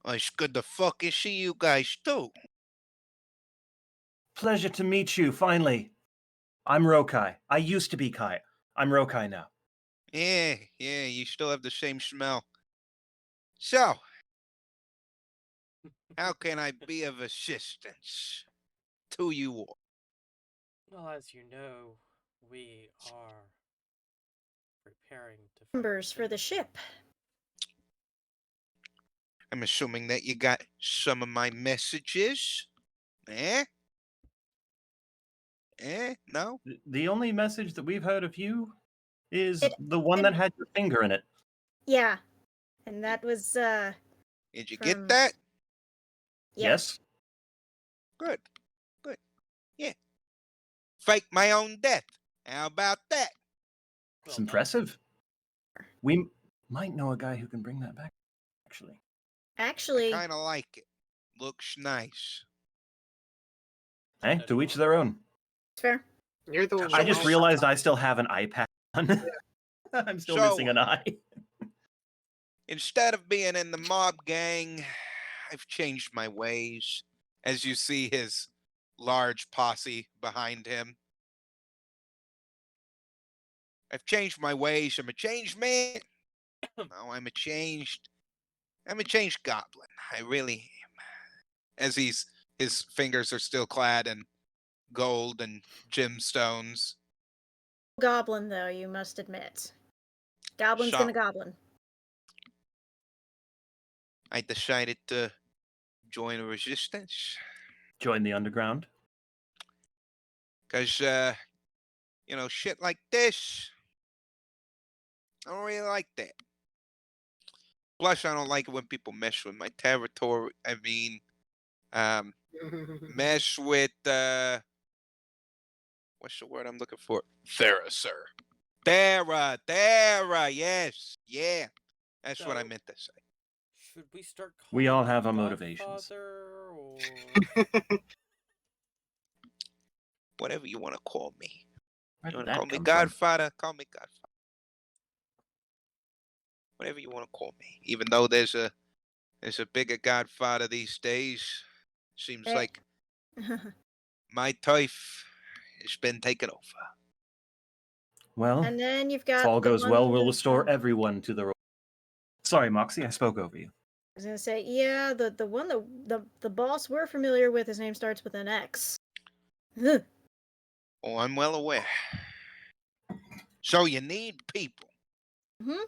Well, it's good to fucking see you guys too. Pleasure to meet you, finally. I'm Rokai. I used to be Kai. I'm Rokai now. Yeah, you still have the same smell. So, how can I be of assistance to you all? Well, as you know, we are preparing to fight Numbers for the ship. I'm assuming that you got some of my messages? Eh? No? The only message that we've heard of you is It- the one that had your finger in it. Yeah. And that was Did you From- get that? Yes? Good. Yeah. Fake my own death. How about that? It's Well, impressive. We might know a guy who can bring that back, actually. actually Kind of like it. Looks nice. Hey, to each their own. it's fair. You're the one. I that just knows. realized I still have an eye patch on. I'm still So- missing an eye. Instead of being in the mob gang, I've changed my ways. As you see his large posse behind him. I've changed my ways. I'm a changed man. No, I'm a changed goblin. I really am. As his fingers are still clad in gold and gemstones. Goblin, though, you must admit. Goblin's Shot. gonna goblin. I decided to join a resistance. Join the underground. Because, shit like this, I don't really like that. Plus, I don't like it when people mess with my territory. I mean, mess with, what's the word I'm looking for? Theracer. Thera, yes. Yeah. That's what I So- meant to say. Should we start calling We all you have our motivations. Godfather, or Whatever you want to call me. Where You did want to that call me come from? Godfather? Call me Godfather. Whatever you want to call me. Even though there's a bigger Godfather these days. Seems Eh. like my turf has been taken over. Well, And then you've if got all the goes one well, we'll with, restore everyone to the role. Sorry, Moxie, I spoke over you. I was gonna say, yeah, the one the boss we're familiar with, his name starts with an X. Ugh. Oh, I'm well aware. So you need people. Mhm.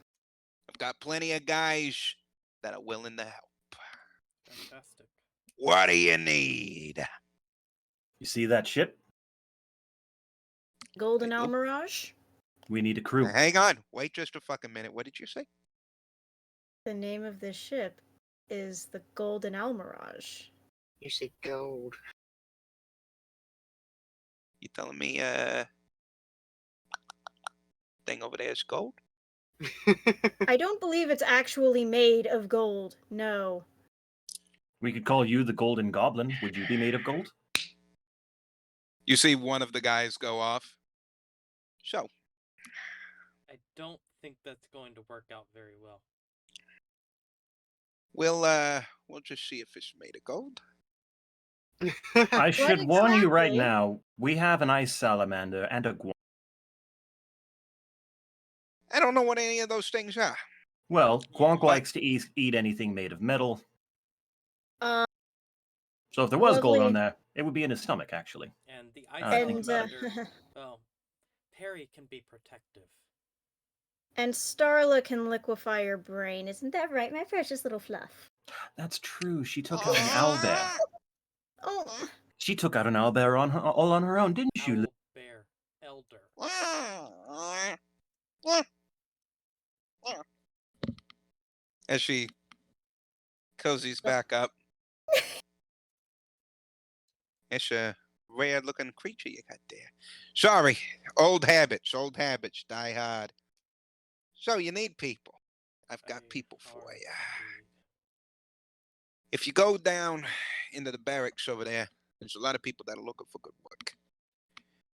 I've got plenty of guys that are willing to help. fantastic? What do you need? You see that ship? Golden I do. Almirage. We need a crew. Hang on. Wait just a fucking minute. What did you say? The name of this ship is the Golden Almirage. You said gold. You telling me thing over there is gold? I don't believe it's actually made of gold. No. We could call you the Golden Goblin. Would you be made of gold? You see one of the guys go off. So, I don't think that's going to work out very well. we'll just see if it's made of gold. I should warn you right exactly? now, we have an ice salamander and a guan. I don't know what any of those things are. Well, Guank But- likes to eat anything made of metal. Uh, So if there was gold on lovely. there, it would be in his stomach, actually. And the ice I think and salamander, well, Perry can be protective. and Starla can liquefy your brain. Isn't that right, my precious little fluff? That's true. She took out an owlbear. Oh, She took out an owlbear all on her own, didn't you? Owl bear, elder. As she cozies back up. It's a rare looking creature you got there. Sorry, old habits die hard. So you need people. I've got people for Hard you. indeed. If you go down into the barracks over there, there's a lot of people that are looking for good work.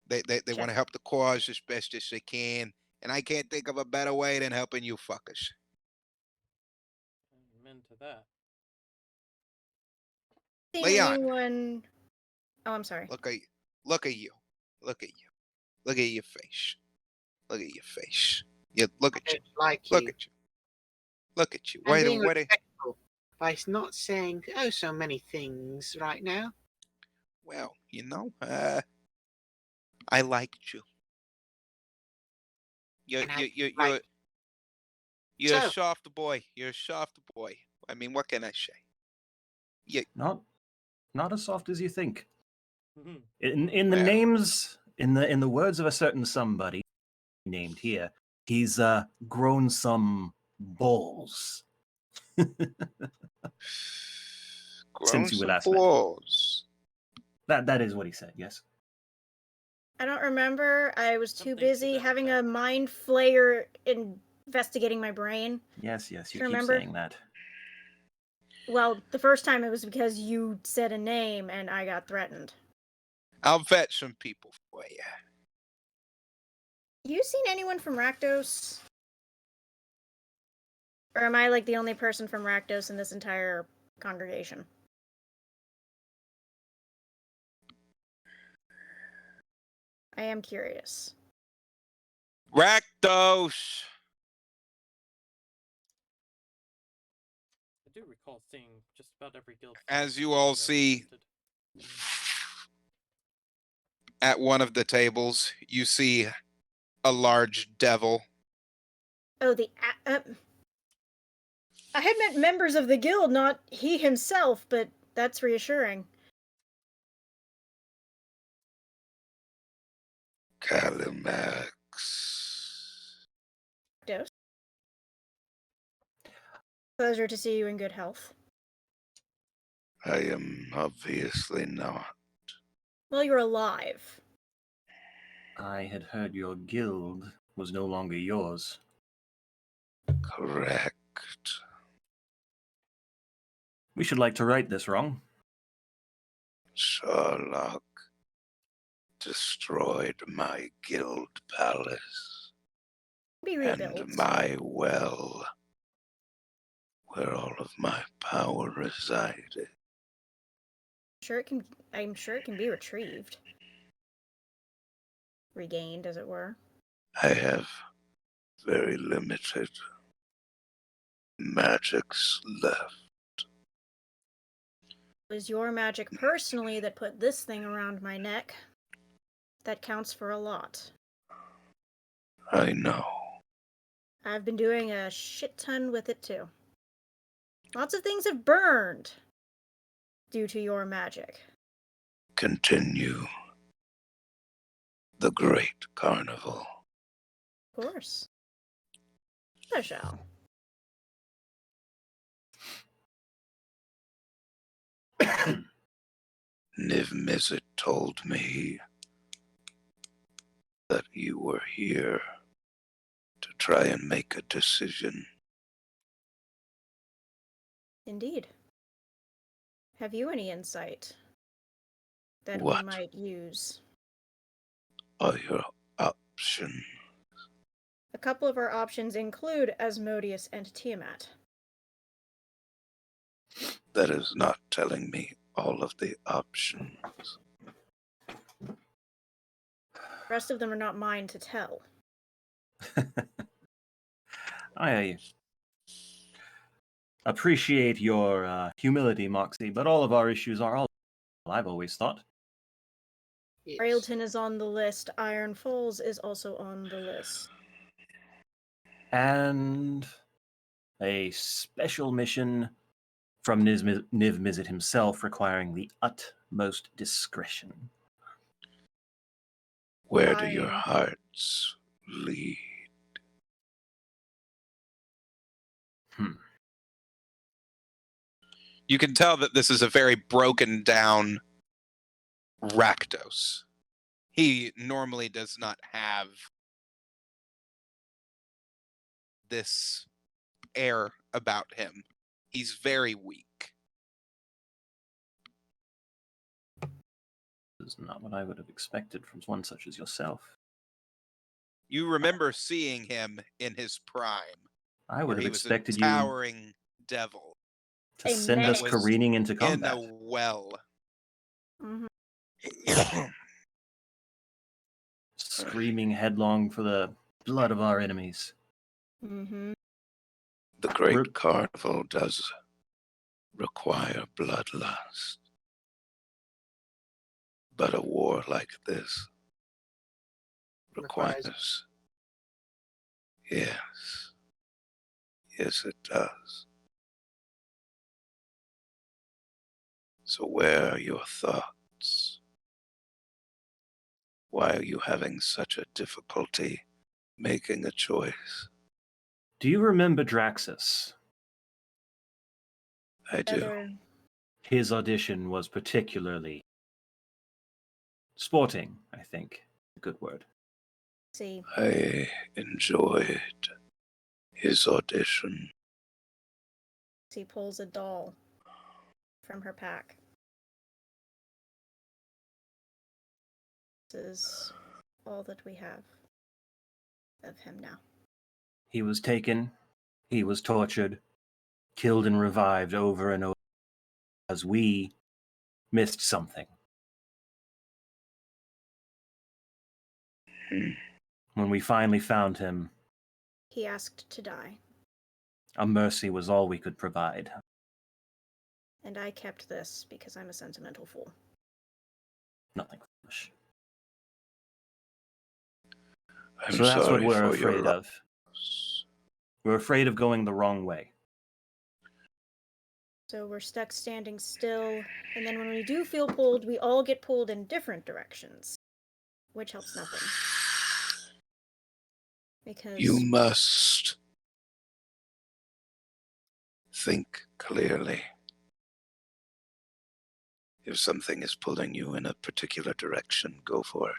They want to help the cause as best as they can, and I can't think of a better way than helping you fuckers. I'm into that. seen Leon. anyone? Oh, I'm sorry. Look at you. Look at you. Look at you. Look at your face. Look at your face. You look I at you. don't like Look you. at you. Look at you. I'm Wait, being wait. respectful by not saying oh so many things right now. Well, I liked you. You're And I you're like- you're a So- soft boy. You're a soft boy. I mean, what can I say? Not as soft as you think. Mhm. In the Well. names, in the words of a certain somebody named here, he's grown some balls. Grown Since you were some last met. balls. That is what he said. Yes. I don't remember. I was too Something to busy that having effect. a mind flayer investigating my brain. Yes. You Do keep you remember? saying that. Well, the first time it was because you said a name and I got threatened. I'll vet some people for you. You seen anyone from Rakdos? Or am I like the only person from Rakdos in this entire congregation? I am curious. Rakdos! I do recall seeing just about every guild. As you all see, at one of the tables, you see a large devil. Oh, I had met members of the guild, not he himself, but that's reassuring. Calimax. Rakdos. Pleasure to see you in good health. I am obviously not. Well, you're alive. I had heard your guild was no longer yours. Correct. We should like to right this wrong. Sherlock destroyed my guild palace Be rebuilt. and my well, where all of my power resided. I'm sure it can be retrieved. Regained, as it were. I have very limited magics left. It was your magic personally that put this thing around my neck. That counts for a lot. I know. I've been doing a shit ton with it too. Lots of things have burned due to your magic. Continue the great carnival. Of course. I shall. Niv Mizzet told me that you were here to try and make a decision. Indeed. Have you any insight that What? we might use? Are your options? A couple of our options include Asmodeus and Tiamat. That is not telling me all of the options. The rest of them are not mine to tell. I appreciate your humility, Moxie, but all of our issues are all I've always thought. Yes. Railton is on the list. Iron Falls is also on the list. And a special mission from Niv Mizzet himself requiring the utmost discretion. Where do your Fine. hearts lead? You can tell that this is a very broken down Rakdos. He normally does not have this air about him. He's very weak. This is not what I would have expected from one such as yourself. You remember seeing him in his prime, I would where have he was a expected you towering devil to A send us menace. careening into in combat. a well. Mm-hmm. Screaming headlong for the blood of our enemies. Mm-hmm. The great Rip. carnival does require bloodlust. But a war like this requires. Yes. Yes, it does. So where are your thoughts? Why are you having such a difficulty making a choice? Do you remember Draxus? I do. Other... His audition was particularly sporting, I think. A good word. See. I enjoyed his audition. She pulls a doll from her pack. This is all that we have of him now. He was taken He was tortured, killed and revived over and over as we missed something. Hmm. When we finally found him, He asked to die, a mercy was all we could provide. and I kept this because I'm a sentimental fool. Nothing foolish. I'm So that's what sorry we're for your afraid of. loss. We're afraid of going the wrong way. So we're stuck standing still, and then when we do feel pulled, we all get pulled in different directions, which helps nothing. Because You must think clearly. If something is pulling you in a particular direction, go for it.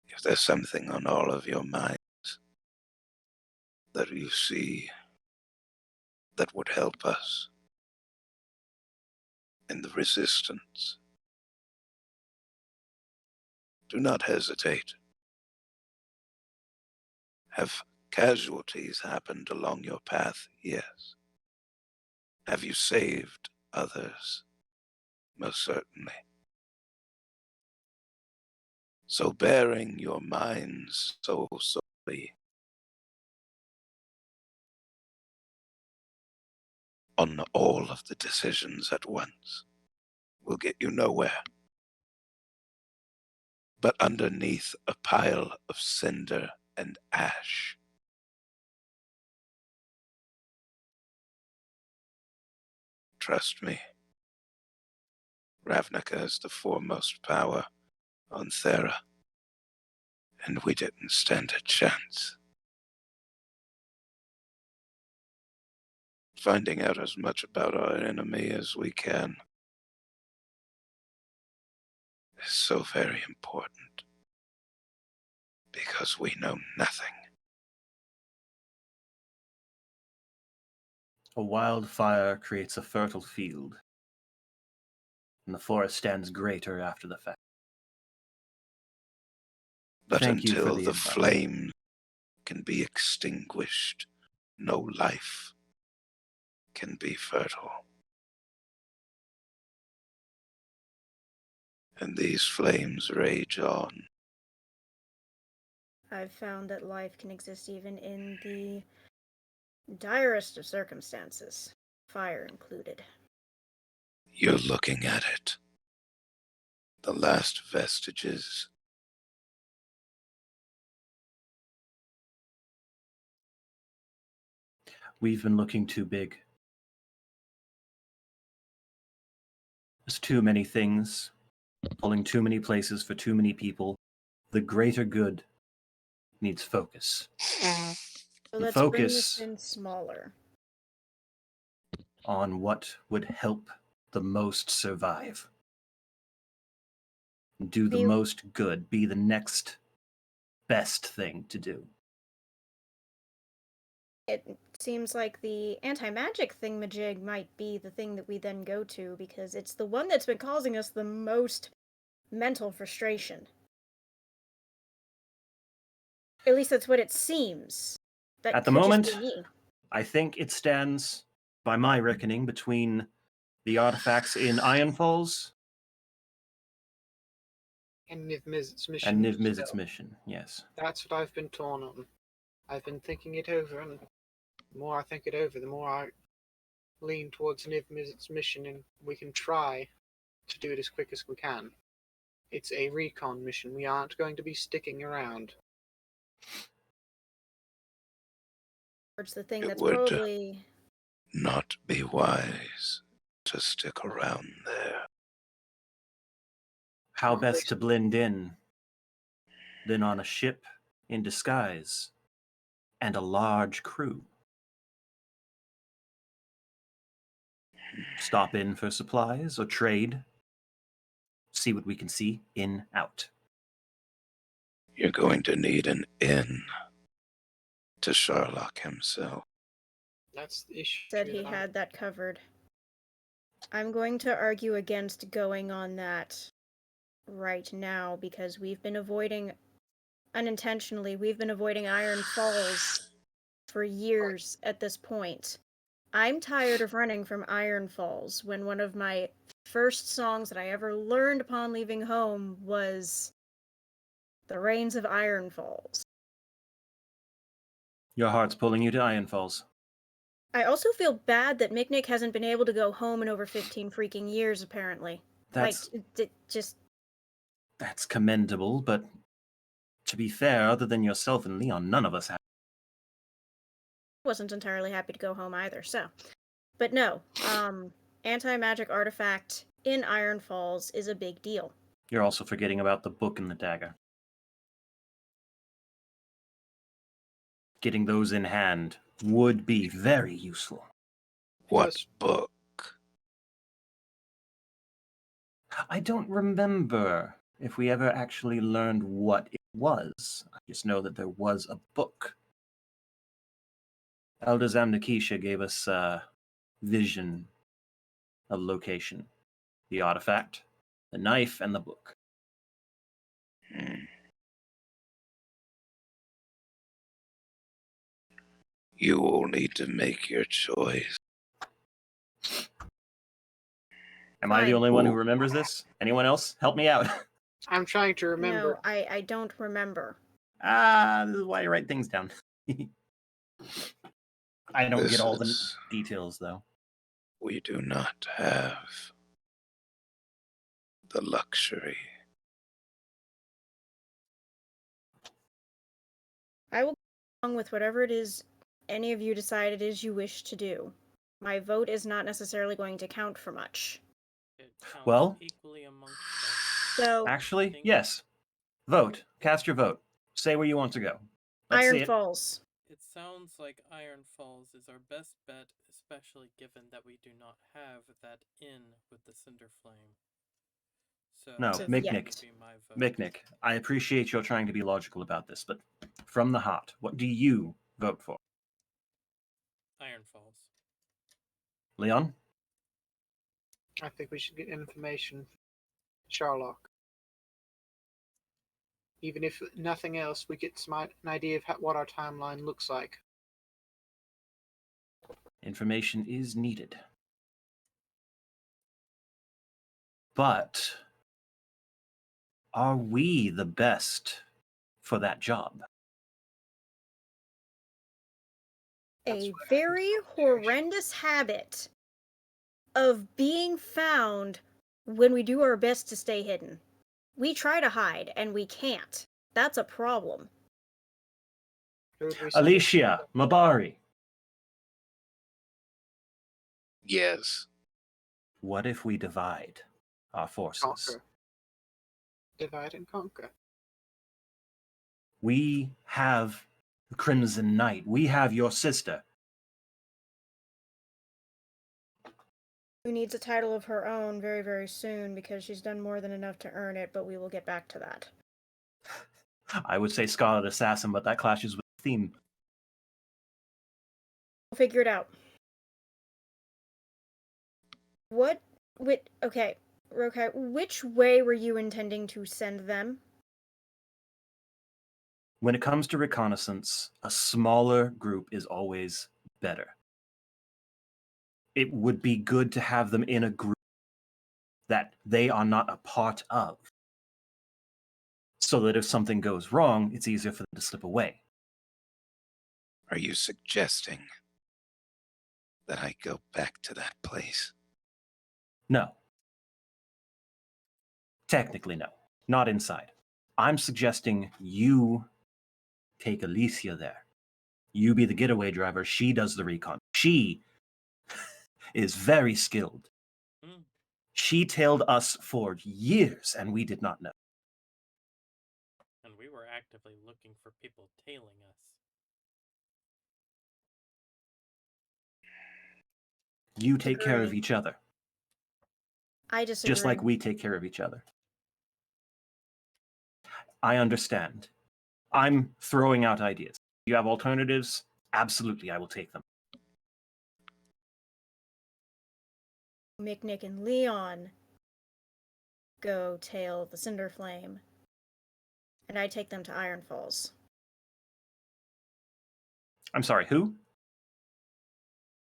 If there's something on all of your minds that you see that would help us in the resistance, do not hesitate. Have casualties happened along your path? Yes. Have you saved others? Most certainly. So bearing your minds so solely on all of the decisions at once will get you nowhere. But underneath a pile of cinder and ash, trust me, Ravnica is the foremost power on Thera, and we didn't stand a chance. Finding out as much about our enemy as we can is so very important, because we know nothing. A wildfire creates a fertile field, and the forest stands greater after the fact. But Thank you for until the the advice. flame can be extinguished, no life can be fertile. And these flames rage on. I've found that life can exist even in the direst of circumstances, fire included. You're looking at it. The last vestiges. We've been looking too big. There's too many things, pulling too many places for too many people. The greater good needs focus. So And let's bring focus this in smaller. on what would help the most survive. Do the Be- most good. Be the next best thing to do. It seems like the anti-magic thingamajig might be the thing that we then go to, because it's the one that's been causing us the most mental frustration. At least that's what it seems. That At the could moment, just be me. I think it stands, by my reckoning, between the artifacts in Iron Falls And Niv Mizzet's mission. and Niv still. Mizzet's mission. Yes. That's what I've been torn on. I've been thinking it over, and the more I think it over, the more I lean towards Niv Mizzet's mission, and we can try to do it as quick as we can. It's a recon mission. We aren't going to be sticking around. Towards the thing It that's would probably not be wise to stick around there. How best to blend in than on a ship in disguise and a large crew. Stop in for supplies or trade. See what we can see in, out. You're going to need an in to Sherlock himself. That's the issue. said he that had that covered. I'm going to argue against going on that right now, because we've been avoiding unintentionally, we've been avoiding Iron Falls for years at this point. I'm tired of running from Iron Falls when one of my first songs that I ever learned upon leaving home was The Rains of Iron Falls. Your heart's pulling you to Iron Falls. I also feel bad that Mick hasn't been able to go home in over 15 freaking years, apparently. That's Just that's commendable, but to be fair, other than yourself and Leon, none of us have. wasn't entirely happy to go home either, so. But no, anti-magic artifact in Iron Falls is a big deal. You're also forgetting about the book and the dagger. Getting those in hand would be very useful. What Yes. book? I don't remember if we ever actually learned what it was. I just know that there was a book. Elder Zamnakisha gave us a vision of location. The artifact, the knife, and the book. Hmm. You will need to make your choice. Am I the Fine. only one who Ooh. remembers this? Anyone else? Help me out. I'm trying to remember. No, I don't remember. This is why I write things down. I don't This get all the is- details, though. We do not have the luxury. I will go along with whatever it is any of you decide it is you wish to do. My vote is not necessarily going to count for much. It counts Well- equally amongst us. So, Actually, think- yes. Vote. Cast your vote. Say where you want to go. Let's see Iron it. Falls. It sounds like Iron Falls is our best bet, especially given that we do not have that inn with the cinder flame. So No, this Mick would Nick. be my vote. Mick, I appreciate your trying to be logical about this, but from the heart, what do you vote for? Iron Falls. Leon? I think we should get information, Sherlock. Even if nothing else, we get an idea of what our timeline looks like. Information is needed. But are we the best for that job? That's A what I very think. horrendous habit of being found when we do our best to stay hidden. We try to hide and we can't. That's a problem. Who would we send? Alicia, Mabari, Yes. what if we divide our forces? Conquer. Divide and conquer. We have the Crimson Knight. We have your sister. Who needs a title of her own very, very soon because she's done more than enough to earn it, but we will get back to that. I would say Scarlet Assassin, but that clashes with the theme. We'll figure it out. Okay, Rokai, which way were you intending to send them? When it comes to reconnaissance, a smaller group is always better. It would be good to have them in a group that they are not a part of, so that if something goes wrong, it's easier for them to slip away. Are you suggesting that I go back to that place? No. Technically, no. Not inside. I'm suggesting you take Alicia there. You be the getaway driver. She does the recon. She is very skilled. Hmm. She tailed us for years, and we did not know. And we were actively looking for people tailing us. You take care of Disagree. each other, I disagree. just like we take care of each other. I understand. I'm throwing out ideas. You have alternatives? Absolutely, I will take them. Mick, Nick, and Leon go tail the Cinder Flame. and I take them to Iron Falls. I'm sorry, who?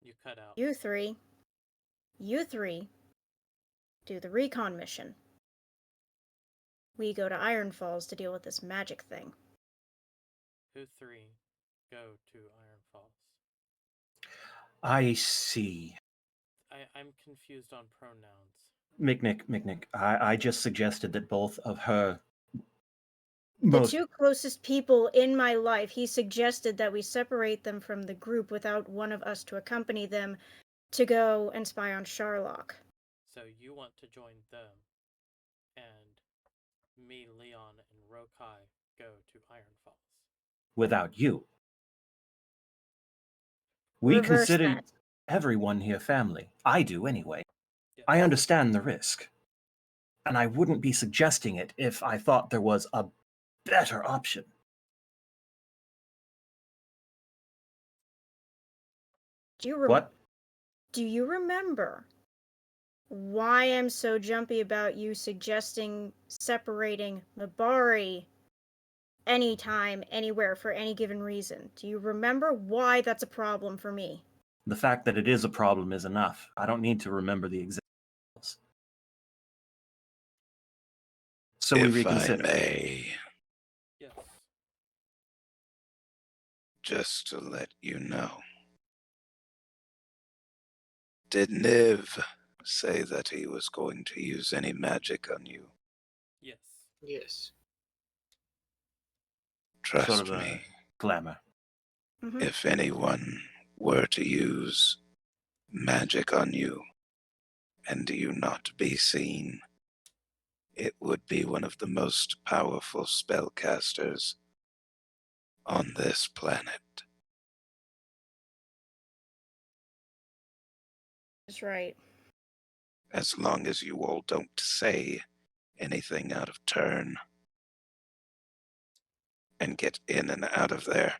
You cut out. You three do the recon mission. We go to Iron Falls to deal with this magic thing. Who three go to Iron Falls? I see. I'm confused on pronouns. Mick, I just suggested that both of her The most two closest people in my life, he suggested that we separate them from the group without one of us to accompany them to go and spy on Sharlock. So you want to join them, and me, Leon, and Rokai go to Iron Falls. without you. We Reverse consider that. everyone here family. I do anyway. Yes. I understand the risk. And I wouldn't be suggesting it if I thought there was a better option. What? Do you remember why I'm so jumpy about you suggesting separating Mabari anytime, anywhere, for any given reason? Do you remember why that's a problem for me? The fact that it is a problem is enough. I don't need to remember the examples. So we If I reconsider. may, Yes. just to let you know. Did Niv say that he was going to use any magic on you? Yes. Yes. Trust Sort of me, a glamour. Mm-hmm. if anyone were to use magic on you and you not be seen, it would be one of the most powerful spellcasters on this planet. That's right. As long as you all don't say anything out of turn and get in and out of there.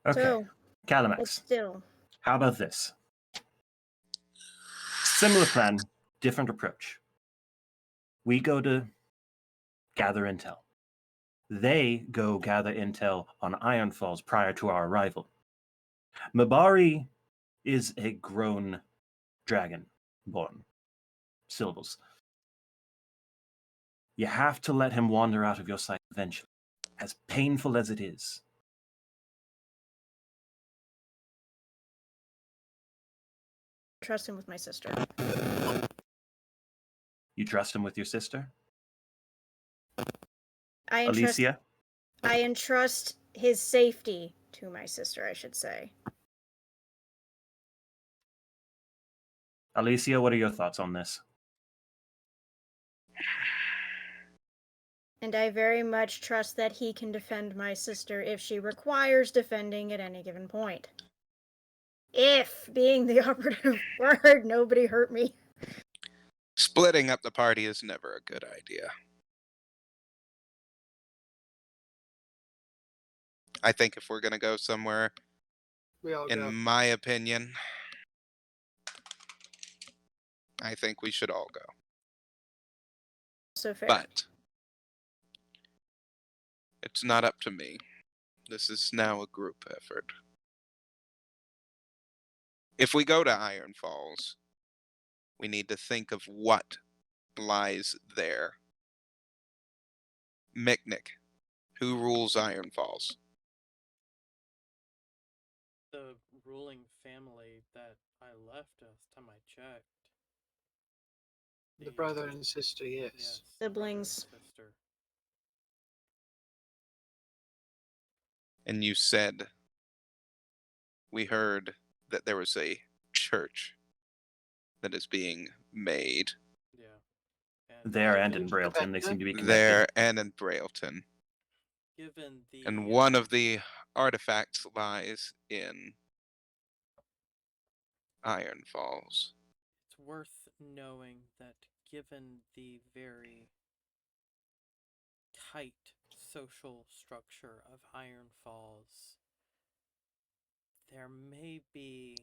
Okay. So, but Calimax, still, how about this? Similar plan, different approach. We go to gather intel. They go gather intel on Iron Falls prior to our arrival. Mabari is a grown dragon born. Syllables. You have to let him wander out of your sight eventually, as painful as it is. trust him with my sister. You trust him with your sister? I entrust Alicia? his safety to my sister, I should say. Alicia, what are your thoughts on this? And I very much trust that he can defend my sister if she requires defending at any given point. If, being the operative word, nobody hurt me. Splitting up the party is never a good idea. I think if we're going to go somewhere, We all in go. my opinion, I think we should all go. So fair. But it's not up to me. This is now a group effort. If we go to Iron Falls, we need to think of what lies there. Micnic, who rules Iron Falls? The ruling family that I left last time I checked. The brother and sister, yes. Yes. the brother and Siblings. sister. And you said, we heard that there was a church that is being made Yeah. There and in Thank you for Brailton, they that, seem to be connected. there and in Brailton. Given the And one of the artifacts lies in Iron Falls. it's worth knowing that given the very tight social structure of Iron Falls, there may be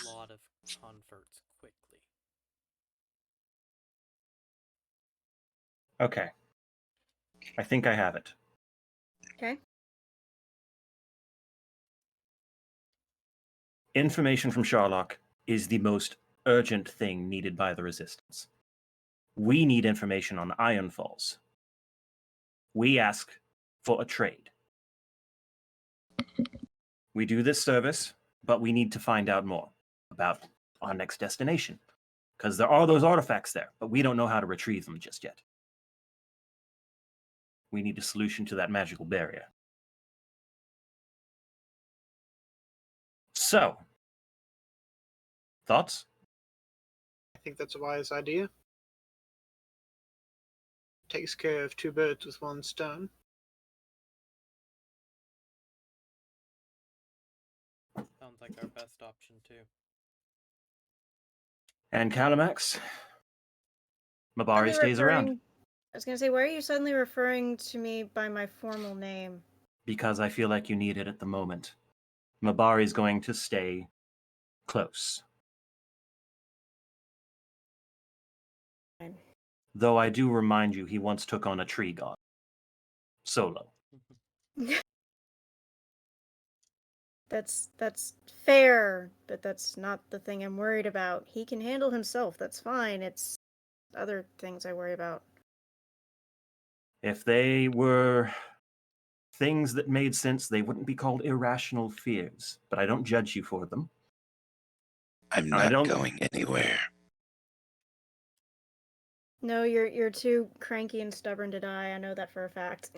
a lot of converts quickly. Okay. I think I have it. Okay. Information from Sherlock is the most urgent thing needed by the Resistance. We need information on Iron Falls. We ask for a trade. We do this service, but we need to find out more about our next destination. Because there are those artifacts there, but we don't know how to retrieve them just yet. We need a solution to that magical barrier. So, thoughts? I think that's a wise idea. Takes care of two birds with one stone. Sounds like our best option too. And Calamax? Mabari Suddenly stays around. I was gonna say, why are you suddenly referring to me by my formal name? Because I feel like you need it at the moment. Mabari's going to stay close. Fine. Though I do remind you, he once took on a tree god. Solo. That's fair, but that's not the thing I'm worried about. He can handle himself. That's fine. It's other things I worry about. If they were things that made sense, they wouldn't be called irrational fears. But I don't judge you for them. I'm I not don't- going anywhere. No, you're too cranky and stubborn to die. I know that for a fact.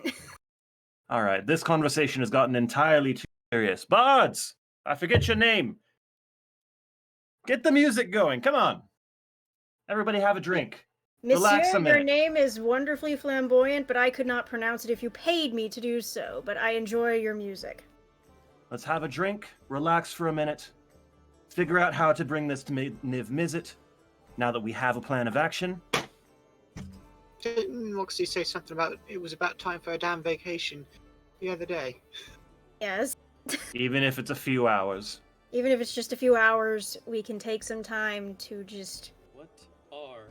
All right, this conversation has gotten entirely too serious. Bards! I forget your name. Get the music going. Come on. Everybody have a drink. Relax Monsieur, a your minute. name is wonderfully flamboyant, but I could not pronounce it if you paid me to do so. But I enjoy your music. Let's have a drink, relax for a minute, figure out how to bring this to Niv Mizzet. Now that we have a plan of action, Didn't Moxie say something about it was about time for a damn vacation the other day? Yes. even if it's a few hours. Even if it's just a few hours, we can take some time to just. What are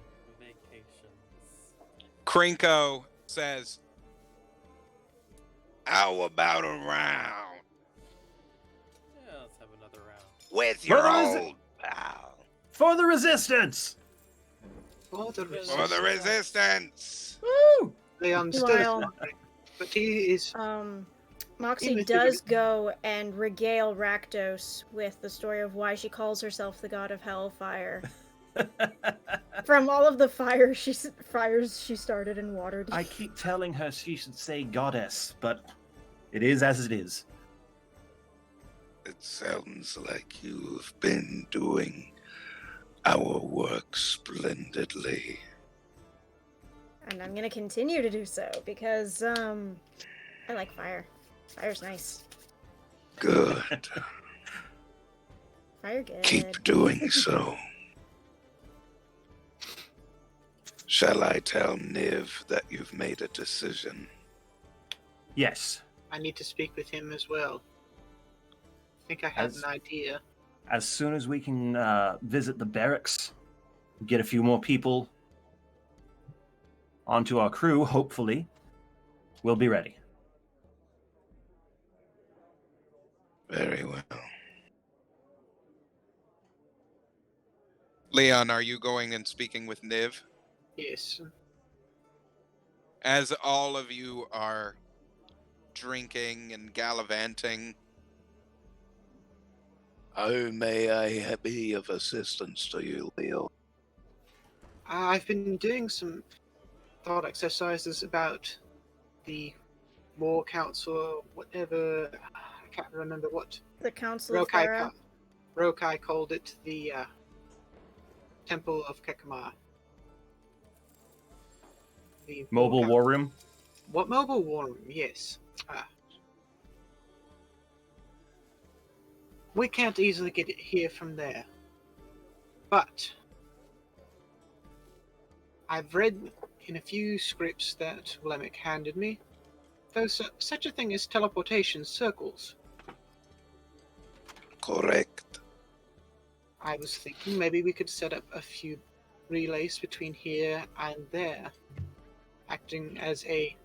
vacations? Krinko says, How about a round Yeah, let's have another round. with your Well, is it- old pal? For the resistance! For the For the resistance! Woo! Leon still Meanwhile- wondering, but he is Moxie Even if does it- go and regale Rakdos with the story of why she calls herself the god of hellfire. From all of the fires she started and watered. I keep telling her she should say goddess, but it is as it is. It sounds like you've been doing our work splendidly. And I'm gonna continue to do so because I like fire. Fire's nice. Good. Fire good. Keep doing so. Shall I tell Niv that you've made a decision? Yes, I need to speak with him as well. I think I have As- an idea. as soon as we can visit the barracks, get a few more people onto our crew, hopefully, we'll be ready. Very well. Leon, are you going and speaking with Niv? Yes. As all of you are drinking and gallivanting, How may I be of assistance to you, Leo? I've been doing some thought exercises about the War Council, or whatever. I can't remember what The Council of Thera. Rokai called it, the Temple of Kekama. The Mobile war room? What mobile war room? Yes. We can't easily get it here from there, but I've read in a few scripts that Wlemic handed me, there's such a thing as teleportation circles. Correct. I was thinking maybe we could set up a few relays between here and there, acting as a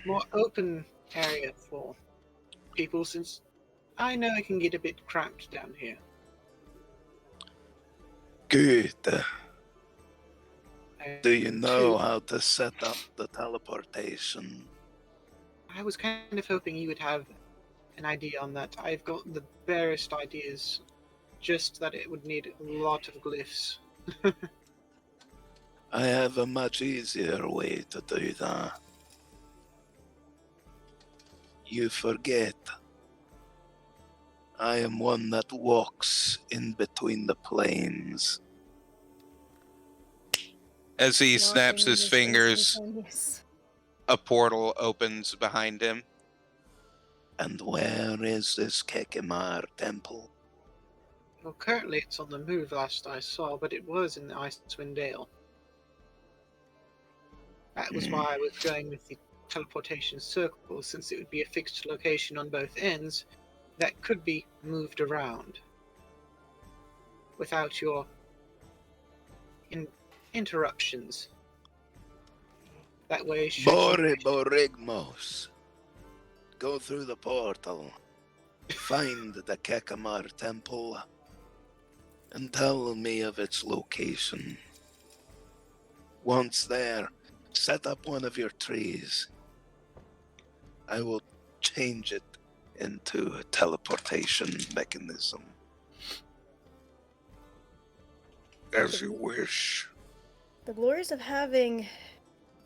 more open area for people, since I know it can get a bit cramped down here. Good. And Do you know two, how to set up the teleportation? I was kind of hoping you would have an idea on that. I've got the barest ideas, just that it would need a lot of glyphs. I have a much easier way to do that. You forget. I am one that walks in between the planes. As he Walking snaps his is fingers, instantaneous. a portal opens behind him. And where is this Kekimar temple? Well, currently it's on the move last I saw, but it was in the Icewind Dale. That was why I was going with the teleportation circle, since it would be a fixed location on both ends that could be moved around without your interruptions. That way, should you... Borigmos. Go through the portal. Find the Kekimar temple. And tell me of its location. Once there, set up one of your trees. I will change it into a teleportation mechanism. As you wish. The glories of having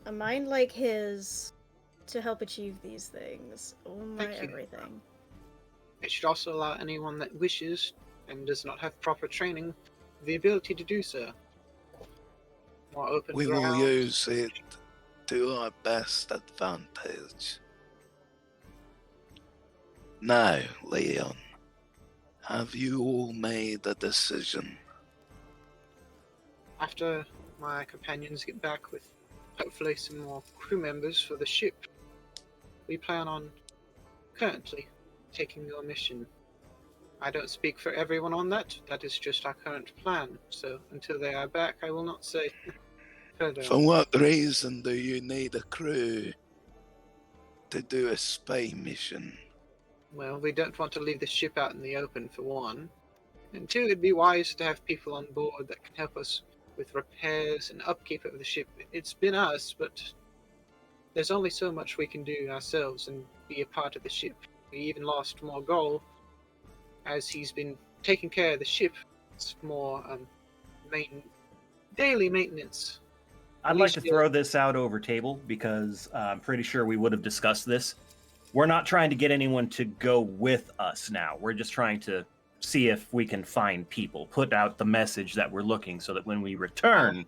a mind like his to help achieve these things. Oh my Thank you. everything. It should also allow anyone that wishes and does not have proper training the ability to do so. More open We ground. will use it to our best advantage. Now, Leon, have you all made a decision? After my companions get back with hopefully some more crew members for the ship, we plan on currently taking your mission. I don't speak for everyone on that. That is just our current plan. So until they are back, I will not say further. For what reason do you need a crew to do a spy mission? Well, we don't want to leave the ship out in the open, for one. And two, it'd be wise to have people on board that can help us with repairs and upkeep of the ship. It's been us, but there's only so much we can do ourselves and be a part of the ship. We even lost Morgul, as he's been taking care of the ship. It's more daily maintenance. I'd like to throw this out over table because I'm pretty sure we would have discussed this. We're not trying to get anyone to go with us now. We're just trying to see if we can find people, put out the message that we're looking so that when we return...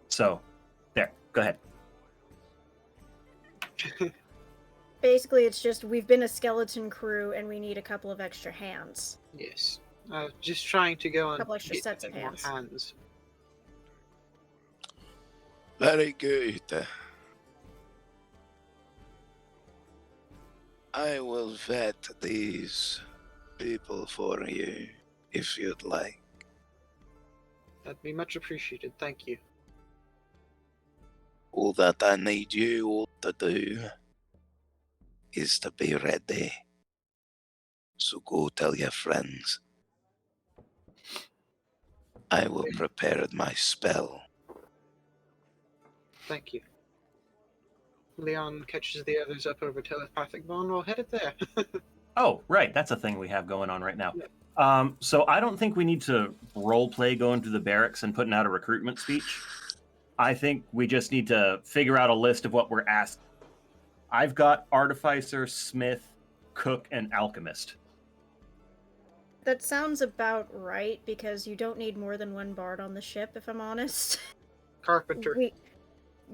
So, there, go ahead. Basically, it's just we've been a skeleton crew and we need a couple of extra hands. Yes. Just trying to go on Couple extra get sets of more hands. hands. Very good. I will vet these people for you, if you'd like. That'd be much appreciated. Thank you. All that I need you all to do is to be ready. So go tell your friends. I will prepare my spell. Thank you. Leon catches the others up over telepathic bond. We'll head it there. Oh, right. That's a thing we have going on right now. Yeah. So I don't think we need to role play going to the barracks and putting out a recruitment speech. I think we just need to figure out a list of what we're asked. I've got artificer, smith, cook, and alchemist. That sounds about right, because you don't need more than one bard on the ship, if I'm honest. Carpenter.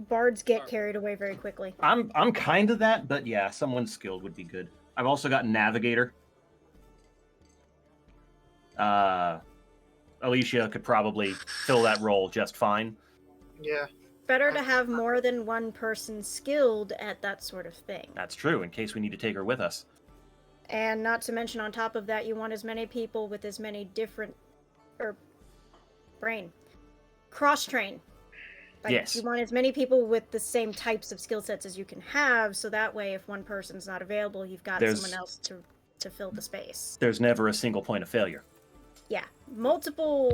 Bards get carried away very quickly. I'm kind of that, but yeah, someone skilled would be good. I've also got navigator. Alicia could probably fill that role just fine. Yeah. Better to have more than one person skilled at that sort of thing. That's true, in case we need to take her with us. And not to mention, on top of that, you want as many people with as many different, cross-train. Like, Yes. you want as many people with the same types of skill sets as you can have, so that way, if one person's not available, you've got someone else to fill the space. There's never a single point of failure. Yeah, multiple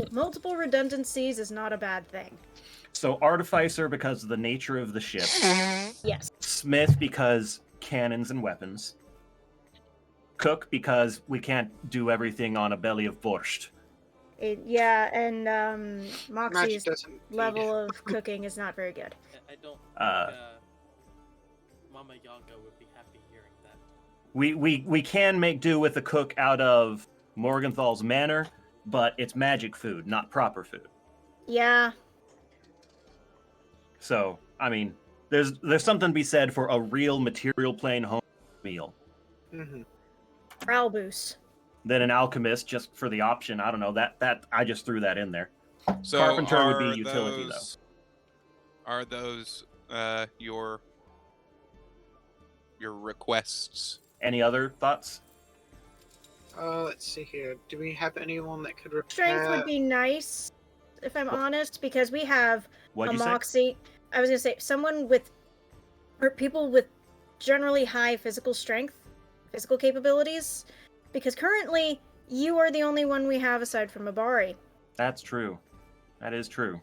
redundancies is not a bad thing. So Artificer because of the nature of the ship. Yes. Smith because cannons and weapons. Cook because we can't do everything on a belly of borscht. And Magic Moxie's doesn't level of cooking is not very good. I don't think Mama Yaga would be happy hearing that. We can make do with the cook out of Morgenthal's manor, but it's magic food, not proper food. Yeah. So, I mean, there's something to be said for a real material plane home meal. Mm-hmm. Ralbus. Then an alchemist just for the option. I don't know, that I just threw that in there. So Carpenter would are be utility, those, Are those your requests? Any other thoughts? Let's see here. Do we have anyone that could repair? Strength would be nice, if I'm honest, because we have What'd a you say? Moxie. I was gonna say someone with, or people with generally high physical strength, physical capabilities, because currently you are the only one we have aside from Mabari. That's true. That is true.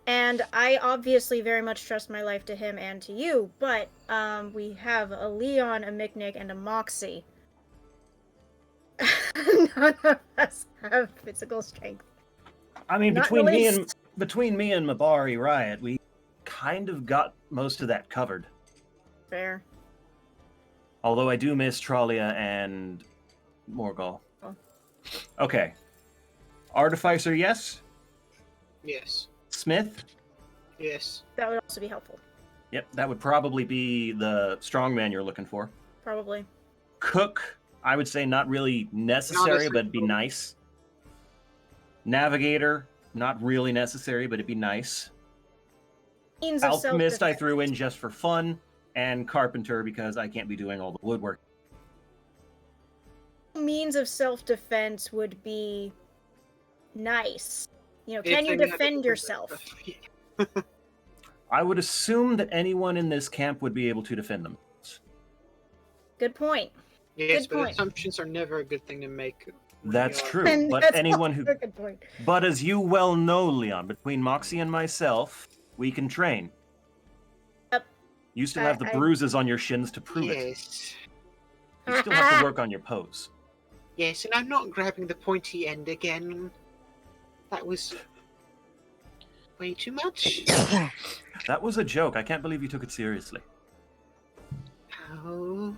And I obviously very much trust my life to him and to you, but we have a Leon, a Miknik, and a Moxie. None of us have physical strength. I mean, Not between me released. and Mabari Riot, we kind of got most of that covered. Fair. Although I do miss Trollia and Morgul. Oh. Okay. Artificer, yes. Yes. Smith? Yes. That would also be helpful. Yep, that would probably be the strongman you're looking for. Probably. Cook, I would say not really necessary, but it'd be essential. nice. Navigator, not really necessary, but it'd be nice. Means of Alchemist I self-defense. threw in just for fun, and Carpenter because I can't be doing all the woodwork. Means of self-defense would be nice. You know, If can you they had defend to- yourself? I would assume that anyone in this camp would be able to defend them. Good point. Yes, Good but point. assumptions are never a good thing to make. That's Yeah. true, And but that's anyone also who... a good point. But as you well know, Leon, between Moxie and myself, we can train. Yep. You still have the I- bruises on your shins to prove it. Yes. You still have to work on your pose. Yes, and I'm not grabbing the pointy end again. That was way too much. That was a joke. I can't believe you took it seriously. Oh.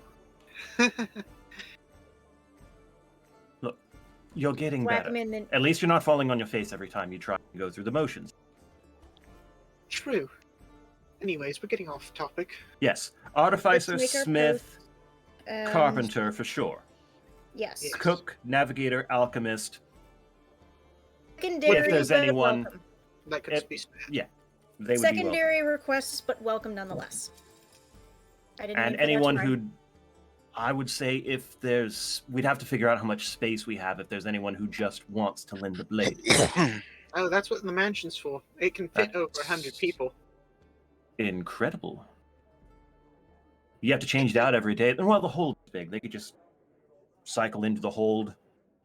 Look, you're getting Whack better. him in the... At least you're not falling on your face every time you try to go through the motions. True. Anyways, we're getting off topic. Yes, Artificer, Let's make our Smith, and- Carpenter for sure. Yes. Yes. Cook, Navigator, Alchemist. Secondary, If there's but anyone- welcome. That could It- be spare. Yeah, they would be Secondary requests, but welcome nonetheless. I didn't welcome. And mean for that to anyone rhyme. who, I would say, if there's, we'd have to figure out how much space we have. If there's anyone who just wants to lend a blade, Oh, that's what the mansion's for. It can fit over 100 people. incredible. You have to change it out every day. And well, the hold's big. They could just cycle into the hold,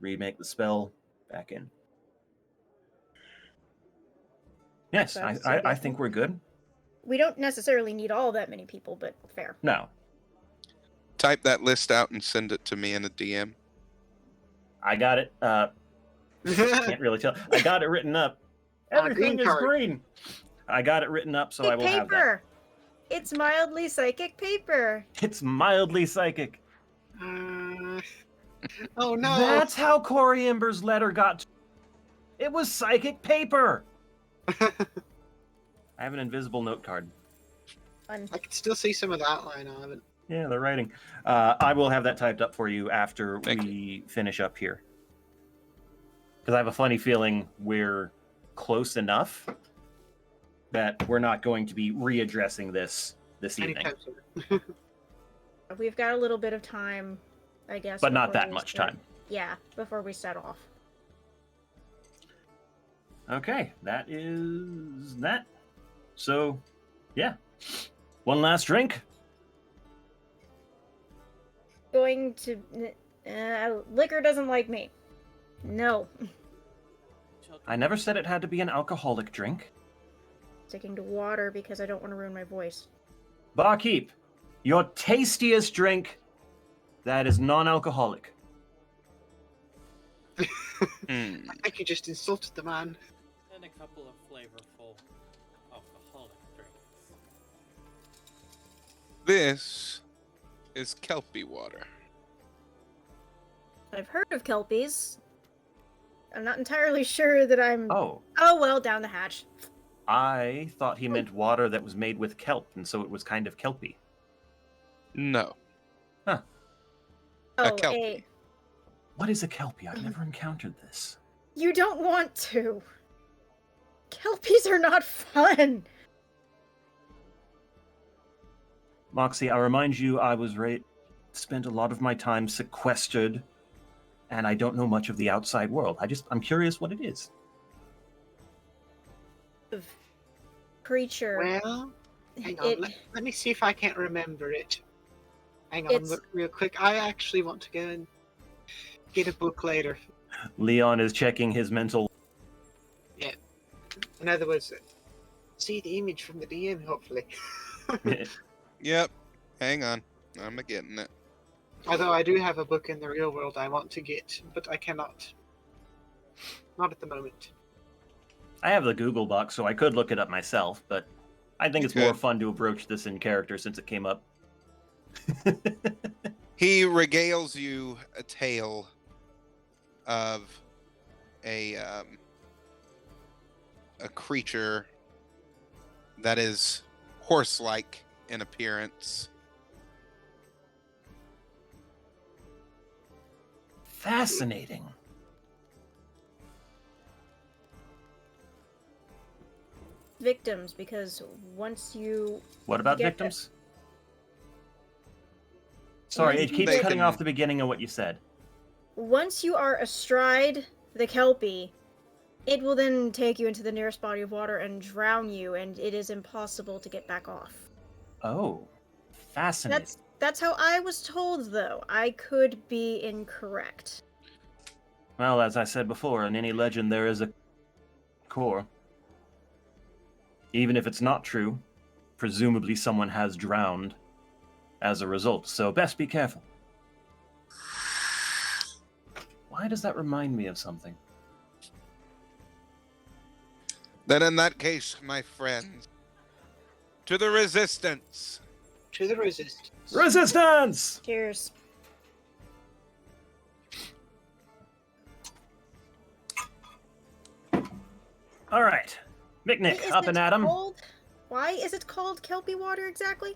remake the spell, back in. Yes, That's I think we're good. We don't necessarily need all that many people, but fair. No, Type that list out and send it to me in a DM. I got it. Can't really tell. I got it written up. Everything green is card. green. I got it written up, so I will have that. paper. It's mildly psychic paper. It's mildly psychic. Oh no! That's how Corey Ember's letter got. It was psychic paper. I have an invisible note card. Fun. I can still see some of the outline of it. Yeah, the writing. I will have that typed up for you after Thank we finish up here. Because I have a funny feeling we're close enough that we're not going to be readdressing this evening. Anytime soon. We've got a little bit of time I guess. But not before that we much start- time. Yeah, before we set off. Okay, that is that. So, yeah. One last drink. Going to. Liquor doesn't like me. No. I never said it had to be an alcoholic drink. Sticking to water because I don't want to ruin my voice. Barkeep, your tastiest drink that is non-alcoholic. Hmm. I think you just insulted the man. And a couple of flavorful alcoholic drinks. This is Kelpie water. I've heard of kelpies. I'm not entirely sure that I'm. Oh, Oh well, down the hatch. I thought he meant water that was made with kelp, and so it was kind of kelpy. No. Oh, A kelpie. What is a kelpie? I've never encountered this. You don't want to. Kelpies are not fun. Moxie, I remind you, I was spent a lot of my time sequestered, and I don't know much of the outside world. I'm curious what it is. Of creature. Well, hang on. It- Let me see if I can't remember it. Hang on, It's- look real quick. I actually want to go and get a book later. Leon is checking his mental. In other words, see the image from the DM, hopefully. Yep. Hang on. I'm getting it. Although I do have a book in the real world I want to get, but I cannot. Not at the moment. I have the Google box, so I could look it up myself, but I think it's You more could. fun to approach this in character since it came up. He regales you a tale of a creature that is horse-like in appearance. Fascinating. Victims, because once you. What about Get the- victims? Sorry, it keeps They cutting can- off the beginning of what you said. Once you are astride the kelpie, it will then take you into the nearest body of water and drown you, and it is impossible to get back off. Oh, fascinating. That's how I was told, though. I could be incorrect. Well, as I said before, in any legend there is a core. Even if it's not true, presumably someone has drowned as a result, so best be careful. Why does that remind me of something? Then in that case, my friends, to the resistance. To the resistance. Resistance! Cheers. All right. Picnic, Is up it and at 'em. Why is it called kelpie water exactly?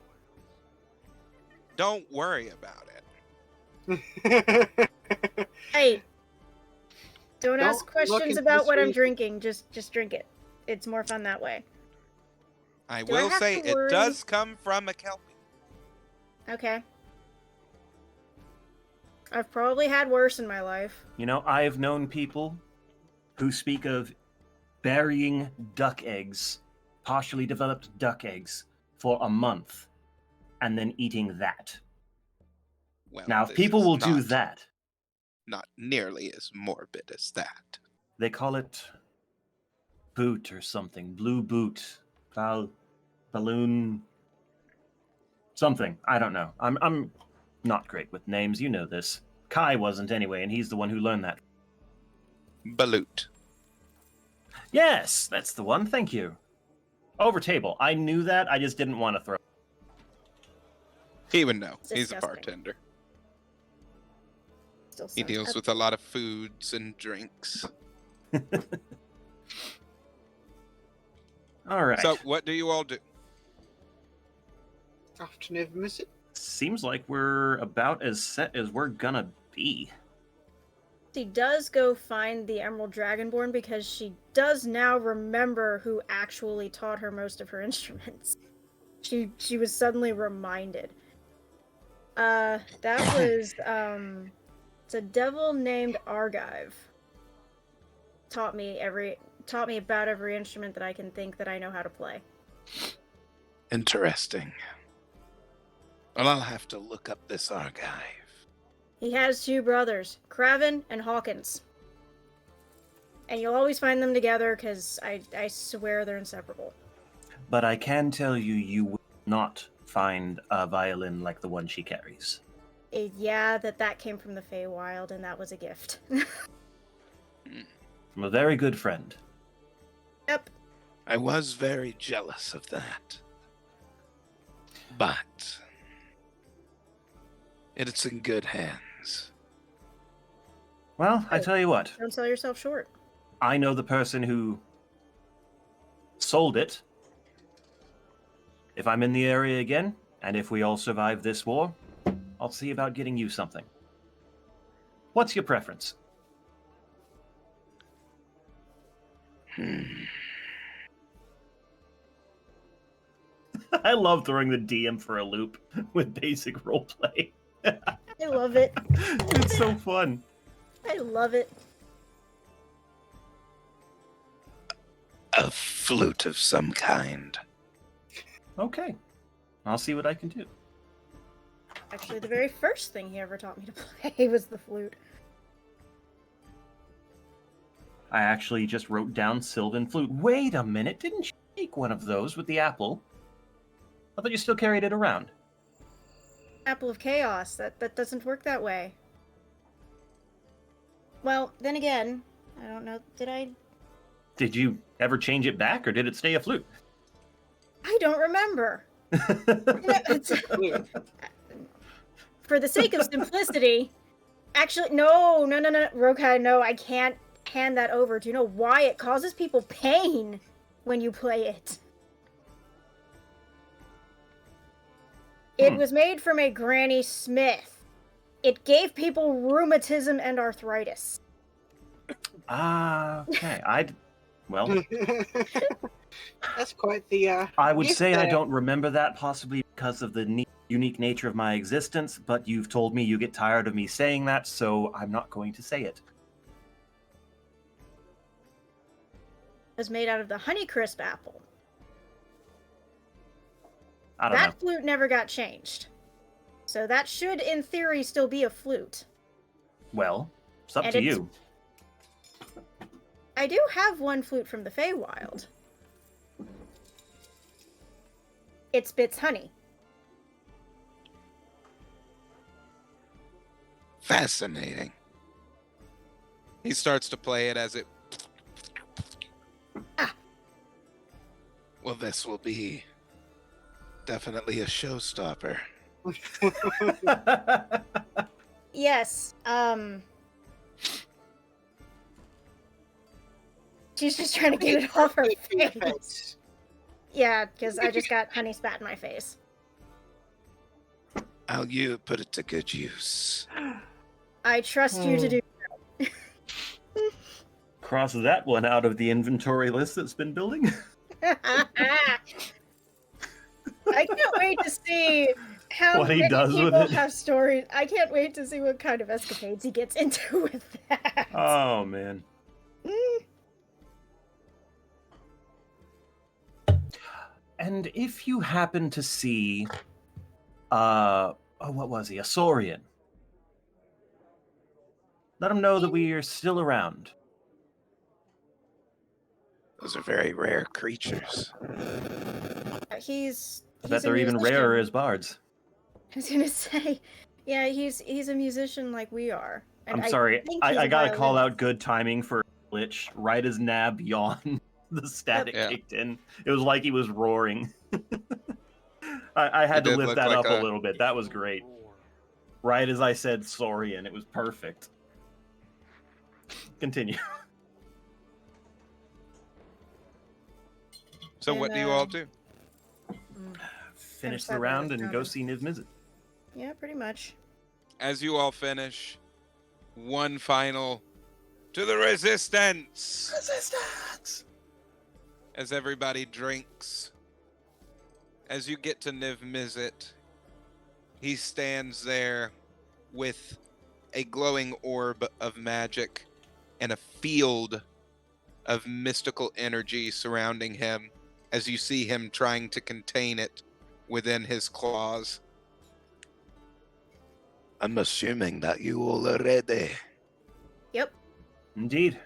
Don't worry about it. Hey, don't Don't ask look questions into about this what I'm reason. drinking. Just drink it. It's more fun that way. I Do I will have say to it worry? does come from a kelpie. Okay. I've probably had worse in my life. You know, I've known people who speak of burying duck eggs, partially developed duck eggs, for a month, and then eating that. Well, Now, if this people is will do not- that, not nearly as morbid as that. they call it boot or something. Blue boot. Balloon. Something. I don't know. I'm not great with names. You know this. Kai wasn't anyway, and he's the one who learned that. Balut. Yes, that's the one. Thank you. Over table. I knew that. I just didn't want to throw. He would know. It's He's a disgusting. bartender. Still He sounds deals bad. with a lot of foods and drinks. All right. So, what do you all do? Often never miss it. Seems like we're about as set as we're gonna be. She does go find the Emerald Dragonborn because she does now remember who actually taught her most of her instruments. She was suddenly reminded. That was it's a devil named Argive. Taught me about every instrument that I can think that I know how to play. Interesting. Well, I'll have to look up this archive. He has 2 brothers, Craven and Hawkins. And you'll always find them together because I swear they're inseparable. But I can tell you, you will not find a violin like the one she carries. Yeah, that came from the Feywild, and that was a gift. I'm a very good friend. Yep. I was very jealous of that. But it's in good hands. Well, I tell you what, Don't sell yourself short. I know the person who sold it. If I'm in the area again, and if we all survive this war, I'll see about getting you something. What's your preference? I love throwing the DM for a loop with basic roleplay. I love it. It's so fun. I love it. A flute of some kind. Okay. I'll see what I can do. Actually, the very first thing he ever taught me to play was the flute. I actually just wrote down Sylvan Flute. Wait a minute, didn't you take one of those with the apple? I thought you still carried it around. Apple of Chaos. That doesn't work that way. Well, then again, I don't know. Did I? Did you ever change it back, or did it stay a flute? I don't remember. For the sake of simplicity, actually, no, Rokai, no, I can't hand that over. Do you know why? It causes people pain when you play it. It was made from a Granny Smith. It gave people rheumatism and arthritis. Ah, okay. Well, That's quite the. I would gift say I there. don't remember that, possibly because of the unique nature of my existence, but you've told me you get tired of me saying that, so I'm not going to say it. It was made out of the Honeycrisp apple. I don't know. That flute never got changed. So that should, in theory, still be a flute. Well, it's up And to it's- you. I do have one flute from the Feywild. It spits honey. Fascinating. He starts to play it as it. Well, this will be definitely a showstopper. Yes, she's just trying to get it off her face. Yeah, because I just got honey spat in my face. How you put it to good use. I trust you to do. Cross that one out of the inventory list that's been building. I can't wait to see how What he many does with people it. have stories. I can't wait to see what kind of escapades he gets into with that. Oh, man. And if you happen to see, what was he? A Saurian. Let him know that we are still around. Those are very rare creatures. He's I bet a they're even musician. rarer as bards. I was gonna say, yeah, he's a musician like we are. And I'm sorry, think he's I a gotta call violinist. out good timing for a glitch. Right as Nab yawned, the static Yeah. kicked in. It was like he was roaring. I had It to did lift look that like up a a- little bit. That was great. Roar. Right as I said Saurian, it was perfect. Continue. So, what do you all do? Finish sorry, the round that was and go dumb. see Niv Mizzet. Yeah, pretty much. As you all finish, one final to the resistance. Resistance! As everybody drinks. As you get to Niv Mizzet, He stands there with a glowing orb of magic and a field of mystical energy surrounding him as you see him trying to contain it within his claws. I'm assuming that you all are ready. Yep. Indeed.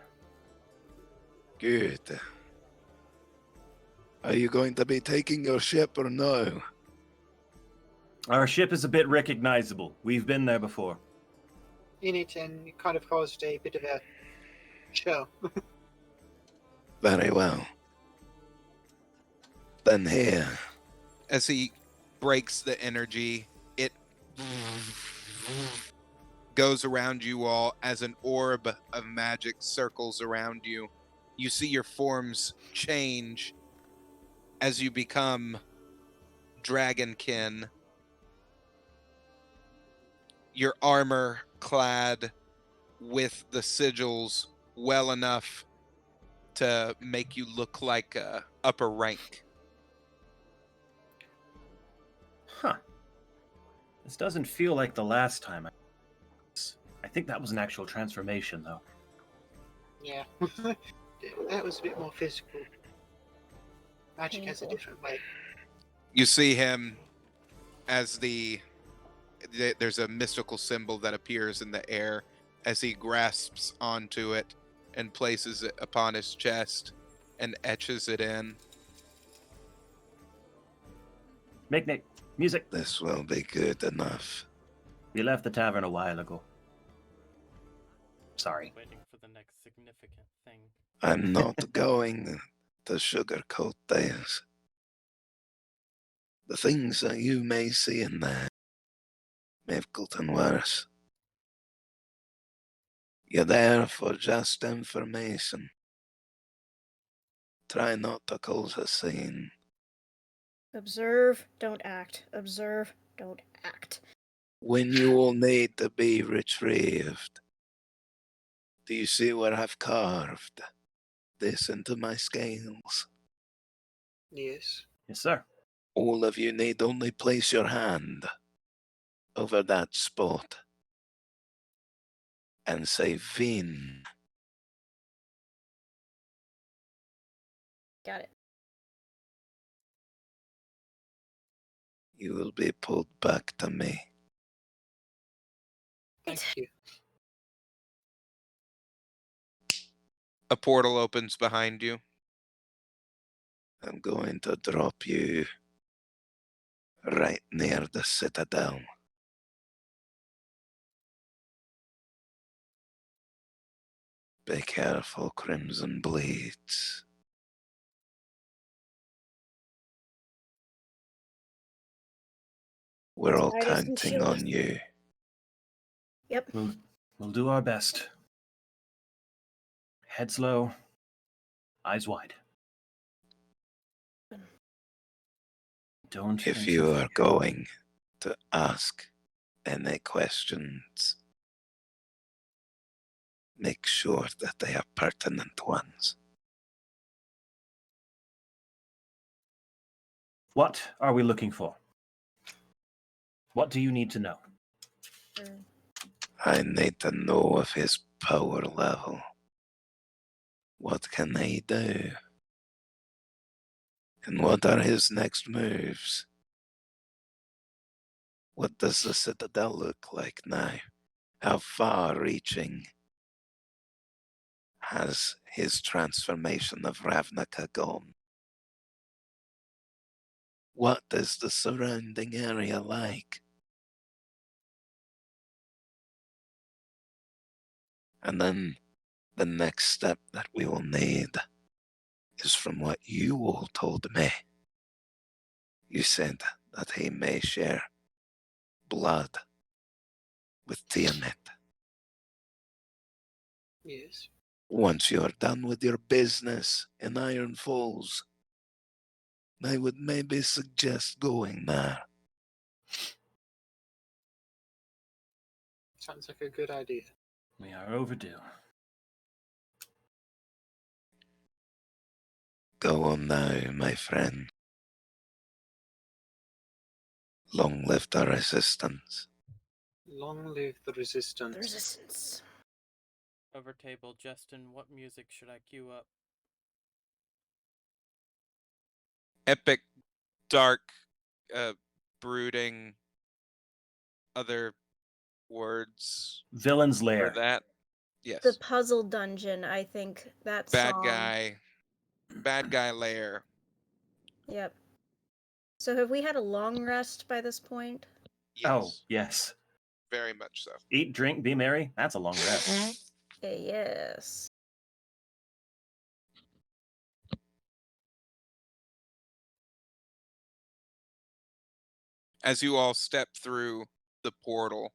Good. Are you going to be taking your ship or no? Our ship is a bit recognizable. We've been there before. In it, and it kind of caused a bit of a show. Very well. Then here. As he breaks the energy, it goes around you all as an orb of magic circles around you. You see your forms change as you become dragonkin. Your armor clad with the sigils well enough to make you look like a upper rank. Huh. This doesn't feel like the last time. I think that was an actual transformation, though. Yeah. That was a bit more physical. Magic has a Painful. different way. You see him as there's a mystical symbol that appears in the air as he grasps onto it and places it upon his chest and etches it in. Nick, music. This will be good enough. We left the tavern a while ago. Sorry. Waiting for the next significant thing. I'm not going to sugarcoat this. The things that you may see in there may have gotten worse. You're there for just information. Try not to cause a scene. Observe, don't act. Observe, don't act. When you will need to be retrieved. Do you see where I've carved this into my scales? Yes. Yes, sir. All of you need only place your hand over that spot and say Vin. Got it. You will be pulled back to me. Thank you. A portal opens behind you. I'm going to drop you right near the citadel. Be careful, Crimson Bleeds. We're all Guide us and counting shield us. on you. Yep. We'll do our best. Heads low, eyes wide. Don't If you are interfere. going to ask any questions, make sure that they are pertinent ones. What are we looking for? What do you need to know? I need to know of his power level. What can he do? And what are his next moves? What does the Citadel look like now? How far reaching has his transformation of Ravnica gone? What is the surrounding area like? And then the next step that we will need is from what you all told me. You said that he may share blood with Tiamat. Yes. Once you are done with your business in Iron Falls, I would maybe suggest going there. Sounds like a good idea. We are overdue. Go on now, my friend. Long live the resistance. Long live the resistance. The resistance. Over table, Justin, what music should I cue up? Epic, dark, brooding, other words Villain's for Lair. that. Yes. The puzzle dungeon, I think that Bad song. guy lair. Yep. So have we had a long rest by this point? Yes. Oh, yes. Very much so. Eat, drink, be merry. That's a long rest. Yes. As you all step through the portal,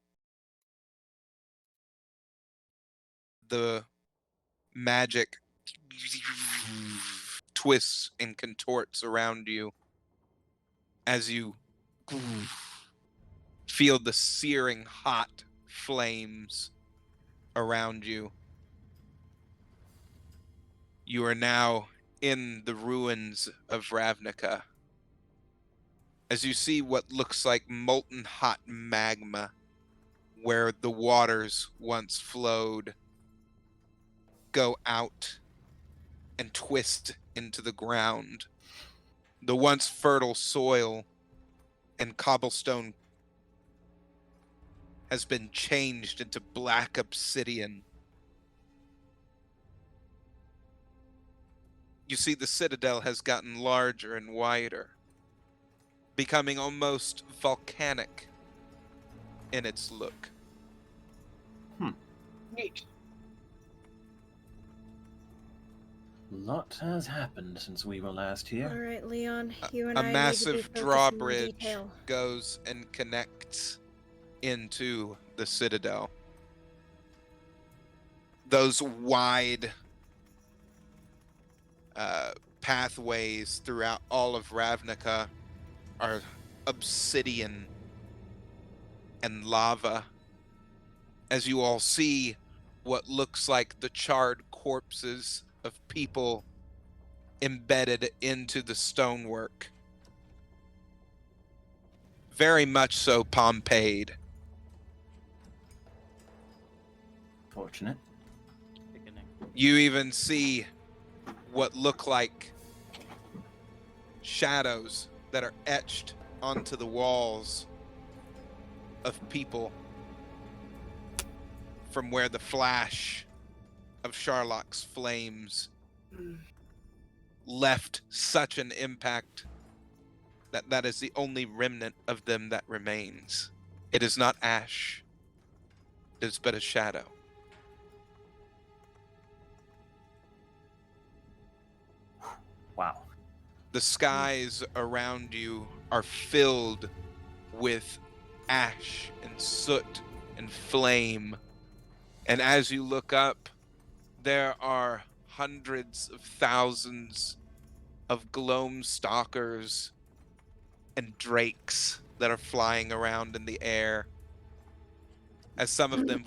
the magic twists and contorts around you as you feel the searing hot flames around you. You are now in the ruins of Ravnica as you see what looks like molten hot magma where the waters once flowed go out and twist into the ground. The once fertile soil and cobblestone has been changed into black obsidian. You see the citadel has gotten larger and wider, becoming almost volcanic in its look. Neat. A lot has happened since we were last All here. right, Leon, you and A I need massive to be focusing on drawbridge detail. goes and connects into the citadel. Those wide pathways throughout all of Ravnica are obsidian and lava. As you all see what looks like the charred corpses of people embedded into the stonework. Very much so Pompeii. Fortunate. Picnic. You even see what look like shadows that are etched onto the walls of people from where the flash of Sharlock's flames left such an impact that is the only remnant of them that remains. It is not ash. It is but a shadow. Wow. The skies around you are filled with ash and soot and flame. And as you look up, there are hundreds of thousands of gloam stalkers and drakes that are flying around in the air. As some of them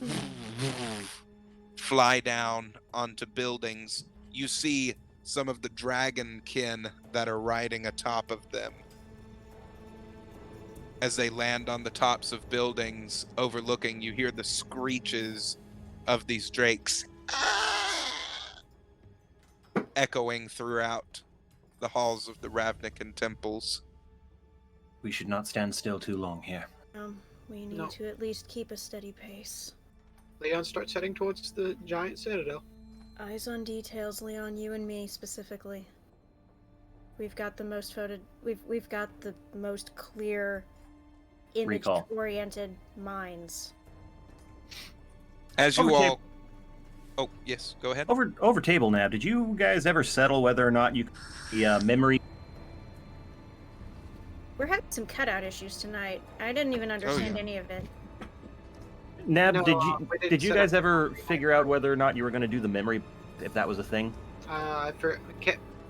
fly down onto buildings, you see some of the dragonkin that are riding atop of them. As they land on the tops of buildings overlooking, you hear the screeches of these drakes echoing throughout the halls of the Ravnican temples. We should not stand still too long here. We need No. to at least keep a steady pace. Leon starts heading towards the giant citadel. Eyes on details, Leon, you and me specifically. We've got the most we've got the most clear Recall. image-oriented minds. As you Over all... Oh, yes, go ahead. Over table now. Did you guys ever settle whether or not you the memory? We're having some cutout issues tonight. I didn't even understand any of it. Nab, No, did we didn't you set guys up- ever figure out whether or not you were going to do the memory, if that was a thing?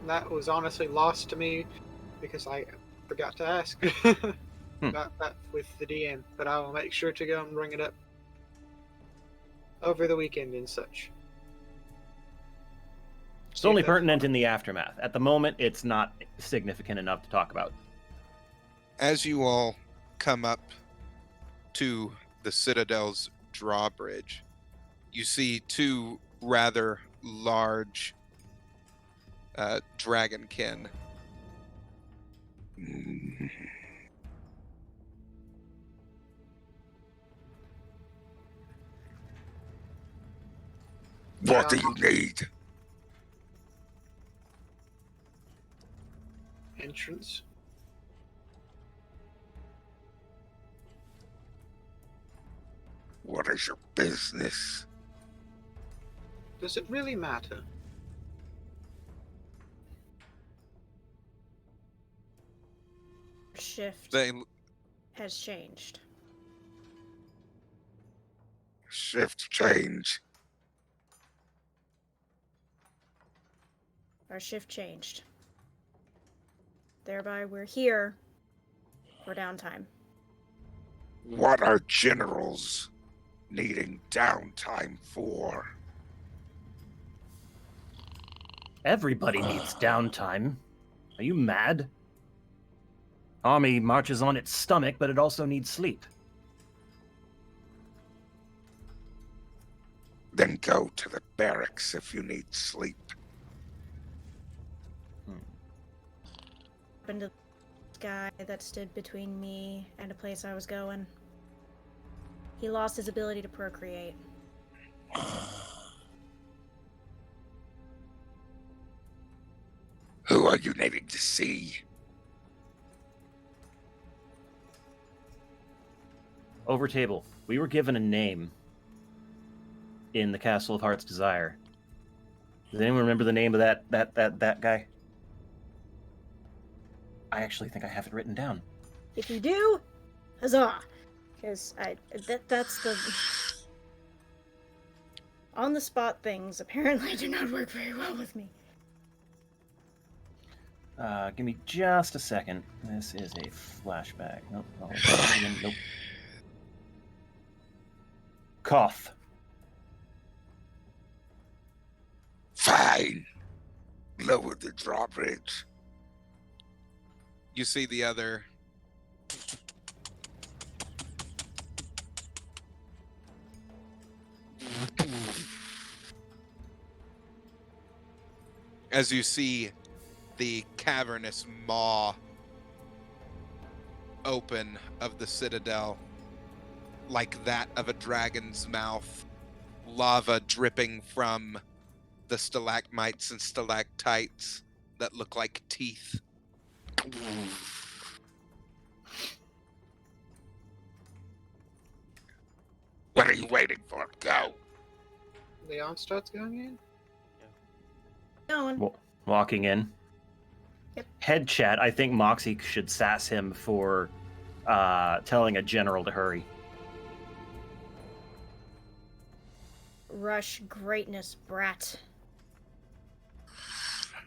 That was honestly lost to me because I forgot to ask about that with the DM. But I will make sure to go and bring it up over the weekend and such. It's only pertinent in the aftermath. At the moment, it's not significant enough to talk about. As you all come up to the Citadel's drawbridge, you see two rather large dragonkin. What do you need? Entrance. What is your business? Does it really matter? Shift They has changed. Shift change. Our shift changed. Thereby, we're here for downtime. What are generals needing downtime for? Everybody needs downtime. Are you mad? Army marches on its stomach, but it also needs sleep. Then go to the barracks if you need sleep. Happened to the guy that stood between me and a place I was going. He lost his ability to procreate. Who are you needing to see? Over table. We were given a name in the Castle of Heart's Desire. Does anyone remember the name of that guy? I actually think I have it written down. If you do, huzzah! Because that's the on the spot things apparently do not work very well with me. Give me just a second. This is a flashback. Nope. Nope. Cough. Fine. Lower the drawbridge. You see the other as you see the cavernous maw open of the citadel, like that of a dragon's mouth, lava dripping from the stalagmites and stalactites that look like teeth. What are you waiting for? Go. Leon starts going in. Going. Walking in. Yep. Head chat. I think Moxie should sass him for telling a general to hurry. Rush greatness, brat.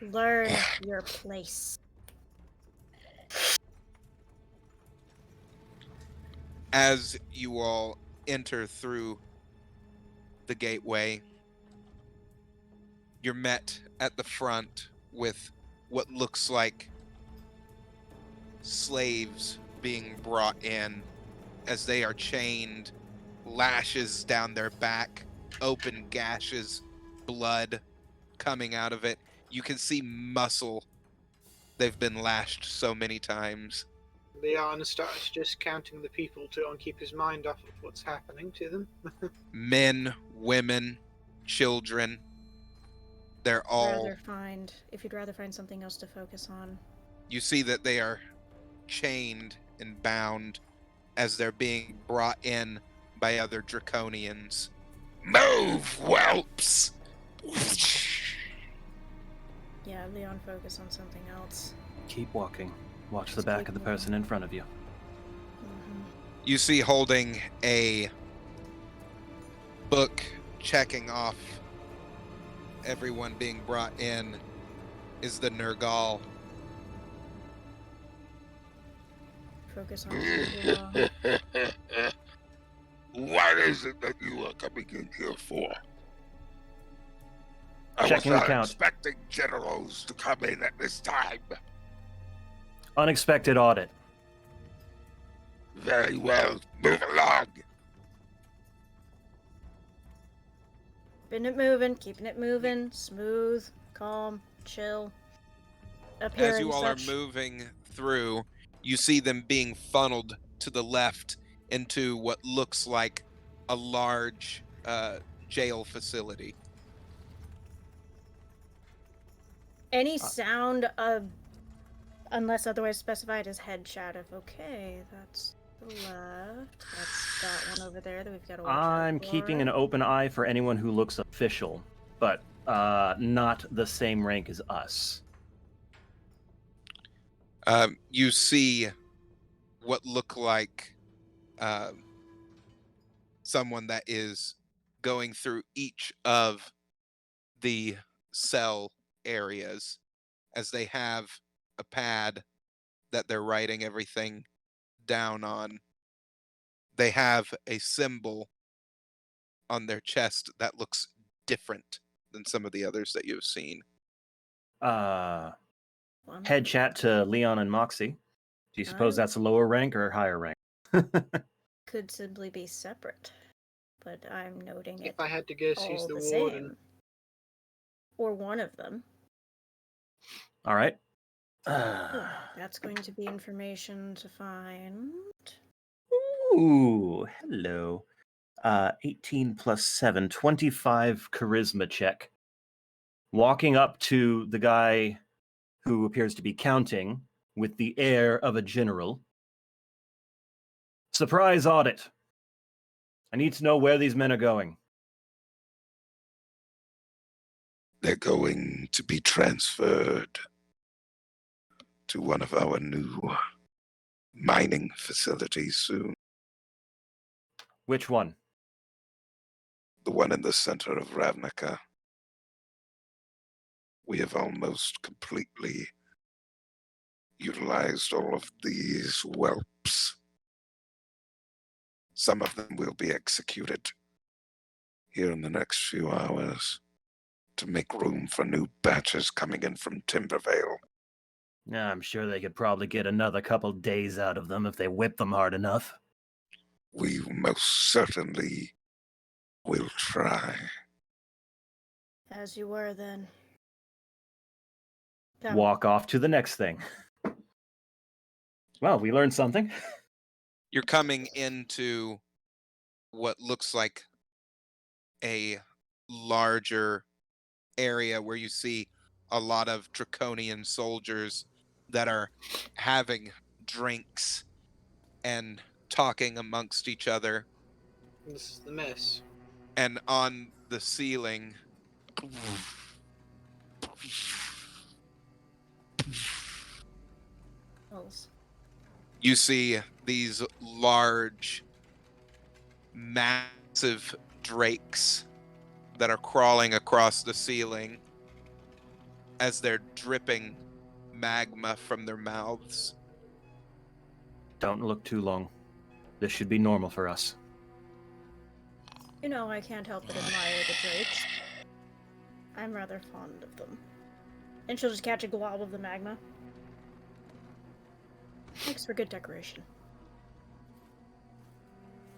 Learn your place. As you all enter through the gateway, you're met at the front with what looks like slaves being brought in as they are chained, lashes down their back, open gashes, blood coming out of it. You can see muscle. They've been lashed so many times. Leon starts just counting the people to keep his mind off of what's happening to them. Men, women, children. They're all... If you'd rather find something else to focus on. You see that they are chained and bound as they're being brought in by other draconians. Move, whelps! Yeah, Leon, focus on something else. Keep walking. Watch the Just back keep of the moving. person in front of you. Mm-hmm. You see holding a book checking off everyone being brought in is the Nergal. Focus on people. What is it that you are coming in here for? I Checking was the not count. expecting generals to come in at this time. Unexpected audit. Very well. Move along. Keeping it moving, keeping it moving, smooth, calm, chill. Up here As and you all are such. moving through, you see them being funneled to the left into what looks like a large jail facility. Any sound of, unless otherwise specified as headshot of, okay, that's the left. That's that one over there that we've got to watch out I'm for. keeping an open eye for anyone who looks official, but not the same rank as us. You see what look like someone that is going through each of the cell areas as they have a pad that they're writing everything down on. They have a symbol on their chest that looks different than some of the others that you've seen. Head chat to Leon and Moxie. Do you suppose that's a lower rank or higher rank? Could simply be separate, but I'm noting it If I had to guess, he's all the the warden. same. Or one of them. All right. Oh, that's going to be information to find. Ooh, hello. 18 plus 7, 25 charisma check. Walking up to the guy who appears to be counting with the air of a general. Surprise audit. I need to know where these men are going. They're going to be transferred to one of our new mining facilities soon. Which one? The one in the center of Ravnica. We have almost completely utilized all of these whelps. Some of them will be executed here in the next few hours to make room for new batches coming in from Timbervale. I'm sure they could probably get another couple days out of them if they whip them hard enough. We most certainly will try. As you were then. Walk off to the next thing. Well, we learned something. You're coming into what looks like a larger area where you see a lot of draconian soldiers that are having drinks and talking amongst each other. This is the mess. And on the ceiling, you see these large, massive drakes that are crawling across the ceiling as they're dripping magma from their mouths. Don't look too long. This should be normal for us. You know, I can't help but admire the drakes. I'm rather fond of them. And she'll just catch a glob of the magma. Makes for good decoration.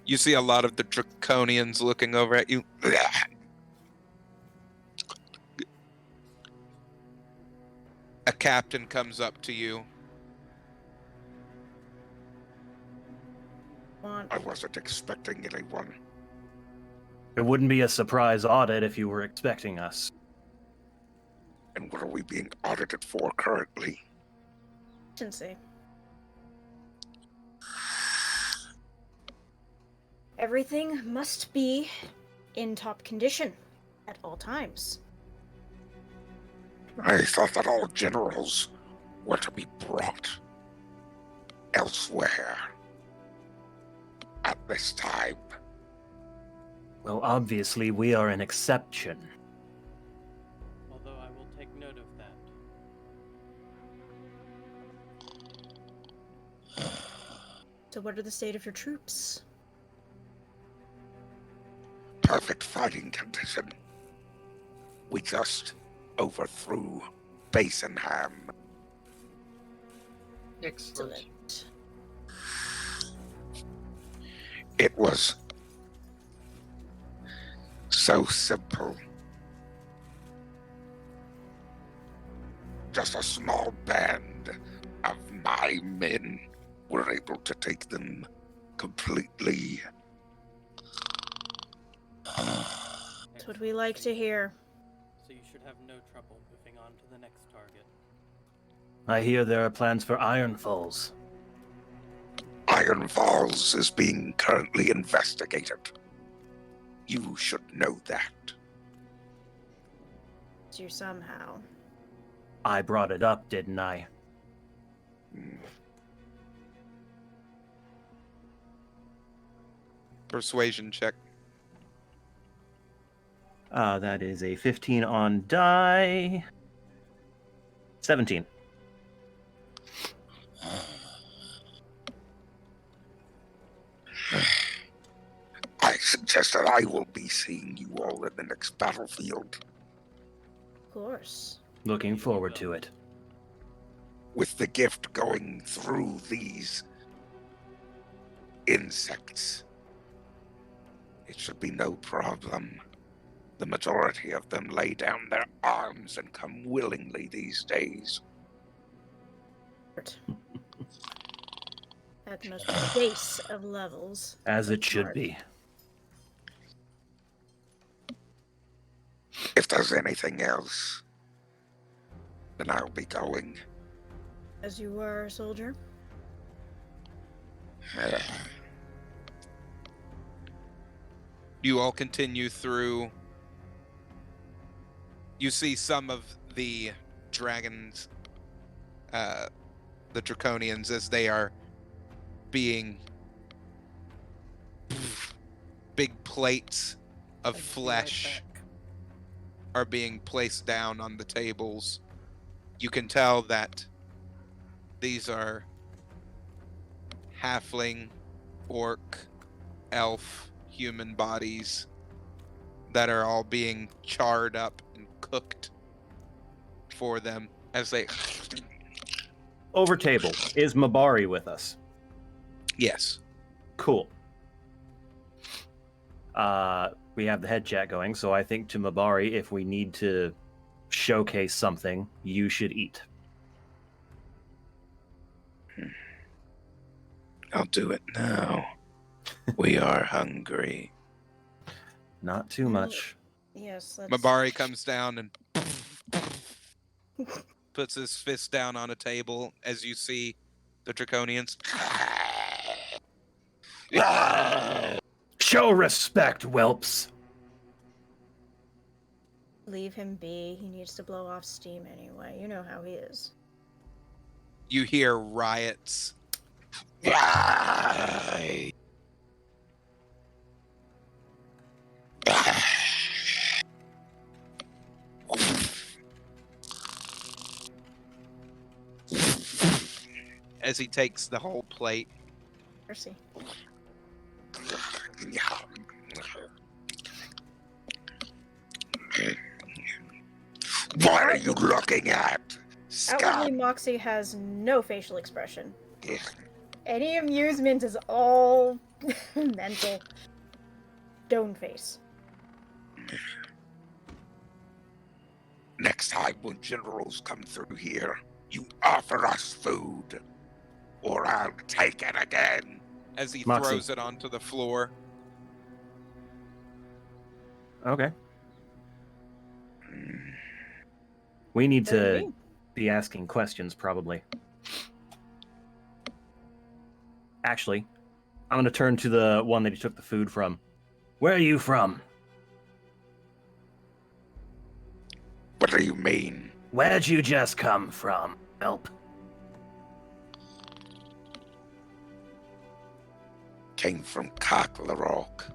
You see a lot of the draconians looking over at you. A captain comes up to you. I wasn't expecting anyone. It wouldn't be a surprise audit if you were expecting us. And what are we being audited for currently? Efficiency. Everything must be in top condition at all times. I thought that all generals were to be brought elsewhere at this time. Well, obviously, we are an exception. Although I will take note of that. So what are the state of your troops? Perfect fighting condition. We just overthrew Basenham. Excellent. It was so simple. Just a small band of my men were able to take them completely. That's what we like to hear. So you should have no trouble moving on to the next target. I hear there are plans for Iron Falls. Iron Falls is being currently investigated. You should know that. You somehow. I brought it up, didn't I? Persuasion check. That is a 15 on die. 17. I suggest that I will be seeing you all in the next battlefield. Of course. Looking forward to it. With the gift going through these insects, it should be no problem. The majority of them lay down their arms and come willingly these days. At the most base of levels. As it should be. If there's anything else, then I'll be going. As you were, soldier. You all continue through. You see some of the dragons, the Draconians, as they are being big plates of I can be right flesh back. are being placed down on the tables. You can tell that these are halfling, orc, elf, human bodies that are all being charred up and cooked for them as they... Over table. Is Mabari with us? Yes. Cool. We have the head chat going, so I think to Mabari, if we need to showcase something, you should eat. I'll do it now. We are hungry. Not too much. Yes, let's... Mabari comes down and puts his fist down on a table as you see the Draconians. Show respect, whelps. Leave him be. He needs to blow off steam anyway. You know how he is. You hear riots. As he takes the whole plate. Mercy. What are you looking at? Outwardly, Scum. Moxie has no facial expression. Any amusement is all mental. Stone face. Next time when generals come through here, you offer us food, or I'll take it again. As he Moxie. throws it onto the floor. Okay. We need to Okay. be asking questions, probably. Actually, I'm going to turn to the one that he took the food from. Where are you from? What do you mean? Where'd you just come from? Help. Came from Cocklerrock.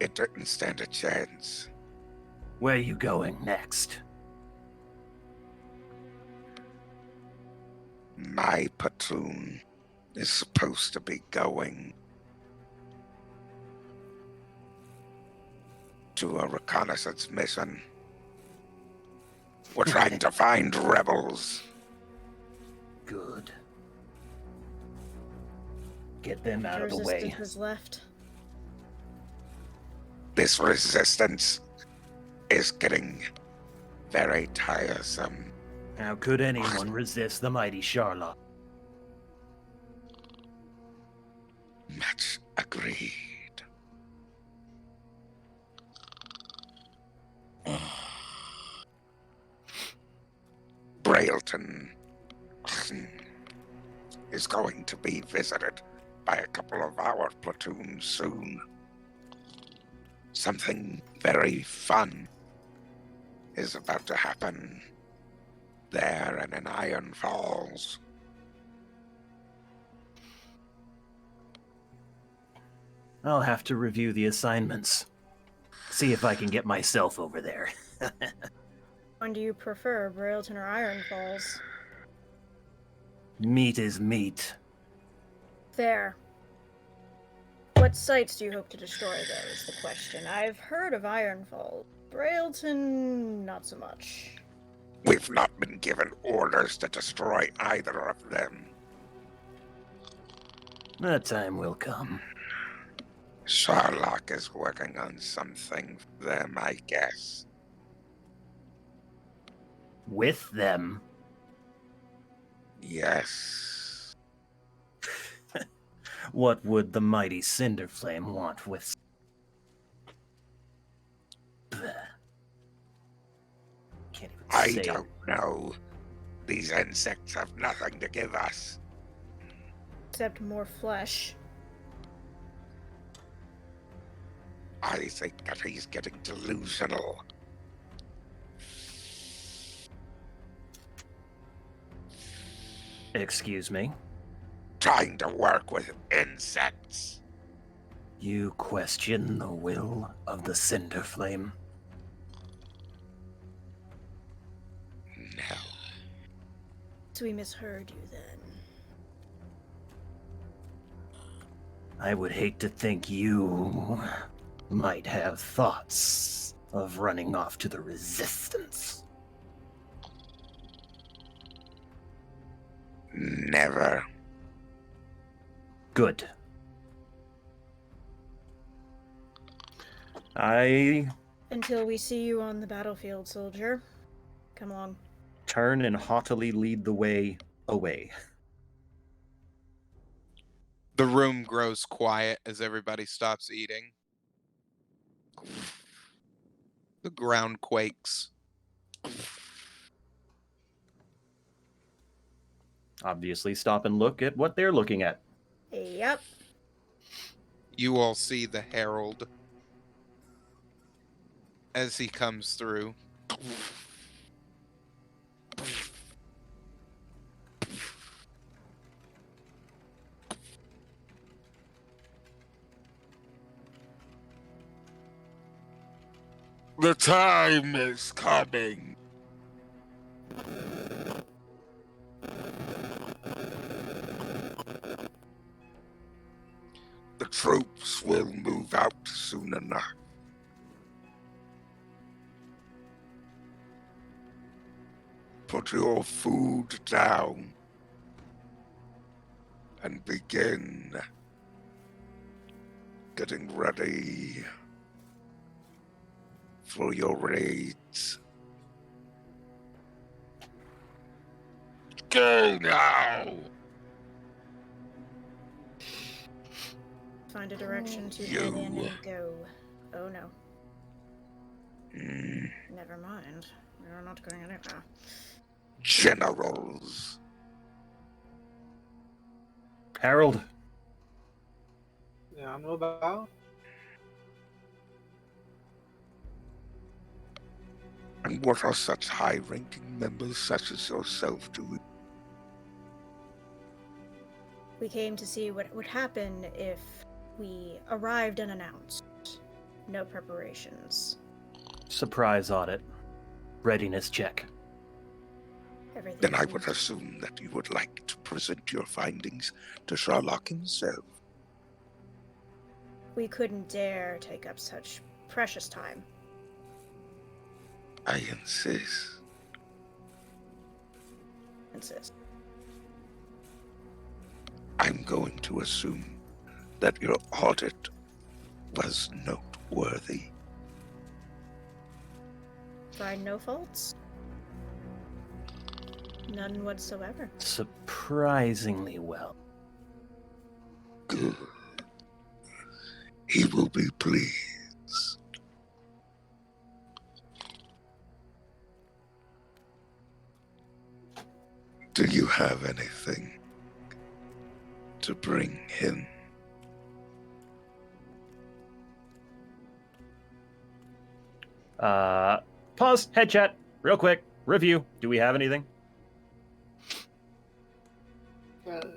It didn't stand a chance. Where are you going next? My platoon is supposed to be going to a reconnaissance mission. We're trying to find rebels. Good. Get them out The of the way. resistance is left. This resistance is getting very tiresome. How could anyone resist the mighty Charlotte? Much agreed. Brailton is going to be visited by a couple of our platoons soon. Something very fun is about to happen there and in Iron Falls. I'll have to review the assignments. See if I can get myself over there. When do you prefer, Brailton or Iron Falls? Meat is meat. Fair. What sites do you hope to destroy, though, is the question. I've heard of Iron Falls. Brailton, not so much. We've not been given orders to destroy either of them. The time will come. Sherlock is working on something for them, I guess. With them. Yes. What would the mighty Cinderflame want with... Bleh. Can't even I say it. don't know. These insects have nothing to give us. Except more flesh. I think that he's getting delusional. Excuse me? Trying to work with insects. You question the will of the Cinderflame? No. So we misheard you then. I would hate to think you might have thoughts of running off to the Resistance. Never. Good. I Until we see you on the battlefield, soldier. Come along. turn and haughtily lead the way away. The room grows quiet as everybody stops eating. The ground quakes. Obviously, stop and look at what they're looking at. Yep. You all see the herald as he comes through. The time is coming. The troops will move out soon enough. Put your food down and begin getting ready for your raids. Go now! Find a direction to You. head in and go. Oh no. Mm, Never mind. We're not going anywhere. generals. Harold, Yeah, I know about. And what are such high-ranking members such as yourself doing? We came to see what would happen if we arrived unannounced. No preparations. surprise audit. Readiness check. Everything. Then I seems- would assume that you would like to present your findings to Sherlock himself. We couldn't dare take up such precious time. I insist. Insist. I I'm going to assume that your audit was noteworthy. Find no faults. None whatsoever. Surprisingly well. Good. He will be pleased. Do you have anything to bring him? Pause. Head chat. Real quick. Review. Do we have anything? Uh, I don't know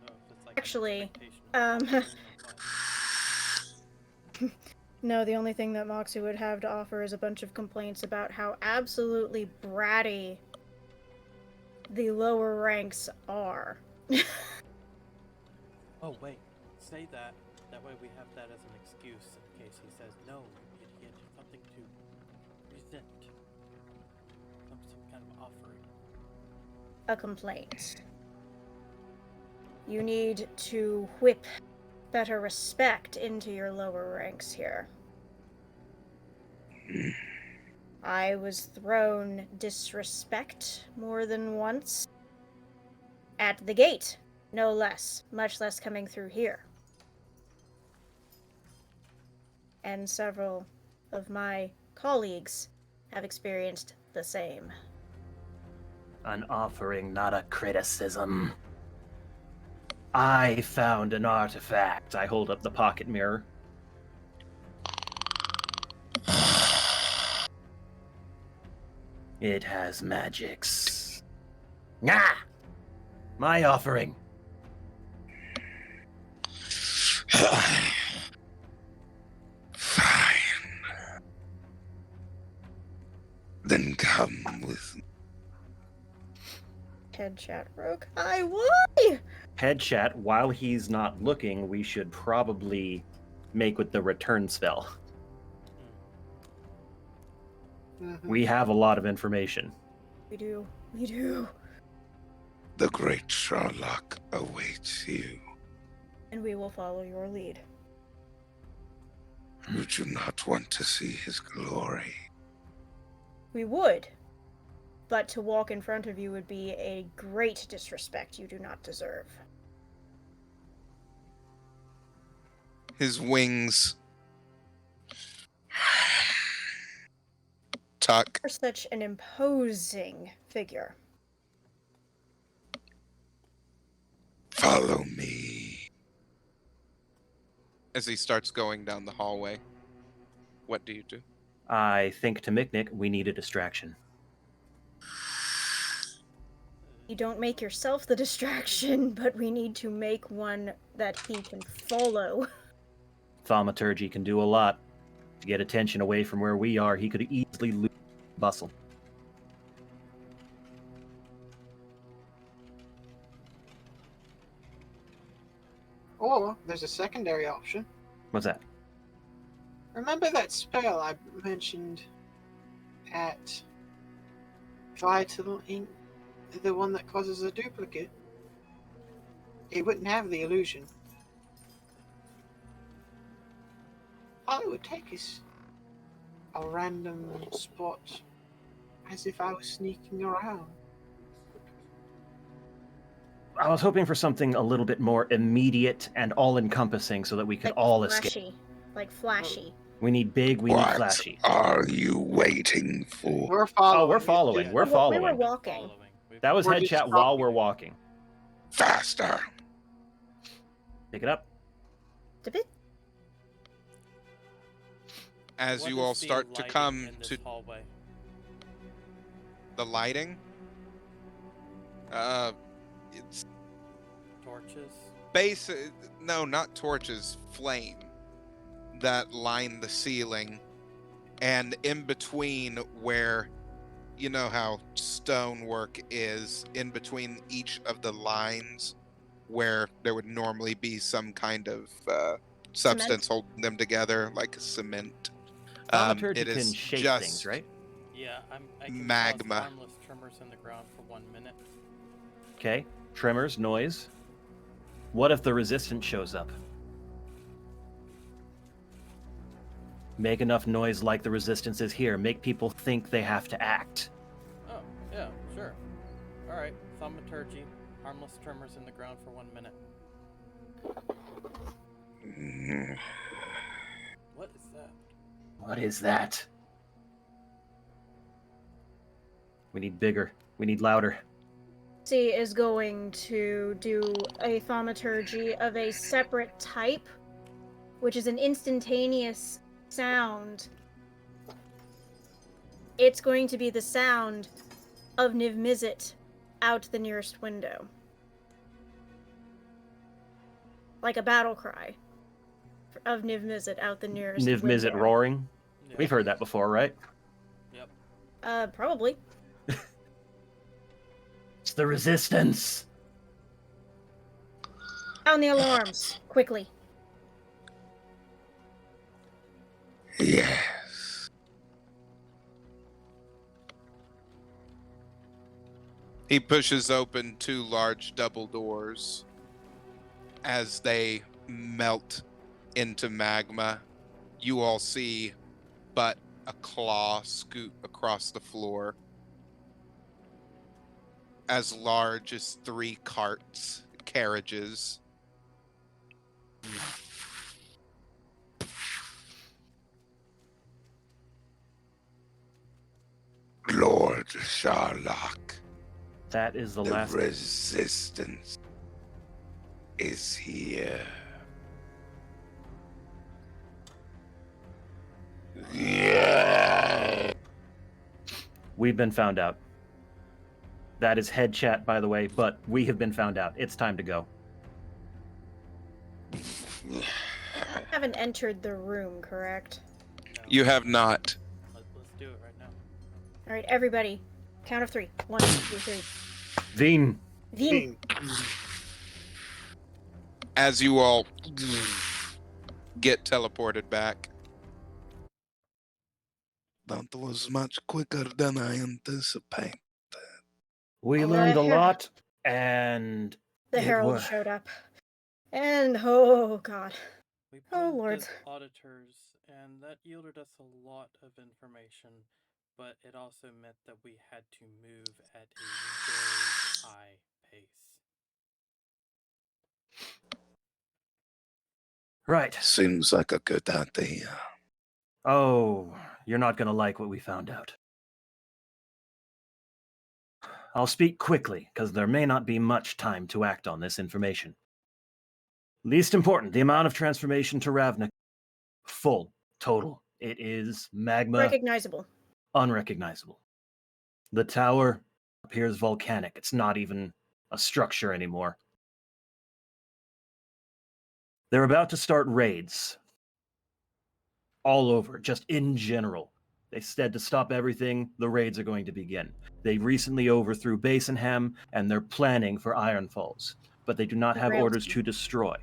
if it's like Actually, expectation of what. No, the only thing that Moxie would have to offer is a bunch of complaints about how absolutely bratty the lower ranks are. Oh wait, say that. That way we have that as an excuse in case he says no, you idiot. Something to resent. Some kind of offering. A complaint. You need to whip better respect into your lower ranks here. I was thrown disrespect more than once. At the gate, no less, much less coming through here. And several of my colleagues have experienced the same. An offering, not a criticism. I found an artifact. I hold up the pocket mirror. It has magics. Ah! My offering. Fine. Then come with me. Head chat rogue. Why? Head chat, while he's not looking, we should probably make with the return spell. mhm. We have a lot of information. We do. We do. The great Sherlock awaits you. And we will follow your lead. Would you not want to see his glory? We would. But to walk in front of you would be a great disrespect you do not deserve. His wings tuck. You're such an imposing figure. Follow me. As he starts going down the hallway. What do you do? I think to Miknik, we need a distraction. You don't make yourself the distraction, but we need to make one that he can follow. Thaumaturgy can do a lot. To get attention away from where we are, he could easily lose bustle. Or there's a secondary option. What's that? Remember that spell I mentioned at Vital Ink? The one that causes a duplicate? It wouldn't have the illusion. All it would take is a random spot, as if I was sneaking around. I was hoping for something a little bit more immediate and all-encompassing so that we could all escape. Flashy. Like flashy. We need big, we need What flashy. are you waiting for? We're following. Oh, we're following. We're We following. were walking. That was We're head just chat while stopping. we're walking. Faster! Pick it up. Did it? As What you is all the start to lighting come in this to hallway? the lighting, it's Torches. no, not torches, flame that line the ceiling, and in between where, you know how stonework is, in between each of the lines where there would normally be some kind of substance holding them together, like a cement. Thaumaturgy It can is shape just things, right? Yeah, I can Magma. cause harmless tremors in the ground for 1 minute. Okay. Tremors, noise. What if the resistance shows up? Make enough noise like the resistance is here. Make people think they have to act. Oh, yeah, sure. Alright, thaumaturgy. Harmless tremors in the ground for 1 minute. What is that? What is that? We need bigger. We need louder. C is going to do a thaumaturgy of a separate type, which is an instantaneous sound. It's going to be the sound of Niv Mizzet out the nearest window. Like a battle cry of Niv Mizzet out the nearest Niv window. Mizzet roaring. Yeah. We've heard that before, right? Yep. Probably. It's the resistance. On the alarms, quickly. Yes. He pushes open 2 large double doors. As they melt into magma, you all see but a claw scoot across the floor, as large as 3 carriages. Lord Sherlock, That is the the last. resistance is here. Yeah. We've been found out. That is head chat, by the way, but we have been found out. It's time to go. Haven't entered the room, correct? No. You have not. Let's do it right now. Alright, everybody. Count of 3. 1, 2, 3. Veen. Veen. As you all get teleported back. That was much quicker than I anticipated. We Oh, learned a yeah. lot, and The it Herald wa- showed up. And, oh god. We Oh, probed Lord. as auditors, and that yielded us a lot of information, but it also meant that we had to move at a very high pace. Right. Seems like a good idea. Oh, you're not going to like what we found out. I'll speak quickly, because there may not be much time to act on this information. Least important, the amount of transformation to Ravnica. Full. Total. It is magma. Recognizable. Unrecognizable. The tower appears volcanic. It's not even a structure anymore. They're about to start raids. All over, just in general. They said to stop everything, the raids are going to begin. They recently overthrew Basenham, and they're planning for Iron Falls. But they do not have orders to destroy.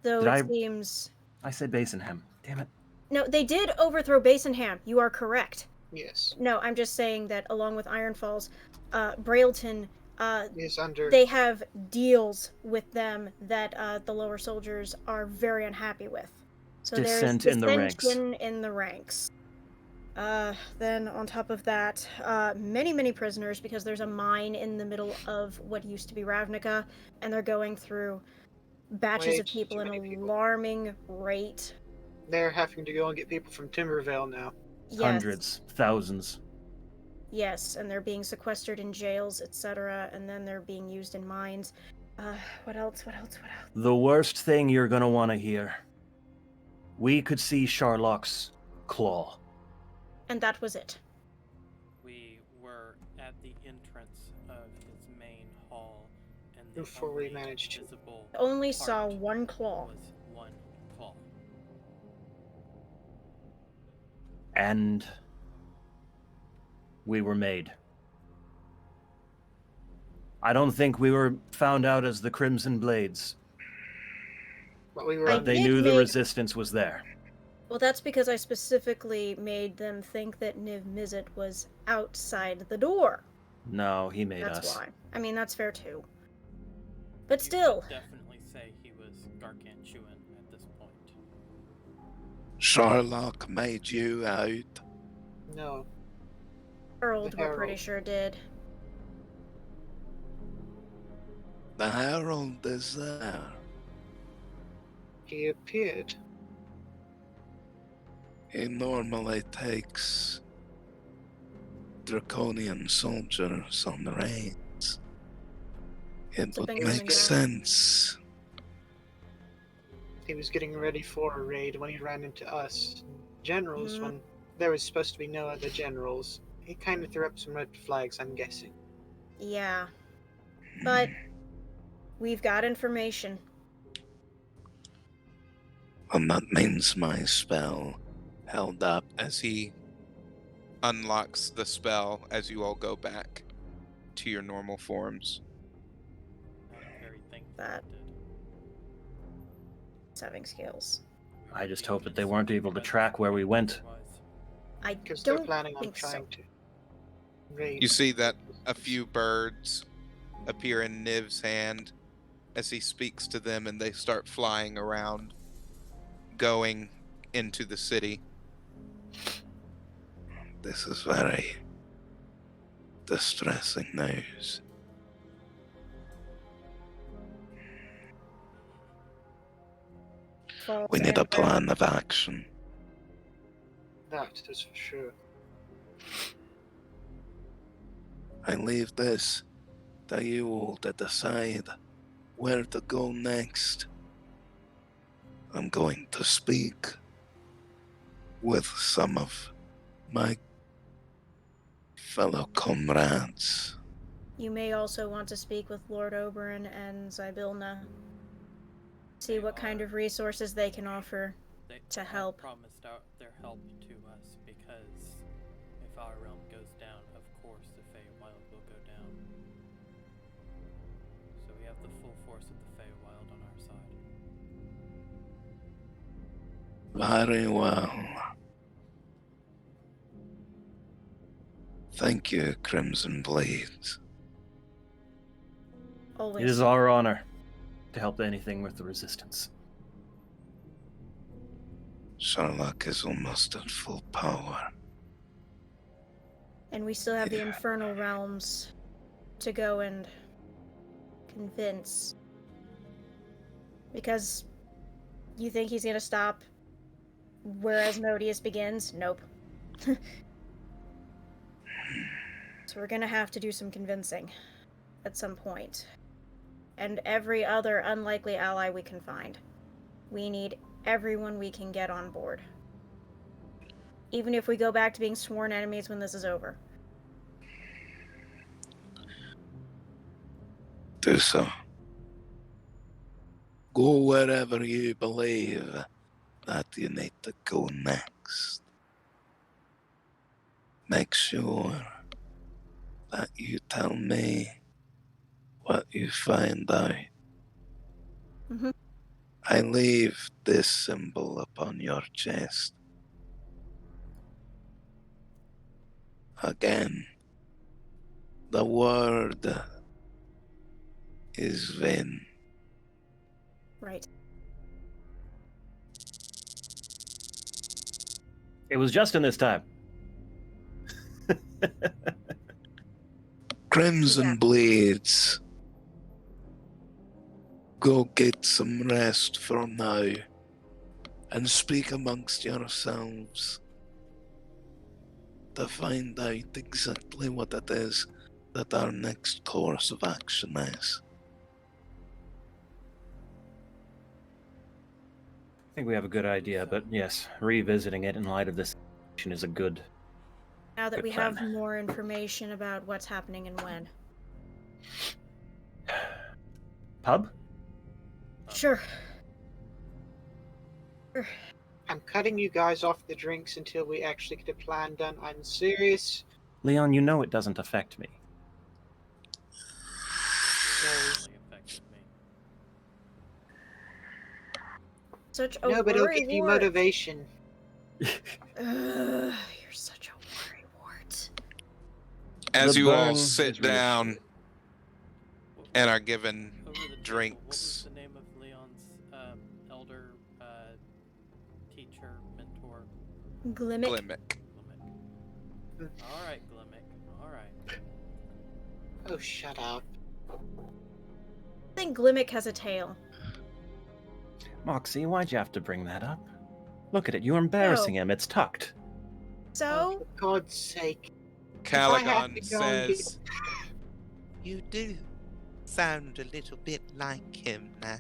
Though Did it I- seems... I said Basenham. Damn it. No, they did overthrow Basenham. You are correct. Yes. No, I'm just saying that along with Iron Falls, Brailton, Is under. they have deals with them that the lower soldiers are very unhappy with. So Dissent there's in the ranks. dissension in the ranks. Then on top of that, many prisoners, because there's a mine in the middle of what used to be Ravnica, and they're going through batches Way of people too at many an people. alarming rate. They're having to go and get people from Timbervale now. Yes. Hundreds, thousands. Yes, and they're being sequestered in jails, etc., and then they're being used in mines. What else? The worst thing you're going to want to hear. We could see Sherlock's claw. And that was it. We were at the entrance of his main hall, and the Before we only managed to- visible Only saw part one claw. was one claw. And we were made. I don't think we were found out as the Crimson Blades, But we were I but they did knew the make- resistance was there. Well, that's because I specifically made them think that Niv Mizzet was outside the door. No, he made That's us. why. I mean, that's fair too. But You still, could definitely say he was gargantuan at this point. Sherlock made you out. No, Harold, The we're pretty Herald. sure did. The Herald is there. he appeared. He normally takes draconian soldiers on the raids. It It's a would Benjamin make Benjamin sense. He was getting ready for a raid when he ran into us generals Mhm. when there was supposed to be no other generals. He kind of threw up some red flags, I'm guessing. Yeah. But we've got information. And that means my spell held up. As he unlocks the spell, as you all go back to your normal forms. I'm very thankful That- it did. Having skills. We I would just be hope that they weren't able to consumed track where we went. otherwise. I Because they're don't planning on think so. trying to raid. You see that a few birds appear in Niv's hand as he speaks to them, and they start flying around, going into the city. This is very distressing news. False We need a Amber. plan of action. That is for sure. I leave this to you all to decide where to go next. I'm going to speak with some of my fellow comrades. You may also want to speak with Lord Oberon and Zybilna. See They what kind are- of resources they can offer. They To have help. promised their help to us because if our realm goes down, of course the Feywild will go down. So we have the full force of the Feywild on our side. Very well. Thank you, Crimson Blades. Always. It is our honor to help anything with the resistance. Sherlock is almost at full power. And we still have the Yeah. Infernal Realms to go and convince. Because you think he's gonna stop where Asmodeus begins? Nope. So we're gonna have to do some convincing at some point. And every other unlikely ally we can find. We need everyone we can get on board. Even if we go back to being sworn enemies when this is over. Do so. Go wherever you believe that you need to go next. Make sure that you tell me what you find out. Mhm. I leave this symbol upon your chest. Again, the word is Vin. Right. It was just in this time. Crimson Yeah. Blades. Go get some rest for now and speak amongst yourselves to find out exactly what it is that our next course of action is. I think we have a good idea, but yes, revisiting it in light of this is a good. Now that Good we plan. have more information about what's happening and when. Pub? Sure. I'm cutting you guys off the drinks until we actually get a plan done. I'm serious. Leon, you know it doesn't affect me. It really affected me. Such a No, but it'll worry give you wart. motivation. Ugh, you're such a worry wart. As The you all burn sit is down reassuring. What and was are given over the top drinks. What was the name of Leon's elder teacher, mentor? Glimmick. Glimmick. Glimmick. Alright, Glimmick. Alright. Oh, shut up. I think Glimmick has a tail. Moxie, why'd you have to bring that up? Look at it, you're embarrassing him. It's tucked. Oh, So, for God's sake. If I have Callaghan to go and get- says, "You do sound a little bit like him now."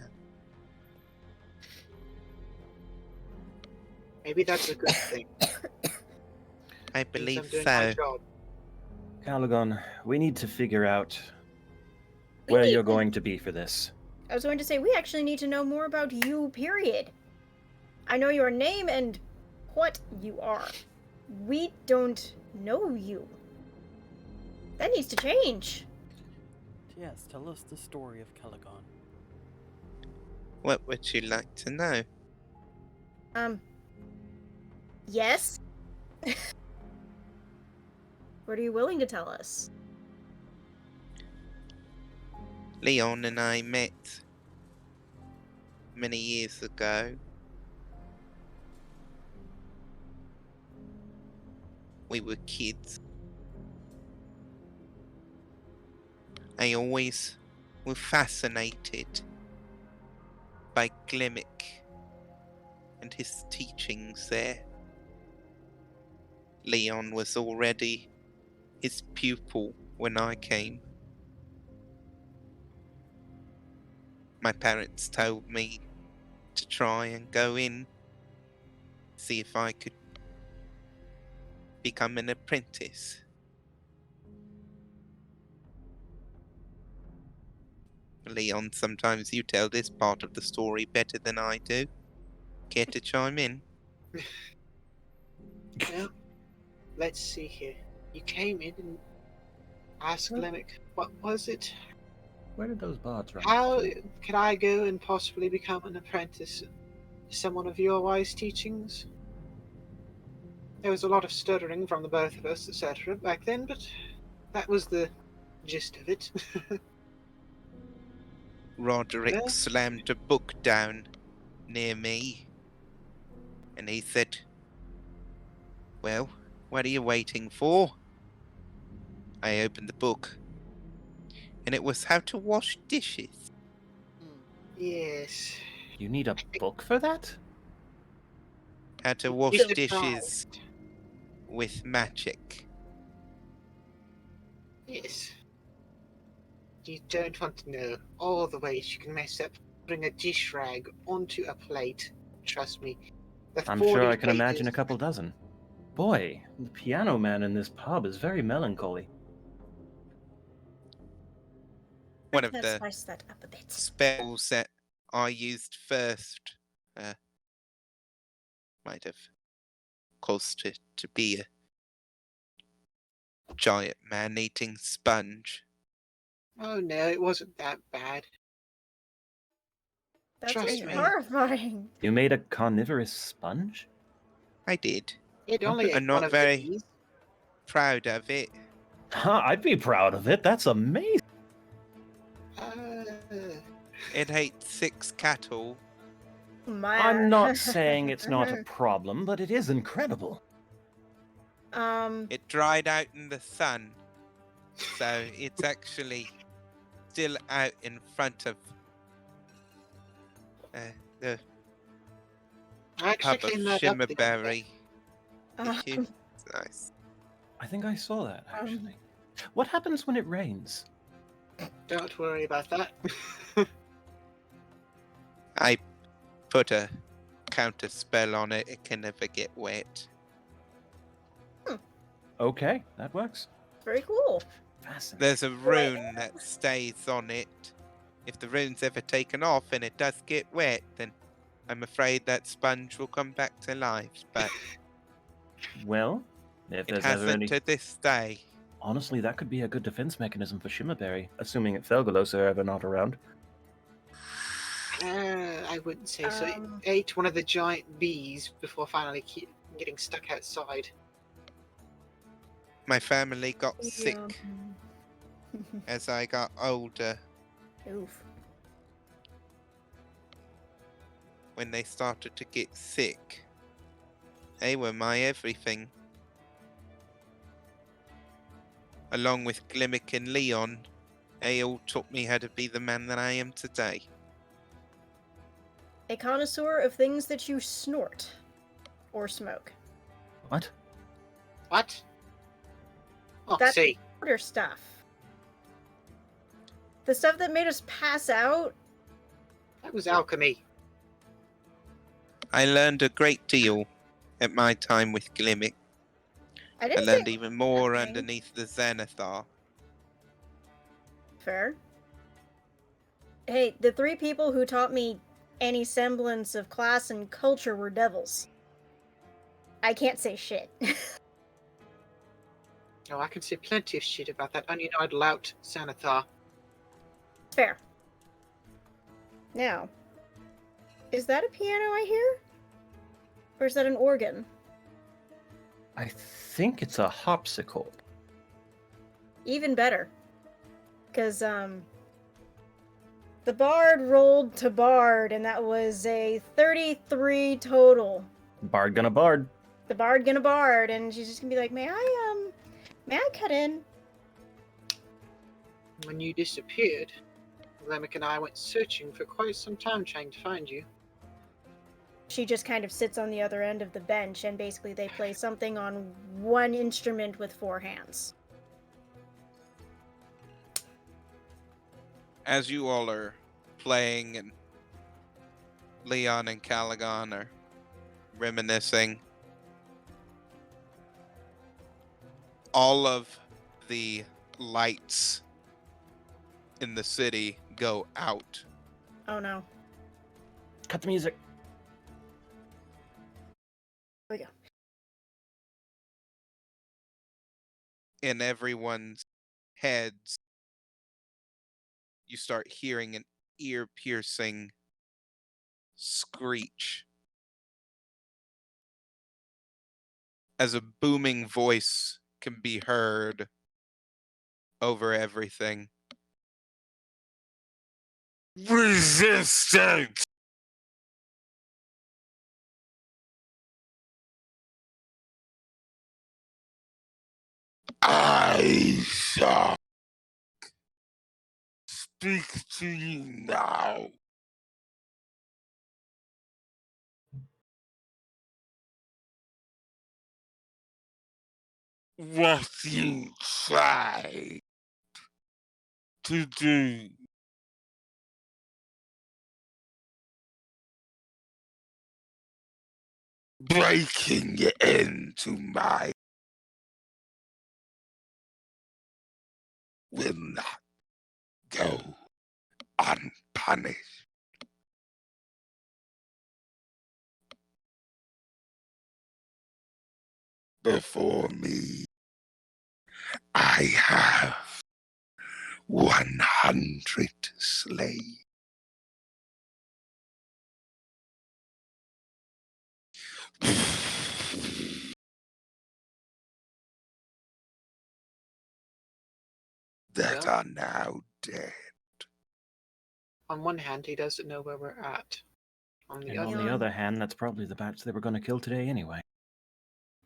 Maybe that's a good thing. I Means believe I'm doing my so. job. Callaghan, we need to figure out We where need you're to- going to be for this. I was going to say, we actually need to know more about you, period. I know your name and what you are. We don't know you. That needs to change. Yes, tell us the story of Callaghan. What would you like to know? Yes? What are you willing to tell us? Leon and I met many years ago. We were kids. I always was fascinated by Glimmick and his teachings there. Leon was already his pupil when I came. My parents told me to try and go in, see if I could become an apprentice. Leon, sometimes you tell this part of the story better than I do. Care to chime in? Well, let's see here. You came in and asked Huh? Glimmick, what was it? Where did those bards run? How could I go and possibly become an apprentice to someone of your wise teachings? There was a lot of stuttering from the both of us, etc. back then, but that was the gist of it. Roderick Yeah. slammed a book down near me, and he said, "Well, what are you waiting for?" I opened the book, and it was how to wash dishes. Yes. You need a book for that? How to You'd be wash dishes surprised. with magic. Yes. You don't want to know all the ways you can mess up putting a dish rag onto a plate. Trust me. The I'm 40 sure I can imagine a pages- couple dozen. Boy, the piano man in this pub is very melancholy. One of Let's the spice that up a bit. spells that I used first might have caused it to be a giant man-eating sponge. Oh no, it wasn't that bad. That's Trust me. horrifying. You made a carnivorous sponge? I did. It only I'm ate not one of very- these. Proud of it. Huh, I'd be proud of it. That's amazing. It ate 6 cattle. My. I'm not saying it's not a problem, but it is incredible. It dried out in the sun, so it's actually still out in front of the I actually pub of cleaned that up the other day. Shimmerberry. um, Did you? It's nice. I think I saw that, actually. What happens when it rains? Don't worry about that. I put a counter spell on it. It can never get wet. Okay, that works. very cool. Fascinating. There's a rune that stays on it. If the rune's ever taken off and it does get wet, then I'm afraid that sponge will come back to life. But Well, if it there's ever hasn't any... to this day. Honestly, that could be a good defense mechanism for Shimmerberry, assuming that Felgalos are ever not around. I wouldn't say so. It Um, ate one of the giant bees before finally getting stuck outside. My family got sick Yeah. as I got older. Oof. when they started to get sick. They were my everything. Along with Glimmick and Leon, they all taught me how to be the man that I am today. A connoisseur of things that you snort or smoke. What? What? Oh, That's see. powder stuff. The stuff that made us pass out. That was alchemy. I learned a great deal at my time with Glimmick. I I didn't learned say even more nothing. underneath the Xanathar. Fair. Hey, the 3 people who taught me any semblance of class and culture were devils. I can't say shit. Oh, I can say plenty of shit about that onion-eyed lout, Xanathar. Fair. Now, is that a piano I hear? Or is that an organ? I think it's a hopsicle. Even better. Because, the bard rolled to bard, and that was a 33 total. Bard gonna bard. The bard gonna bard, and she's just gonna be like, may I cut in? When you disappeared, Lemick and I went searching for quite some time trying to find you. She just kind of sits on the other end of the bench, and basically they play something on one instrument with 4 hands. As you all are playing and Leon and Callaghan are reminiscing, all of the lights in the city go out. Oh no. Cut the music. There we go. In everyone's heads, you start hearing an ear-piercing screech as a booming voice can be heard over everything. Resistance! I shall speak to you now. What you tried to do. Breaking into my will not go unpunished. Before me, I have 100 slaves. That Well, are now dead. on one hand, he doesn't know where we're at. On the And other, on the other hand, that's probably the batch they were going to kill today anyway.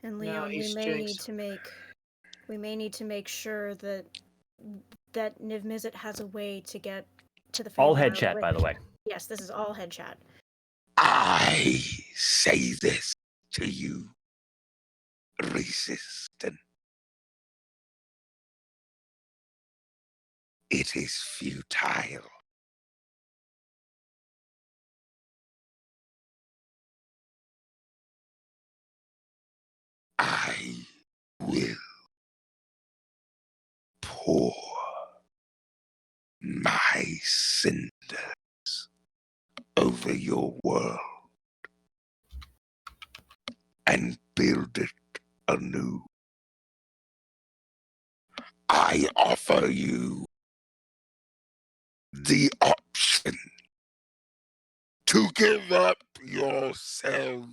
And No, Leon, he's we doing may need to make sure that Niv Mizzet has a way to get to the All Family head Isle chat, by the way. Yes, this is all head chat. I say this to you, resistant. It is futile. I will pour my cinders over your world and build it anew. I offer you the option to give up yourself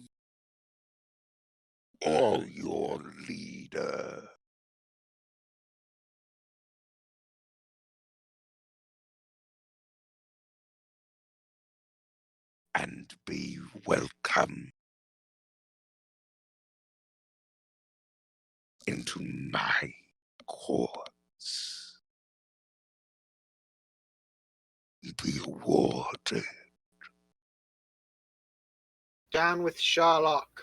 or your leader. and be welcome into my courts. Be awarded. Down with Sherlock.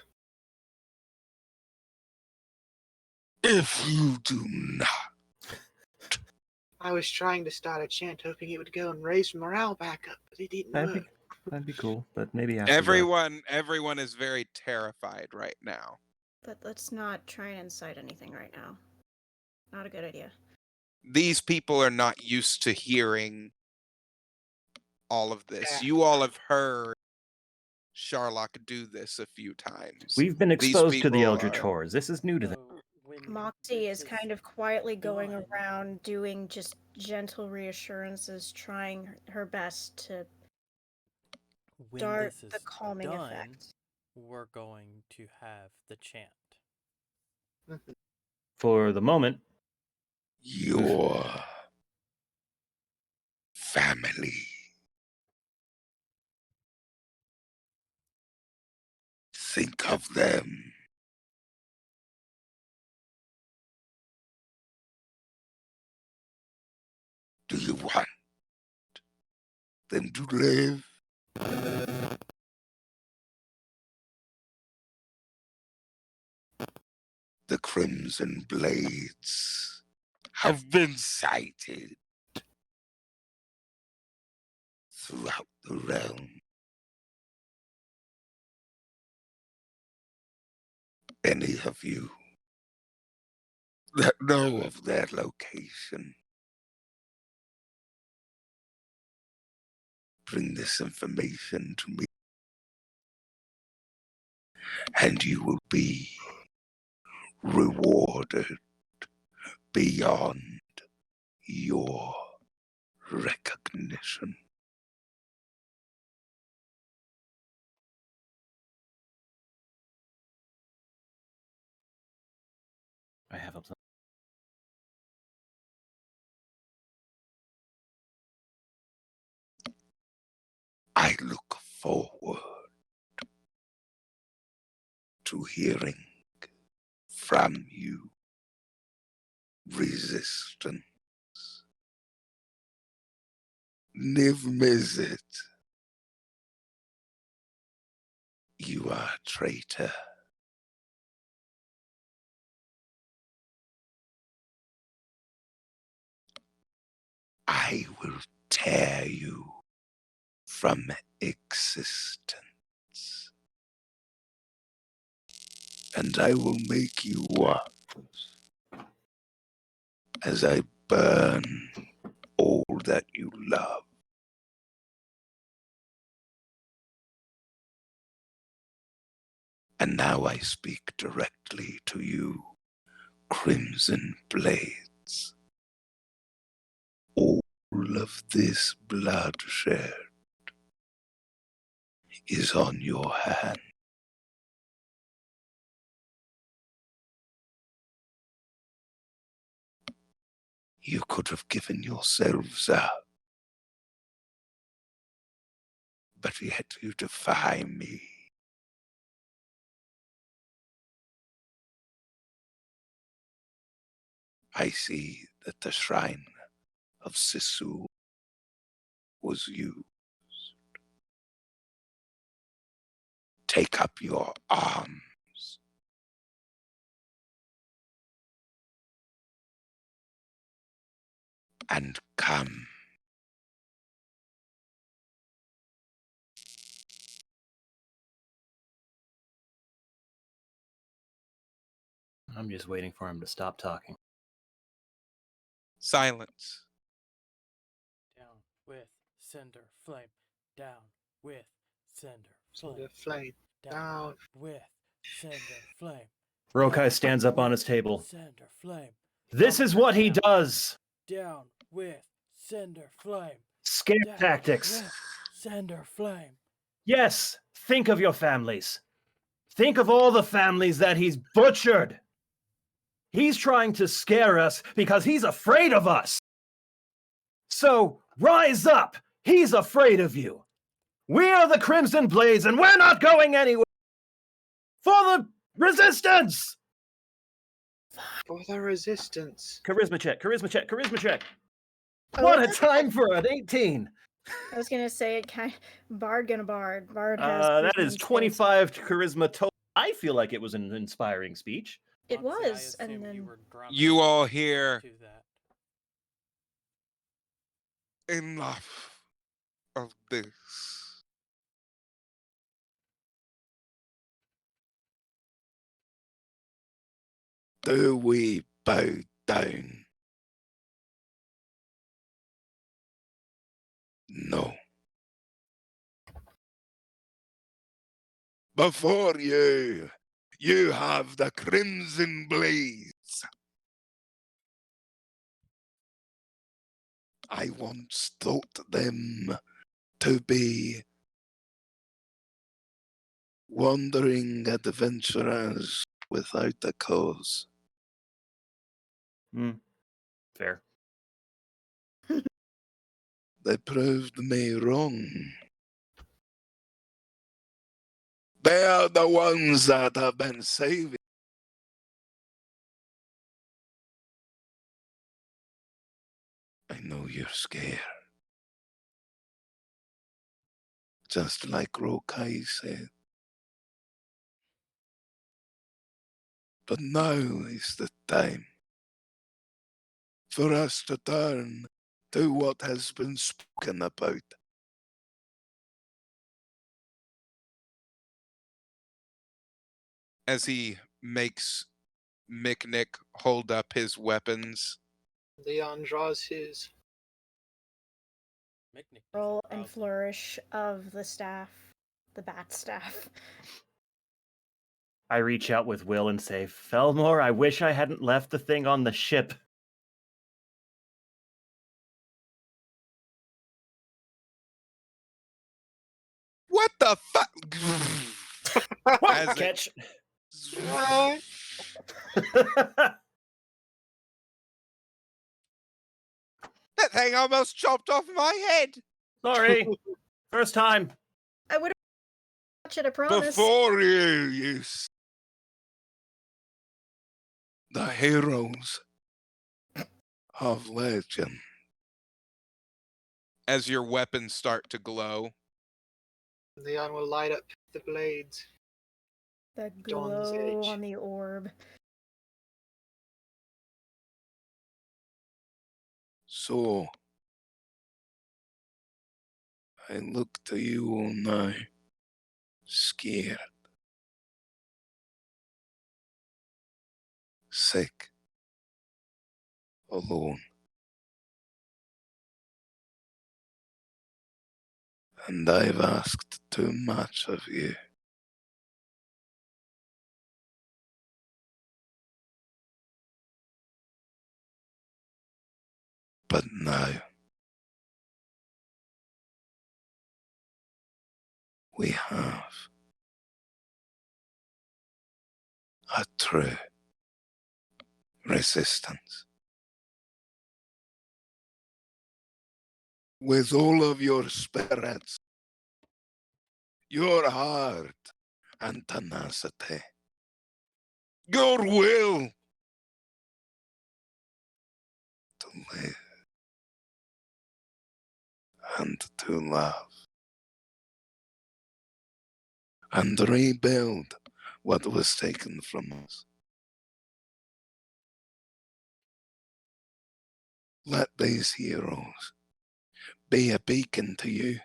If you do not, I was trying to start a chant, hoping it would go and raise morale back up, but it didn't work. That'd be cool, but maybe after Everyone is very terrified right now. But let's not try and incite anything right now. Not a good idea. These people are not used to hearing all of this. Yeah. You all have heard Sherlock do this a few times. We've been These exposed to the people Eldritch are- horrors. This is new to them. So when Moxie is this kind of quietly going done- around doing just gentle reassurances, trying her best to when dart this is the calming done, effect. we're going to have the chant. For the moment, your family. Think of them. Do you want them to live? The Crimson Blades have been sighted throughout the realm. Any of you that know of their location, bring this information to me, and you will be rewarded beyond your recognition. I have a plan. I look forward to hearing from you, resistance. Niv Mizzet, you are a traitor. I will tear you from existence, and I will make you watch as I burn all that you love. And now I speak directly to you, Crimson Blades. All of this bloodshed is on your hand. You could have given yourselves up, but yet you defy me. I see that the shrine of Sisu was used. Take up your arms. And come. I'm just waiting for him to stop talking. Silence. Down with cinder flame. Down with cinder flame. The flame. Down Down. with cinder flame. Rokai stands up on his table. Cinder flame. This is what he does! Down with cinder flame. Scare Down tactics. with cinder flame. Yes, think of your families. Think of all the families that he's butchered. He's trying to scare us because he's afraid of us. So rise up. He's afraid of you. We are the Crimson Blades, and we're not going anywhere! For the resistance! For the resistance. Charisma check, charisma check, charisma check. Oh, What a that's- time for an 18! I was gonna say it kind Bard gonna Bard. Bard has That charisma is and 25 to charisma total. I feel like it was an inspiring speech. It Foxy, I was, and assume then you were drumming You all hear to that. enough of this. Do we bow down? No. Before you, you have the Crimson Blades. I once thought them to be wandering adventurers without a cause. Fair. They proved me wrong. They are the ones that have been saving. I know you're scared. Just like Rokai said. But now is the time for us to turn to what has been spoken about. As he makes Miknik hold up his weapons, Leon draws his. Miknik doesn't roll and rouse him. flourish of the staff, the bat staff. I reach out with Will and say, Felmore, I wish I hadn't left the thing on the ship. what the fuck? As it- Catch. That thing almost chopped off my head. Sorry. First time. I would have watched it, I promise. Before you the heroes of legend. As your weapons start to glow, Leon will light up the blades. The Dawn's glow Edge. on the orb. So I look to you all now, scared, sick, alone. And I've asked too much of you. But now we have a true resistance. With all of your spirits, your heart and tenacity, your will to live and to love and rebuild what was taken from us. Let these heroes be a beacon to you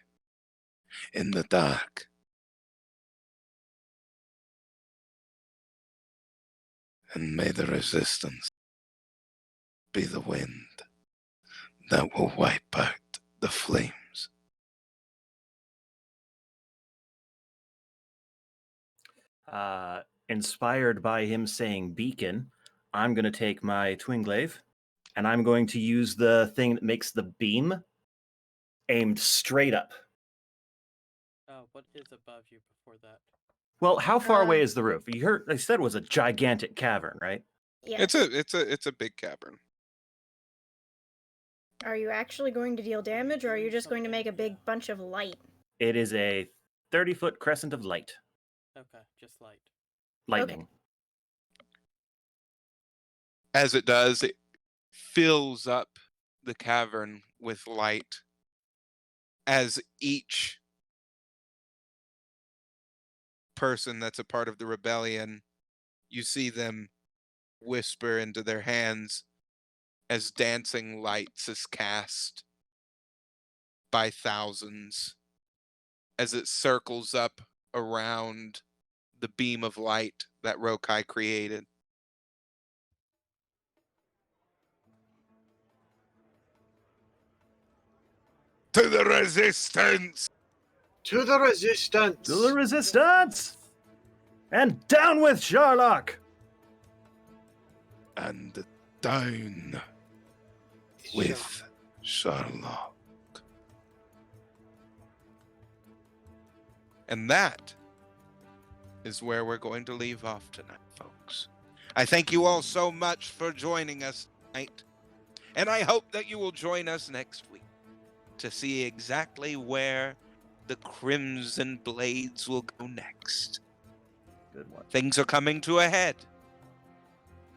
in the dark. And may the resistance be the wind that will wipe out the flames. Inspired by him saying beacon, I'm going to take my twin glaive and I'm going to use the thing that makes the beam aimed straight up. What is above you before that? Well, how far away Um, is the roof? You heard I said it was a gigantic cavern, right? Yes. it's a big cavern. Are you actually going to deal damage, or are you just going to make a big bunch of light? It is a 30-foot crescent of light. Okay, just light. Lightning. As it does, it fills up the cavern with light as each person that's a part of the rebellion, you see them whisper into their hands as dancing lights is cast by thousands as it circles up around the beam of light that Rokai created. To the resistance! To the resistance! To the resistance! And down with Sherlock! And down with Sherlock. And that is where we're going to leave off tonight, folks. I thank you all so much for joining us tonight. And I hope that you will join us next week to see exactly where the Crimson Blades will go next. Good one. Things are coming to a head.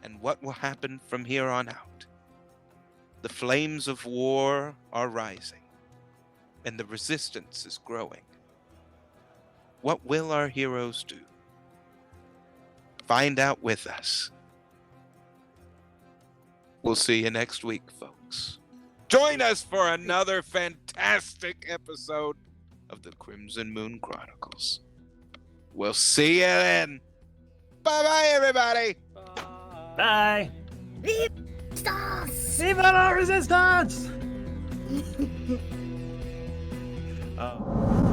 And what will happen from here on out? The flames of war are rising, and the resistance is growing. What will our heroes do? Find out with us. We'll see you next week, folks. Join us for another fantastic episode of the Crimson Moon Chronicles. We'll see you then. Bye-bye, everybody. Bye! Stars! Viva la resistance! Oh.